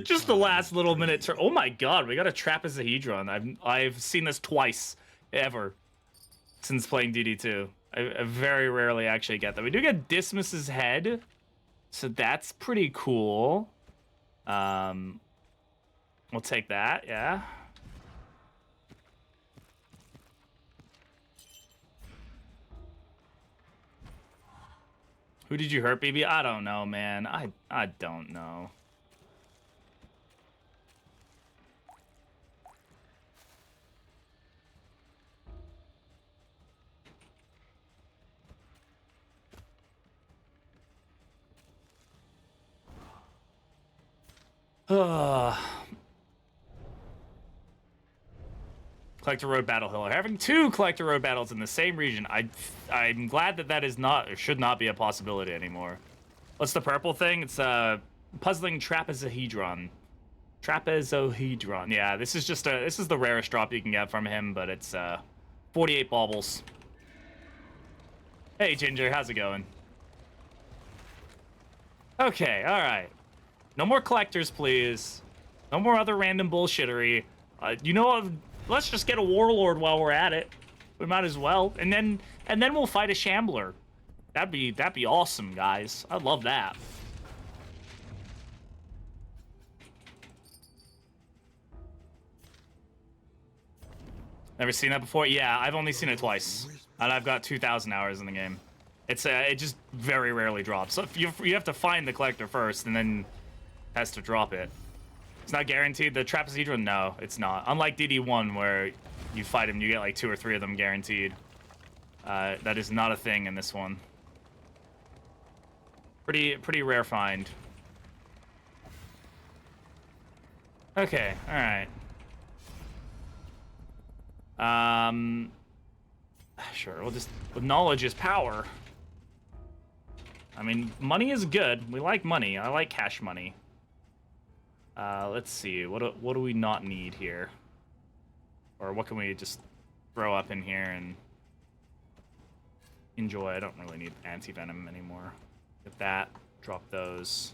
Just the last little minute. Oh my god, we got a trapezohedron. I've seen this twice ever since playing DD2. I very rarely actually get that. We do get Dismas's head, so that's pretty cool. We'll take that, yeah. Who did you hurt, BB? I don't know, man. I don't know. Collector Road Battle Hill. Having 2 Collector Road battles in the same region, I'm glad that is not, or should not be a possibility anymore. What's the purple thing? It's puzzling trapezohedron. Trapezohedron. Yeah, this is the rarest drop you can get from him, but it's 48 baubles. Hey Ginger, how's it going? Okay, all right. No more collectors, please. No more other random bullshittery. You know what? Let's just get a warlord while we're at it. We might as well, and then we'll fight a shambler. That'd be awesome, guys. I'd love that. Never seen that before? Yeah, I've only seen it twice, and I've got 2,000 hours in the game. It's it just very rarely drops. So you have to find the collector first, and then has to drop it. It's not guaranteed. The trapezohedron, no, it's not. Unlike DD1, where you fight him, you get like 2 or 3 of them guaranteed. That is not a thing in this one. Pretty rare find. Okay, all right. Sure. We'll just. Knowledge is power. I mean, money is good. We like money. I like cash money. Let's see. What do we not need here? Or what can we just throw up in here and enjoy? I don't really need anti-venom anymore. Get that. Drop those.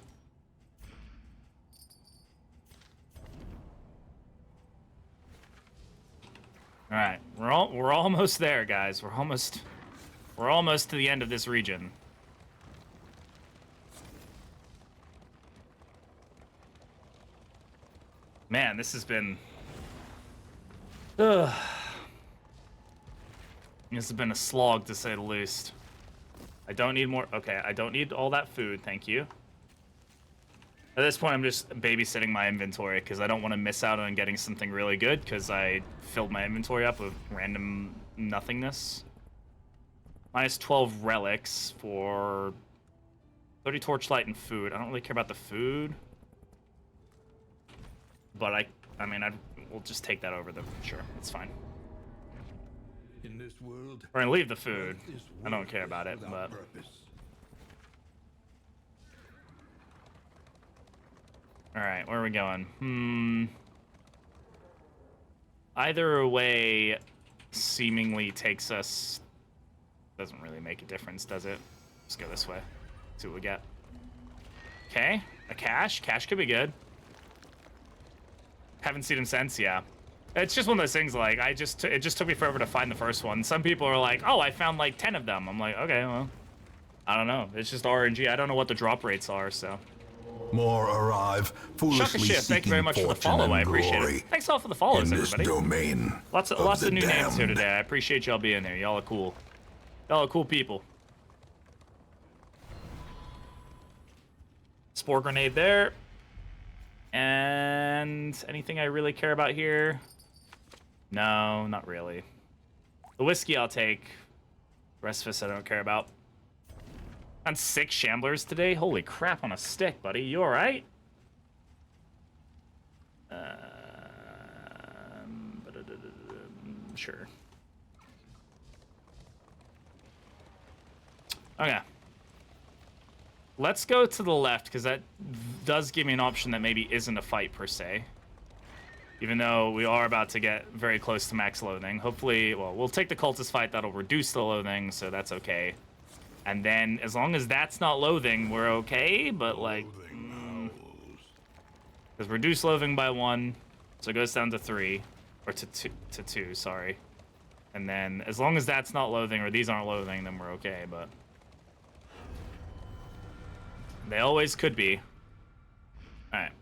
All right, we're almost there, guys. We're almost to the end of this region. Man, this has been. Ugh. This has been a slog, to say the least. I don't need more. Okay, I don't need all that food. Thank you. At this point, I'm just babysitting my inventory because I don't want to miss out on getting something really good because I filled my inventory up with random nothingness. Minus 12 relics for 30 torchlight and food. I don't really care about the food. But I mean, we'll just take that over, sure, it's fine. In this world, we're gonna leave the food. I don't care about it, but... Alright, where are we going? Either way seemingly takes us... Doesn't really make a difference, does it? Let's go this way. See what we get. Okay, a cache. Cache could be good. Haven't seen him since, yeah. It's just one of those things, like, it just took me forever to find the first one. Some people are like, oh, I found like 10 of them. I'm like, okay, well, I don't know. It's just RNG. I don't know what the drop rates are, so. More arrive, foolishly Shaka thank you very much for the follow. I appreciate it. Thanks all for the follows, everybody. Domain lots of new names here today. I appreciate y'all being here. Y'all are cool. Y'all are cool people. Spore grenade there. And anything I really care about here? No, not really. The whiskey I'll take. The rest of this I don't care about. On 6 shamblers today? Holy crap on a stick, buddy. You alright? Sure. Okay. Let's go to the left, because that does give me an option that maybe isn't a fight, per se. Even though we are about to get very close to max loathing. Hopefully, well, we'll take the cultist fight. That'll reduce the loathing, so that's okay. And then, as long as that's not loathing, we're okay, but, like... Because reduce loathing by 1, so it goes down to 3. Or to 2, sorry. And then, as long as that's not loathing, or these aren't loathing, then we're okay, but... They always could be. Alright.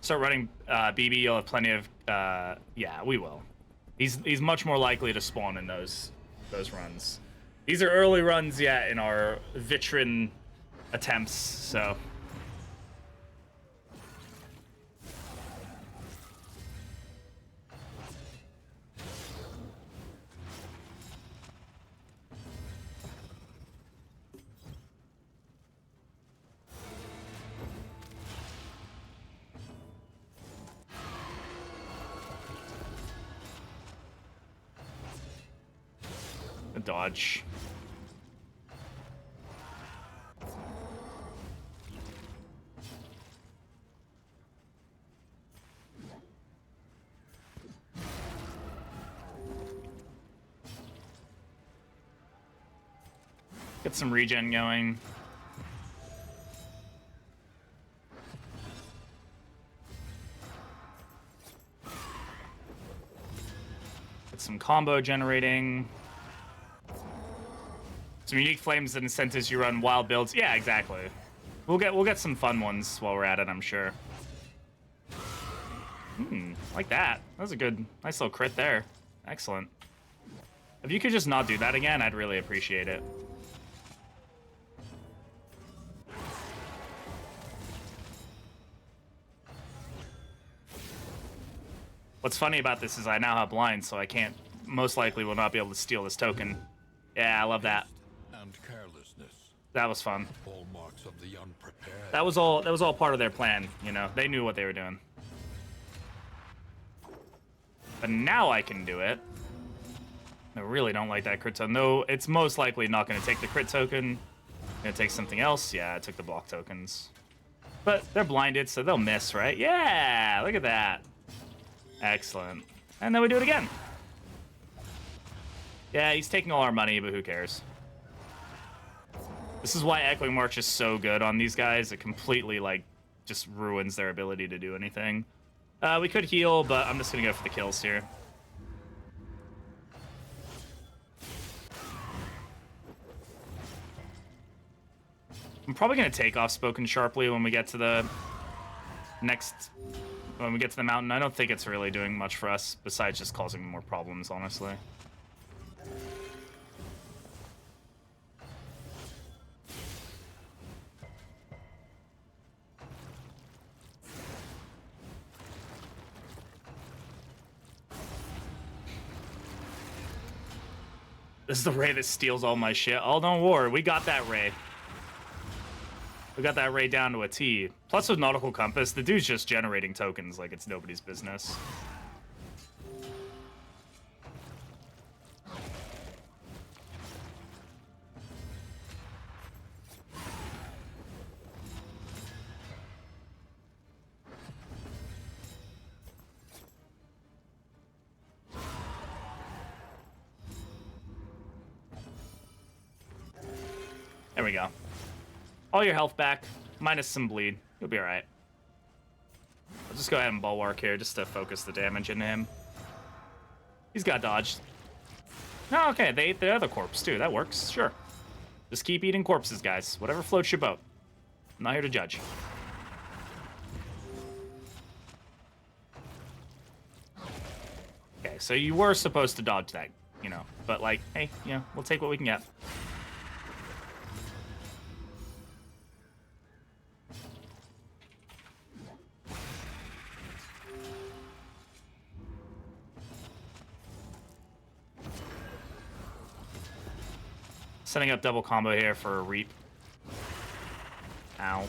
Start running BB, you'll have plenty of... yeah, we will. He's much more likely to spawn in those runs. These are early runs yet in our vitrine attempts, so... Dodge. Get some regen going. Get some combo generating. Some unique flames and incentives you run wild builds. Yeah, exactly. We'll get some fun ones while we're at it, I'm sure. Like that. That was a good, nice little crit there. Excellent. If you could just not do that again, I'd really appreciate it. What's funny about this is I now have blinds, so I can't, most likely will not be able to steal this token. Yeah, I love that. And carelessness. That was fun. Hallmarks of the unprepared. That was all part of their plan, you know. They knew what they were doing. But now I can do it. I really don't like that crit token. No, it's most likely not going to take the crit token. Gonna take something else. Yeah, I took the block tokens. But they're blinded, so they'll miss, right? Yeah, look at that. Excellent. And then we do it again. Yeah, he's taking all our money, but who cares? This is why Echoing March is so good on these guys. It completely, like, just ruins their ability to do anything. We could heal, but I'm just gonna go for the kills here. I'm probably gonna take off Spoken Sharply when we get to the mountain. I don't think it's really doing much for us besides just causing more problems, honestly. This is the Ray that steals all my shit. Oh, don't worry. We got that Ray. We got that Ray down to a T. Plus with Nautical Compass, the dude's just generating tokens like it's nobody's business. There we go. All your health back, minus some bleed. You'll be alright. I'll just go ahead and Bulwark here just to focus the damage into him. He's got dodged. No, okay, they ate the other corpse too. That works, sure. Just keep eating corpses, guys. Whatever floats your boat. I'm not here to judge. Okay, so you were supposed to dodge that, you know. But, like, hey, you know, we'll take what we can get. Setting up double combo here for a Reap. Ow.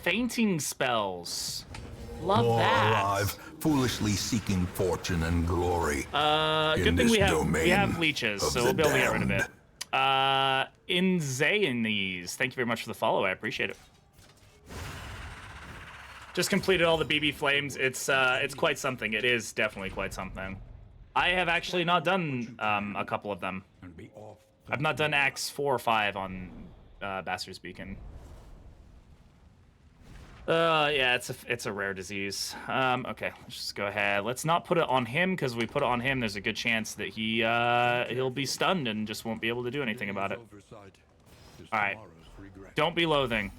Fainting spells. Love More that. alive, foolishly seeking fortune and glory. Good thing we have leeches, so we'll be able to get rid of it. Inzayanese, thank you very much for the follow. I appreciate it. Just completed all the BB flames. It's quite something. It is definitely quite something. I have actually not done a couple of them. I've not done Acts 4 or 5 on Bastard's Beacon. Yeah, it's a rare disease. Okay, let's just go ahead. Let's not put it on him, because if we put it on him, there's a good chance that he'll be stunned and just won't be able to do anything about it. All right, don't be loathing.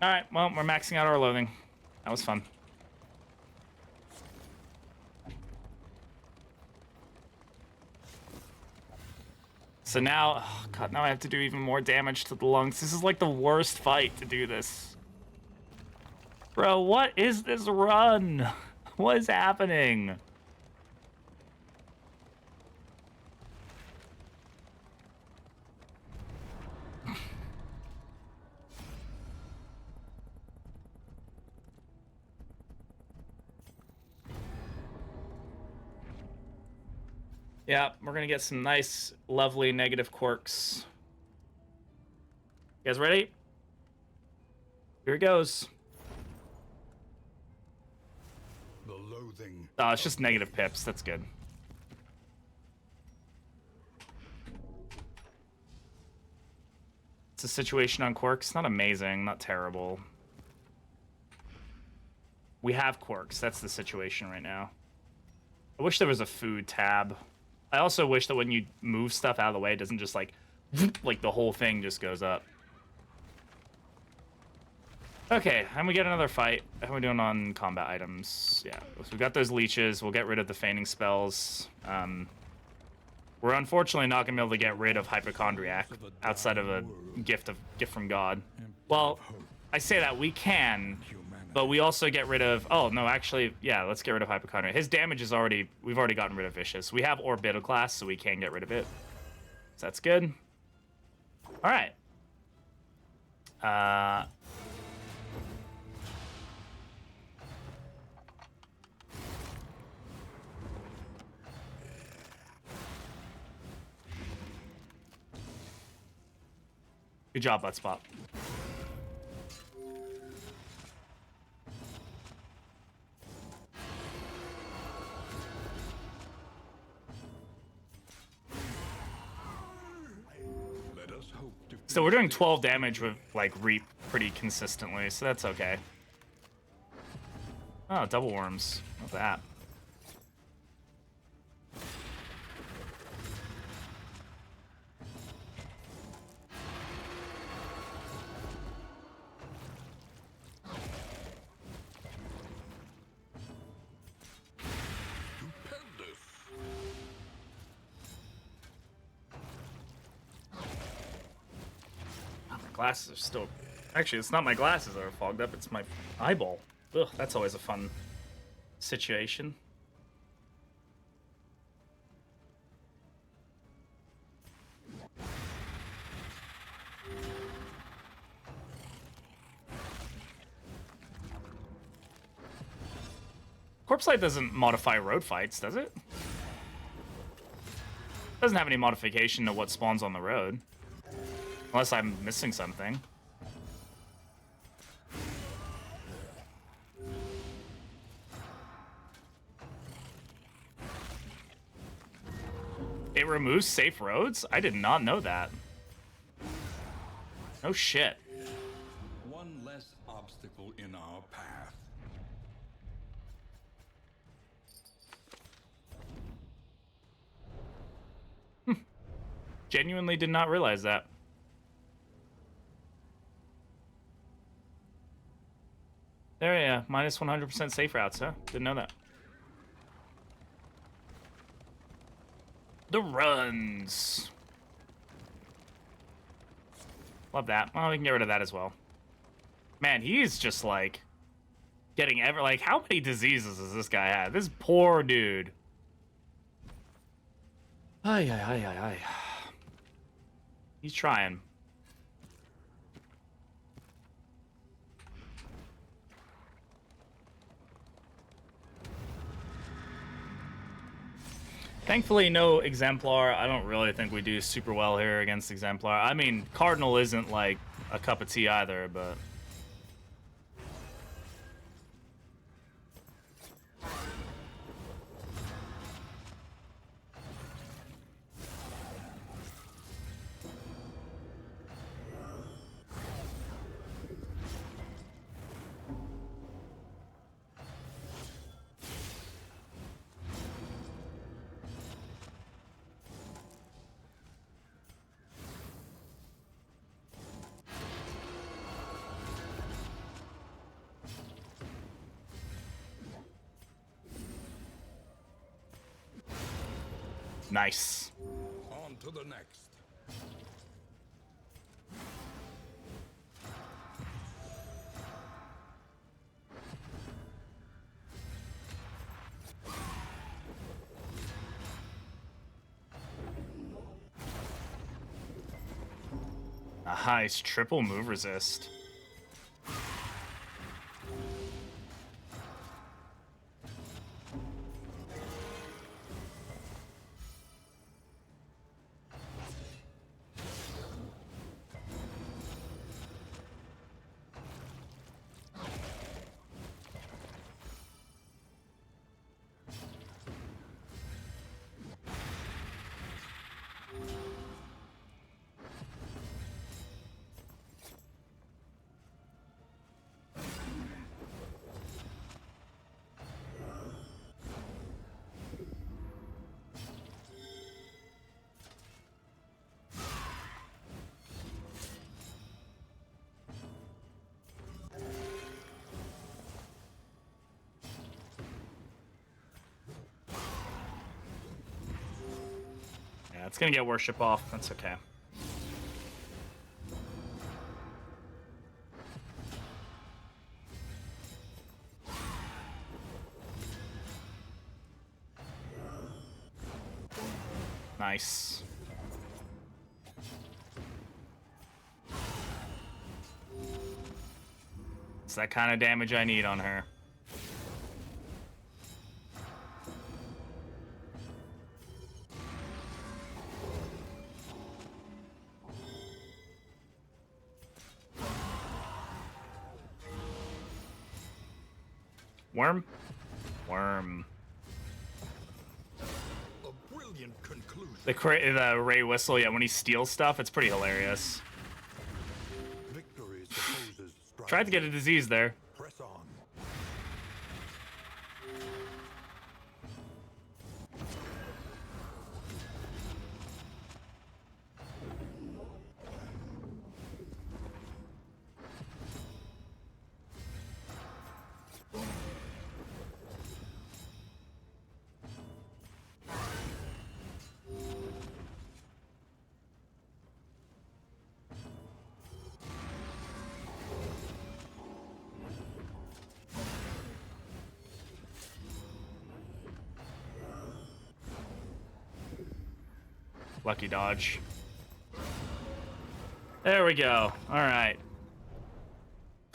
All right, well, we're maxing out our loathing. That was fun. So now, oh God, now I have to do even more damage to the lungs. This is like the worst fight to do this. Bro, what is this run? What is happening? Yeah, we're gonna get some nice, lovely negative quirks. You guys ready? Here it goes. The loathing. Oh, it's just negative pips. That's good. It's a situation on quirks. Not amazing, not terrible. We have quirks. That's the situation right now. I wish there was a food tab. I also wish that when you move stuff out of the way, it doesn't just like the whole thing just goes up. Okay, and we get another fight. How are we doing on combat items? Yeah, so we got those leeches. We'll get rid of the feigning spells. We're unfortunately not gonna be able to get rid of Hypochondriac outside of a gift from God. Well, I say that we can, But we also get rid of... Oh, no, actually, yeah, let's get rid of Hypochondria. His damage is already... We've already gotten rid of Vicious. We have Orbital Class, so we can get rid of it. So that's good. All right. Good job, Bloodspot. Let us hope to So we're doing 12 damage with, like, Reap pretty consistently, so that's okay. Oh, double worms. What's that? Stupendous. Oh, my glasses are still... Actually, it's not my glasses that are fogged up, it's my eyeball. Ugh, that's always a fun situation. Corpse Light doesn't modify road fights, does it? Doesn't have any modification to what spawns on the road. Unless I'm missing something. It removes safe roads? I did not know that. No shit. one less obstacle in our path. Genuinely did not realize that. There, yeah, minus 100% safe routes, huh? Didn't know that. The runs. Love that. Well, we can get rid of that as well. Man, he's just like getting like, how many diseases does this guy have? This poor dude. Ay, ay, ay, ay, ay. He's trying. Thankfully, no Exemplar. I don't really think we do super well here against Exemplar. I mean, Cardinal isn't like a cup of tea either, but... Nice. On to the next. Nice. Triple move resist. Yeah, it's gonna get worship off. That's okay. Nice. It's that kind of damage I need on her. Worm? Worm. A brilliant conclusion. The Ray whistle, yeah, when he steals stuff, it's pretty hilarious. Victory supposes Tried to get a disease there. press on. Lucky dodge. There we go. All right.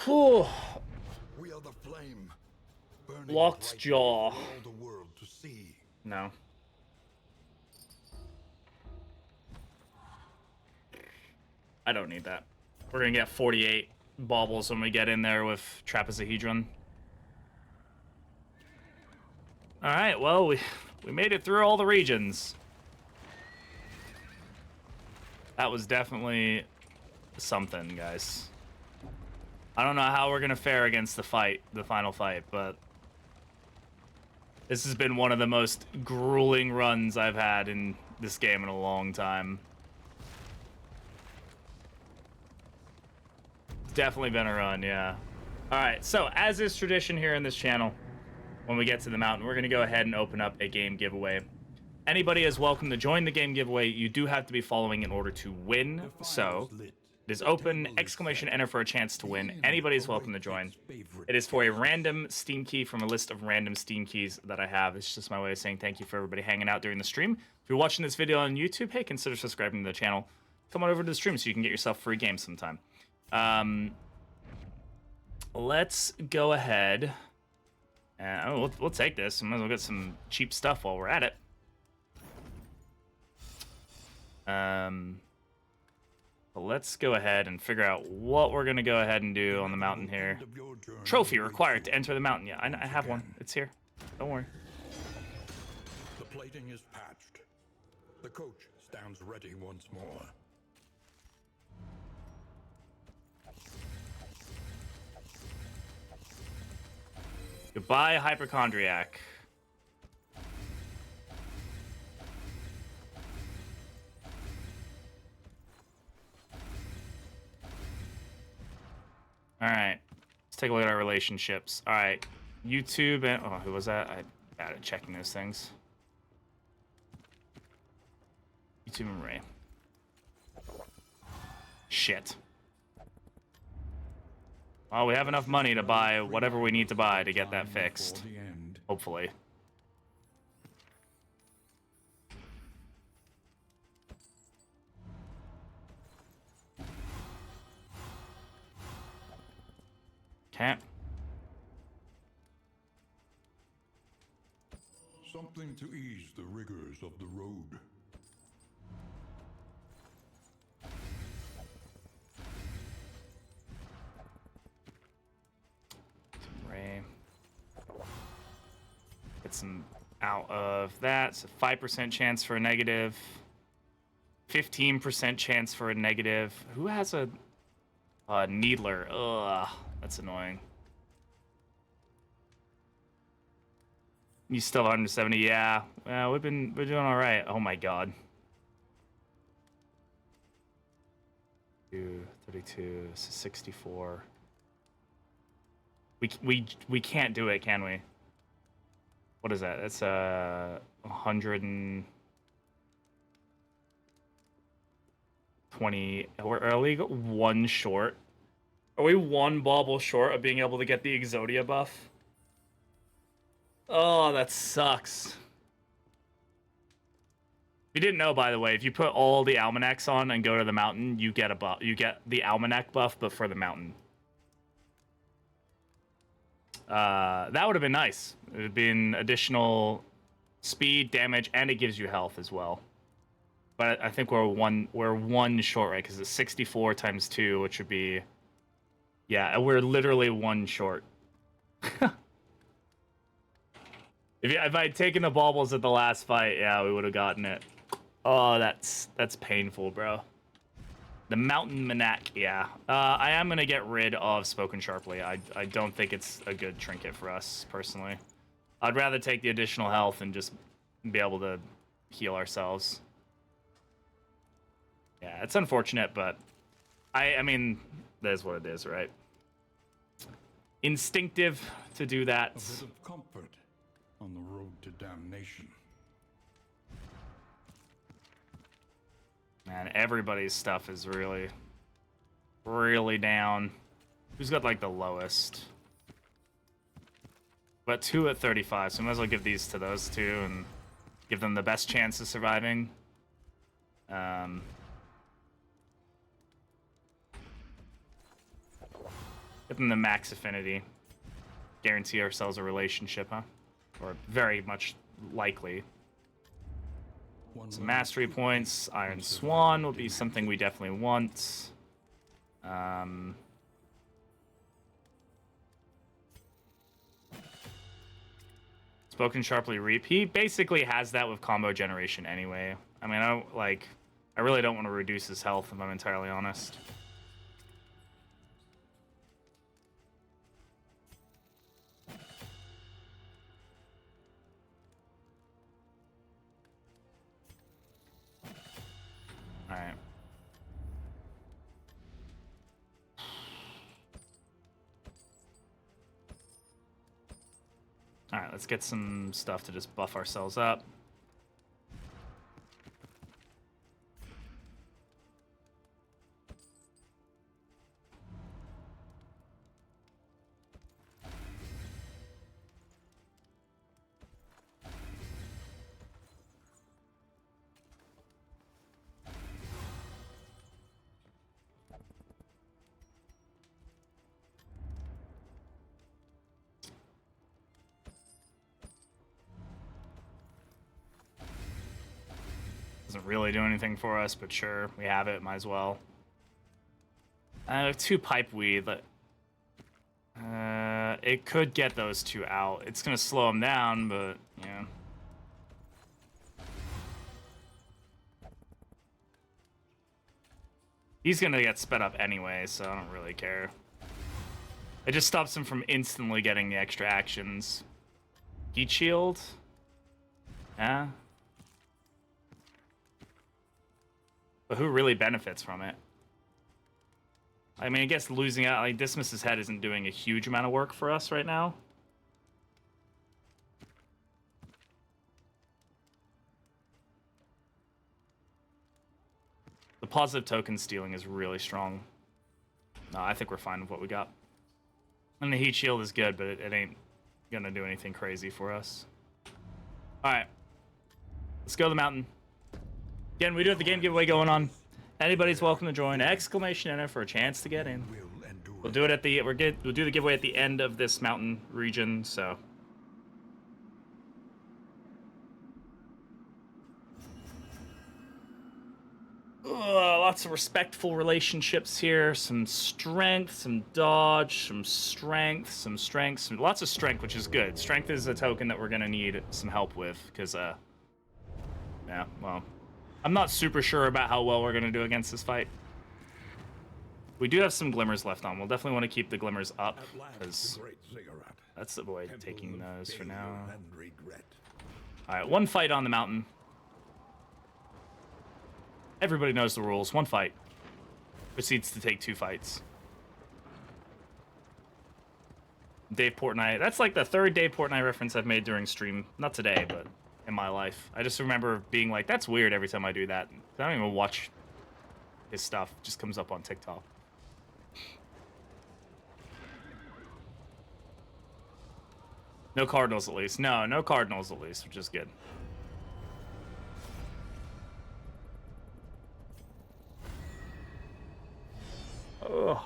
Whew. We are the flame, burning Locked brightly jaw. for all the world to see. No. I don't need that. We're gonna get 48 baubles when we get in there with trapezohedron. All right. Well, we made it through all the regions. That was definitely something, guys. I don't know how we're gonna fare against the final fight, but this has been one of the most grueling runs I've had in this game in a long time. It's definitely been a run, yeah. All right, so as is tradition here in this channel, when we get to the mountain, we're gonna go ahead and open up a game giveaway. Anybody is welcome to join the game giveaway. You do have to be following in order to win. So it is open, exclamation enter for a chance to win. Anybody is welcome to join. It is for a random Steam key from a list of random Steam keys that I have. It's just my way of saying thank you for everybody hanging out during the stream. If you're watching this video on YouTube, hey, consider subscribing to the channel. Come on over to the stream so you can get yourself free games sometime. Let's go ahead. We'll take this. Might as well get some cheap stuff while we're at it. But let's go ahead and figure out what we're gonna go ahead and do on the mountain here. Trophy required to enter the mountain. Yeah, I have one. It's here. Don't worry. The plating is patched. The coach stands ready once more. Goodbye, hypochondriac. All right, let's take a look at our relationships. All right, YouTube and who was that? I'm bad at checking those things. YouTube and Ray. Shit. Well, we have enough money to buy whatever we need to buy to get that fixed. Hopefully. Can't. Something to ease the rigors of the road. Ray. Get some out of that. So 5% chance for a negative. 15% chance for a negative. Who has a Needler? Ugh, that's annoying. You still 170? Yeah. We're doing all right. Oh my god. 32, 64. We can't do it, can we? What is that? That's 120. Are we one short? Are we one bauble short of being able to get the Exodia buff? Oh, that sucks. you didn't know, by the way, if you put all the almanacs on and go to the mountain, you get a buff. You get the almanac buff, but for the mountain. That would have been nice. It would have been additional speed, damage, and it gives you health as well. But I think we're one short, right? Because it's 64 times 2, which would be... Yeah, we're literally 1 short. If I'd taken the baubles at the last fight, yeah, we would have gotten it. Oh, that's painful, bro. The Mountain Manak, yeah. I am going to get rid of Spoken Sharply. I don't think it's a good trinket for us, personally. I'd rather take the additional health and just be able to heal ourselves. Yeah, it's unfortunate, but... I mean, that is what it is, right? Instinctive to do that. A bit of comfort on the road to damnation. Man, everybody's stuff is really, really down. Who's got, like, the lowest? But 2 at 35, so I might as well give these to those two and give them the best chance of surviving. Give them the max affinity. Guarantee ourselves a relationship, huh? Or very much likely. Some mastery points. Iron Swan will be something we definitely want. Spoken Sharply Reap. He basically has that with combo generation anyway. I mean, I really don't want to reduce his health if I'm entirely honest. Alright. Alright, let's get some stuff to just buff ourselves up. Doesn't really do anything for us, but sure, we have it, might as well. I have 2 pipe weed, but it could get those 2 out. It's gonna slow them down, but yeah. He's gonna get sped up anyway, so I don't really care. It just stops him from instantly getting the extra actions. Heat shield? Yeah. But who really benefits from it? I mean, I guess losing out, like, Dismiss's head isn't doing a huge amount of work for us right now. The positive token stealing is really strong. No, I think we're fine with what we got. And the heat shield is good, but it ain't gonna do anything crazy for us. Alright. Let's go to the mountain. Again, we do have the game giveaway going on. Anybody's welcome to join. Exclamation enter for a chance to get in. We'll do it at the we'll do the giveaway at the end of this mountain region, so. Lots of respectful relationships here. Some strength, some dodge, some strength, lots of strength, which is good. Strength is a token that we're gonna need some help with, because yeah, well, I'm not super sure about how well we're gonna do against this fight. We do have some glimmers left on. We'll definitely want to keep the glimmers up, because let's avoid taking those for now. Alright, 1 fight on the mountain. Everybody knows the rules. 1 fight. Proceeds to take 2 fights. Dave Portnoy. That's like the 3rd Dave Portnoy reference I've made during stream. Not today, but in my life. I just remember being like, that's weird every time I do that. I don't even watch his stuff. It just comes up on TikTok. No Cardinals at least. No Cardinals at least, which is good. Ugh.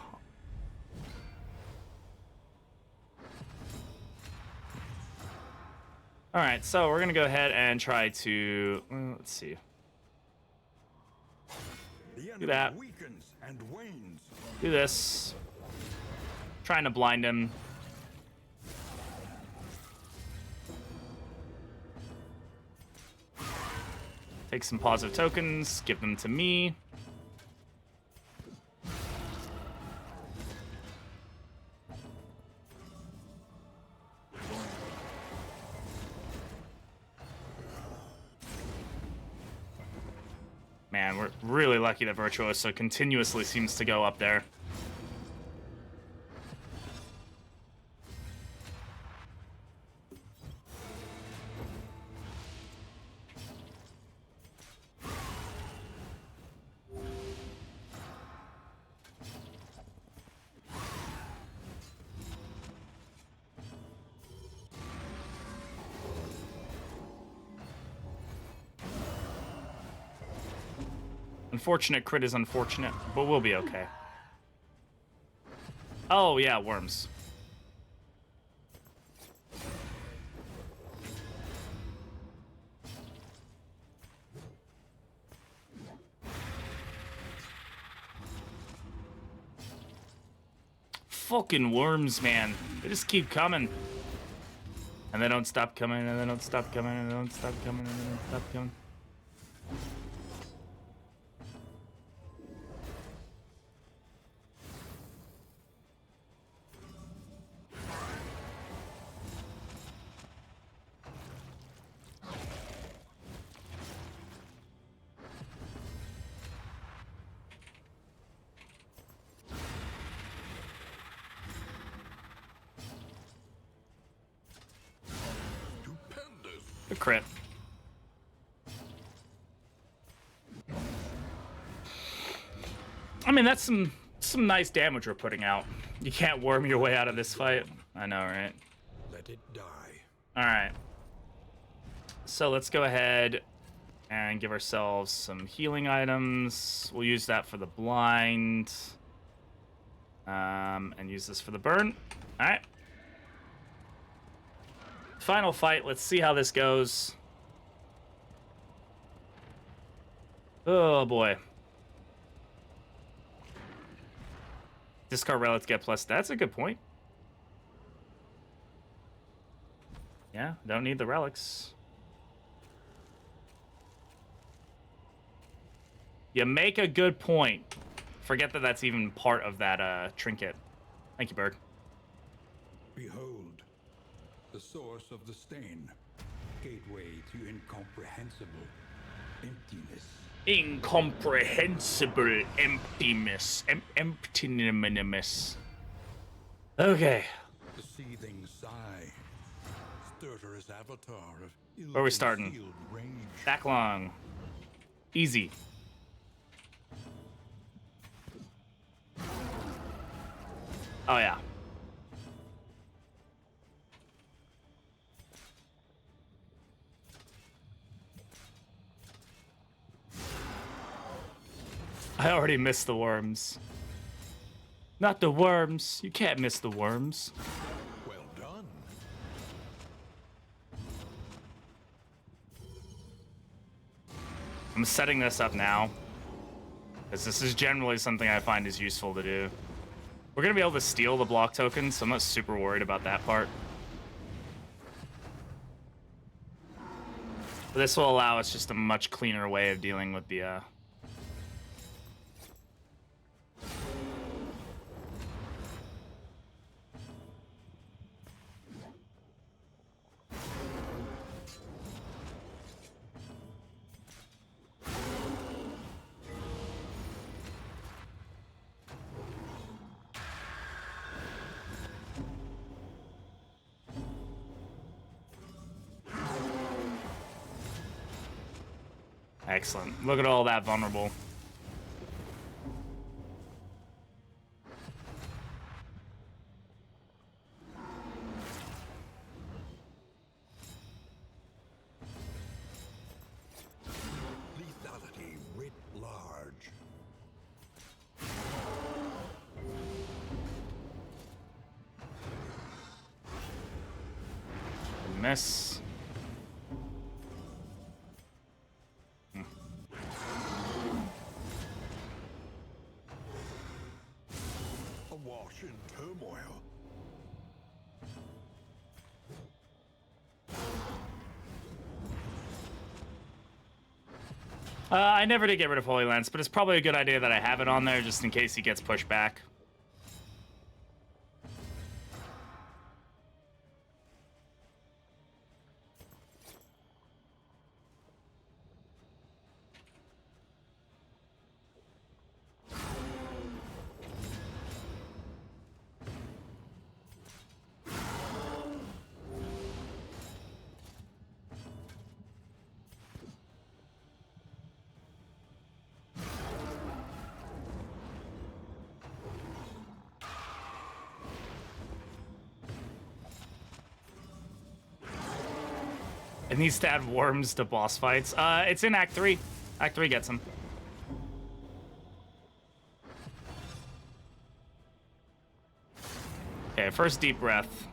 All right, so we're gonna go ahead and try to let's see. The enemy Do that. weakens and wanes. Do this. Trying to blind him. Take some positive tokens, give them to me. Man, we're really lucky that Virtuoso continuously seems to go up there. Unfortunate crit is unfortunate, but we'll be okay. Oh, yeah, worms. Fucking worms, man. They just keep coming. And they don't stop coming, and they don't stop coming, and they don't stop coming, and they don't stop coming. A crit. I mean, that's some nice damage we're putting out. You can't worm your way out of this fight. I know, right? Let it die. All right. So let's go ahead and give ourselves some healing items. We'll use that for the blind. And use this for the burn. All right. Final fight. Let's see how this goes. Oh, boy. Discard relics, get plus. That's a good point. Yeah, don't need the relics. You make a good point. Forget that that's even part of that trinket. Thank you, Bird. Behold, the source of the stain. Gateway to incomprehensible emptiness. Incomprehensible emptiness. Emptiness. Okay. The seething sigh. Stertorous avatar of Where are we starting? ill-concealed rage. Back long. Easy. Oh, yeah. I already missed the worms. Not the worms. You can't miss the worms. Well done. I'm setting this up now, because this is generally something I find is useful to do. We're going to be able to steal the block tokens, so I'm not super worried about that part. But this will allow us just a much cleaner way of dealing with the... Excellent. Look at all that vulnerable. Lethality writ large. miss. Awash in turmoil. I never did get rid of Holy Lance, but it's probably a good idea that I have it on there just in case he gets pushed back. It needs to add worms to boss fights. It's in Act 3. Act 3 gets him. Okay, first deep breath.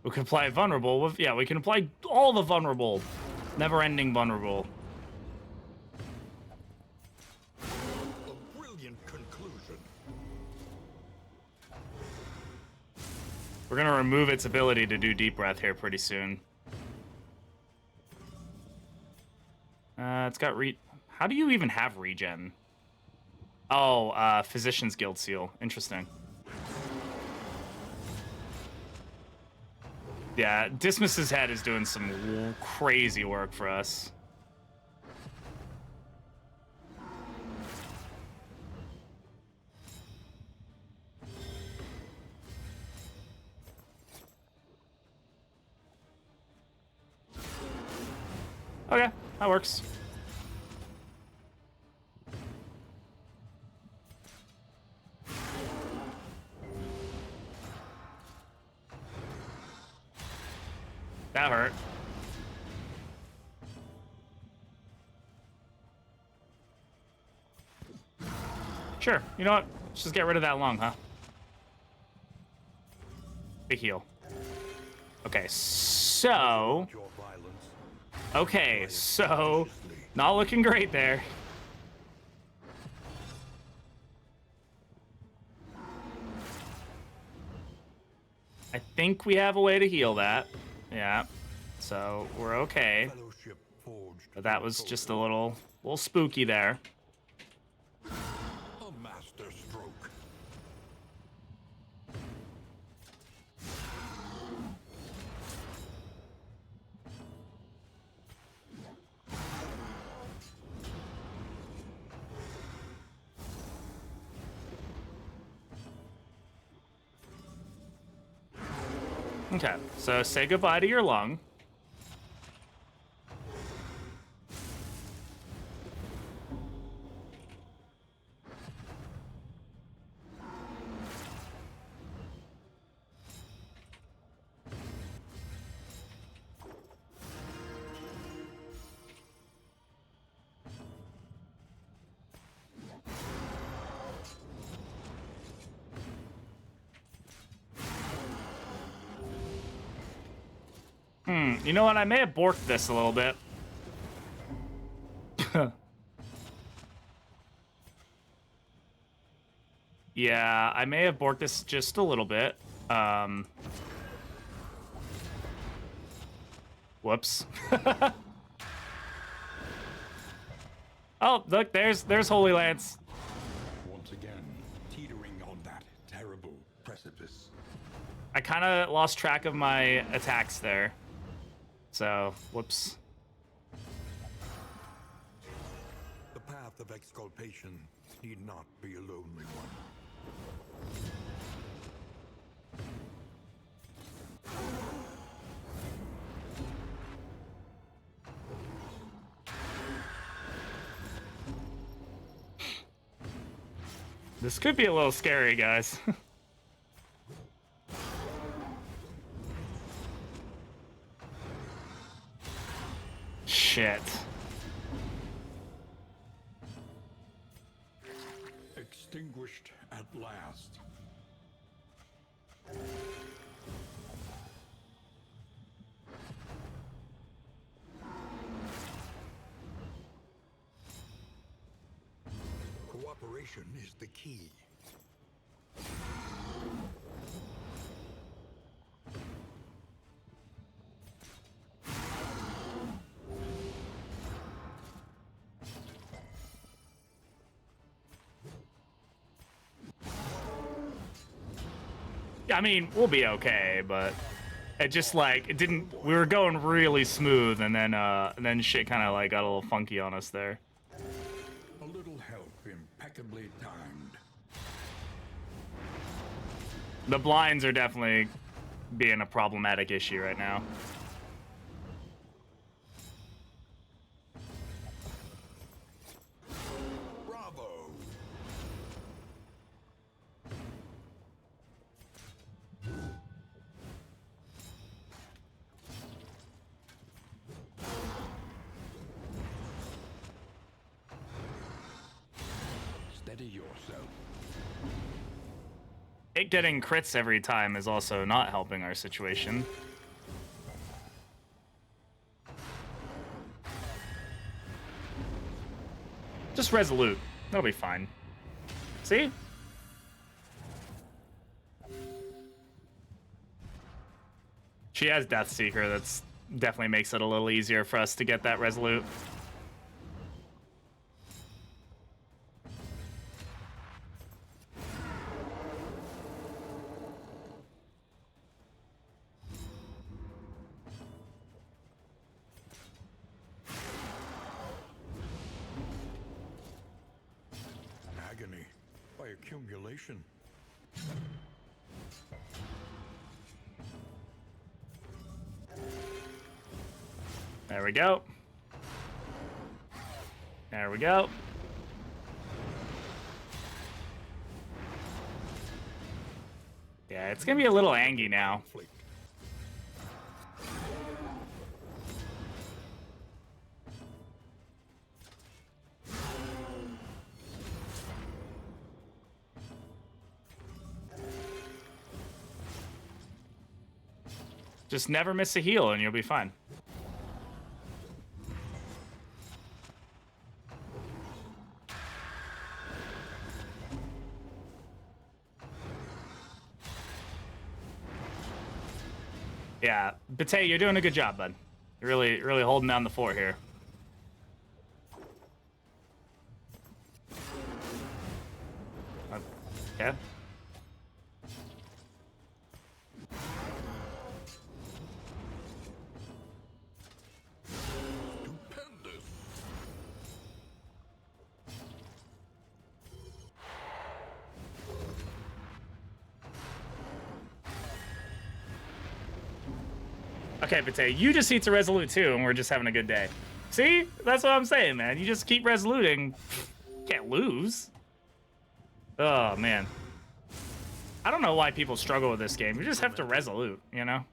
We can apply vulnerable with, yeah, we can apply all the vulnerable. Never-ending vulnerable. A brilliant conclusion. We're gonna remove its ability to do deep breath here pretty soon. It's got how do you even have regen? Oh, Physician's Guild seal. Interesting. Yeah, Dismas's head is doing some crazy work for us. Okay, that works. That hurt. Sure. You know what? Let's just get rid of that lung, huh? Big heal. Okay, so... Your violence. Okay, so... Not looking great there. I think we have a way to heal that. Yeah. So, we're okay. Fellowship forged. But that was just a little spooky there. A master stroke. Okay, so say goodbye to your lung. You know what? I may have borked this a little bit. Yeah, I may have borked this just a little bit. Whoops. Oh, look, there's Holy Lance. Once again, teetering on that terrible precipice. I kind of lost track of my attacks there. So, whoops. The path of exculpation need not be a lonely one. This could be a little scary, guys. shit. Extinguished at last. Cooperation is the key. I mean, we'll be okay, but it just like it didn't. We were going really smooth, and then shit kind of like got a little funky on us there. A little help impeccably timed. The blinds are definitely being a problematic issue right now. Bravo! Steady yourself. It getting crits every time is also not helping our situation. Just resolute. That'll be fine. See? She has Death Seeker. That's definitely makes it a little easier for us to get that resolute. Agony by accumulation. There we go. There we go. Yeah, it's gonna be a little angy now. Conflict. Just never miss a heal and you'll be fine. Yeah, Bate, you're doing a good job, bud. You're really holding down the fort here. Yeah. Stupendous. Okay, Bate, you just need to resolute too, and we're just having a good day. See? That's what I'm saying, man. You just keep resoluting. Can't lose. Oh, man. I don't know why people struggle with this game. You just have to resolute, you know?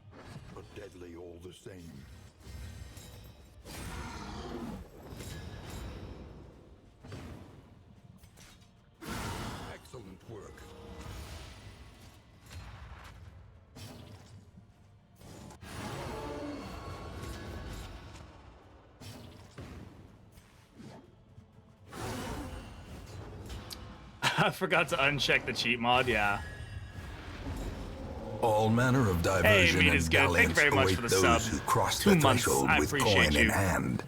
But deadly all the same. Excellent work. I forgot to uncheck the cheat mod, yeah. All manner of diversion meat and is good. Thank you dalliance very much await for the those sub. who cross 2 the months. threshold I with appreciate coin you. in hand.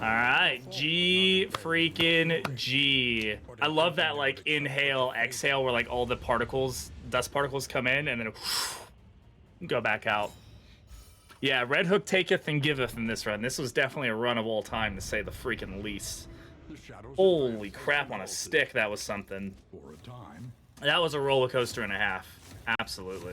Alright, G freaking G. I love that, like, inhale, exhale, where, like, all the particles, dust particles come in, and then it go back out. Yeah, Red Hook taketh and giveth in this run. This was definitely a run of all time, to say the freaking least. The shadows Holy advance crap, on a exalted. stick, that was something. For a time. That was a roller coaster and a half. Absolutely.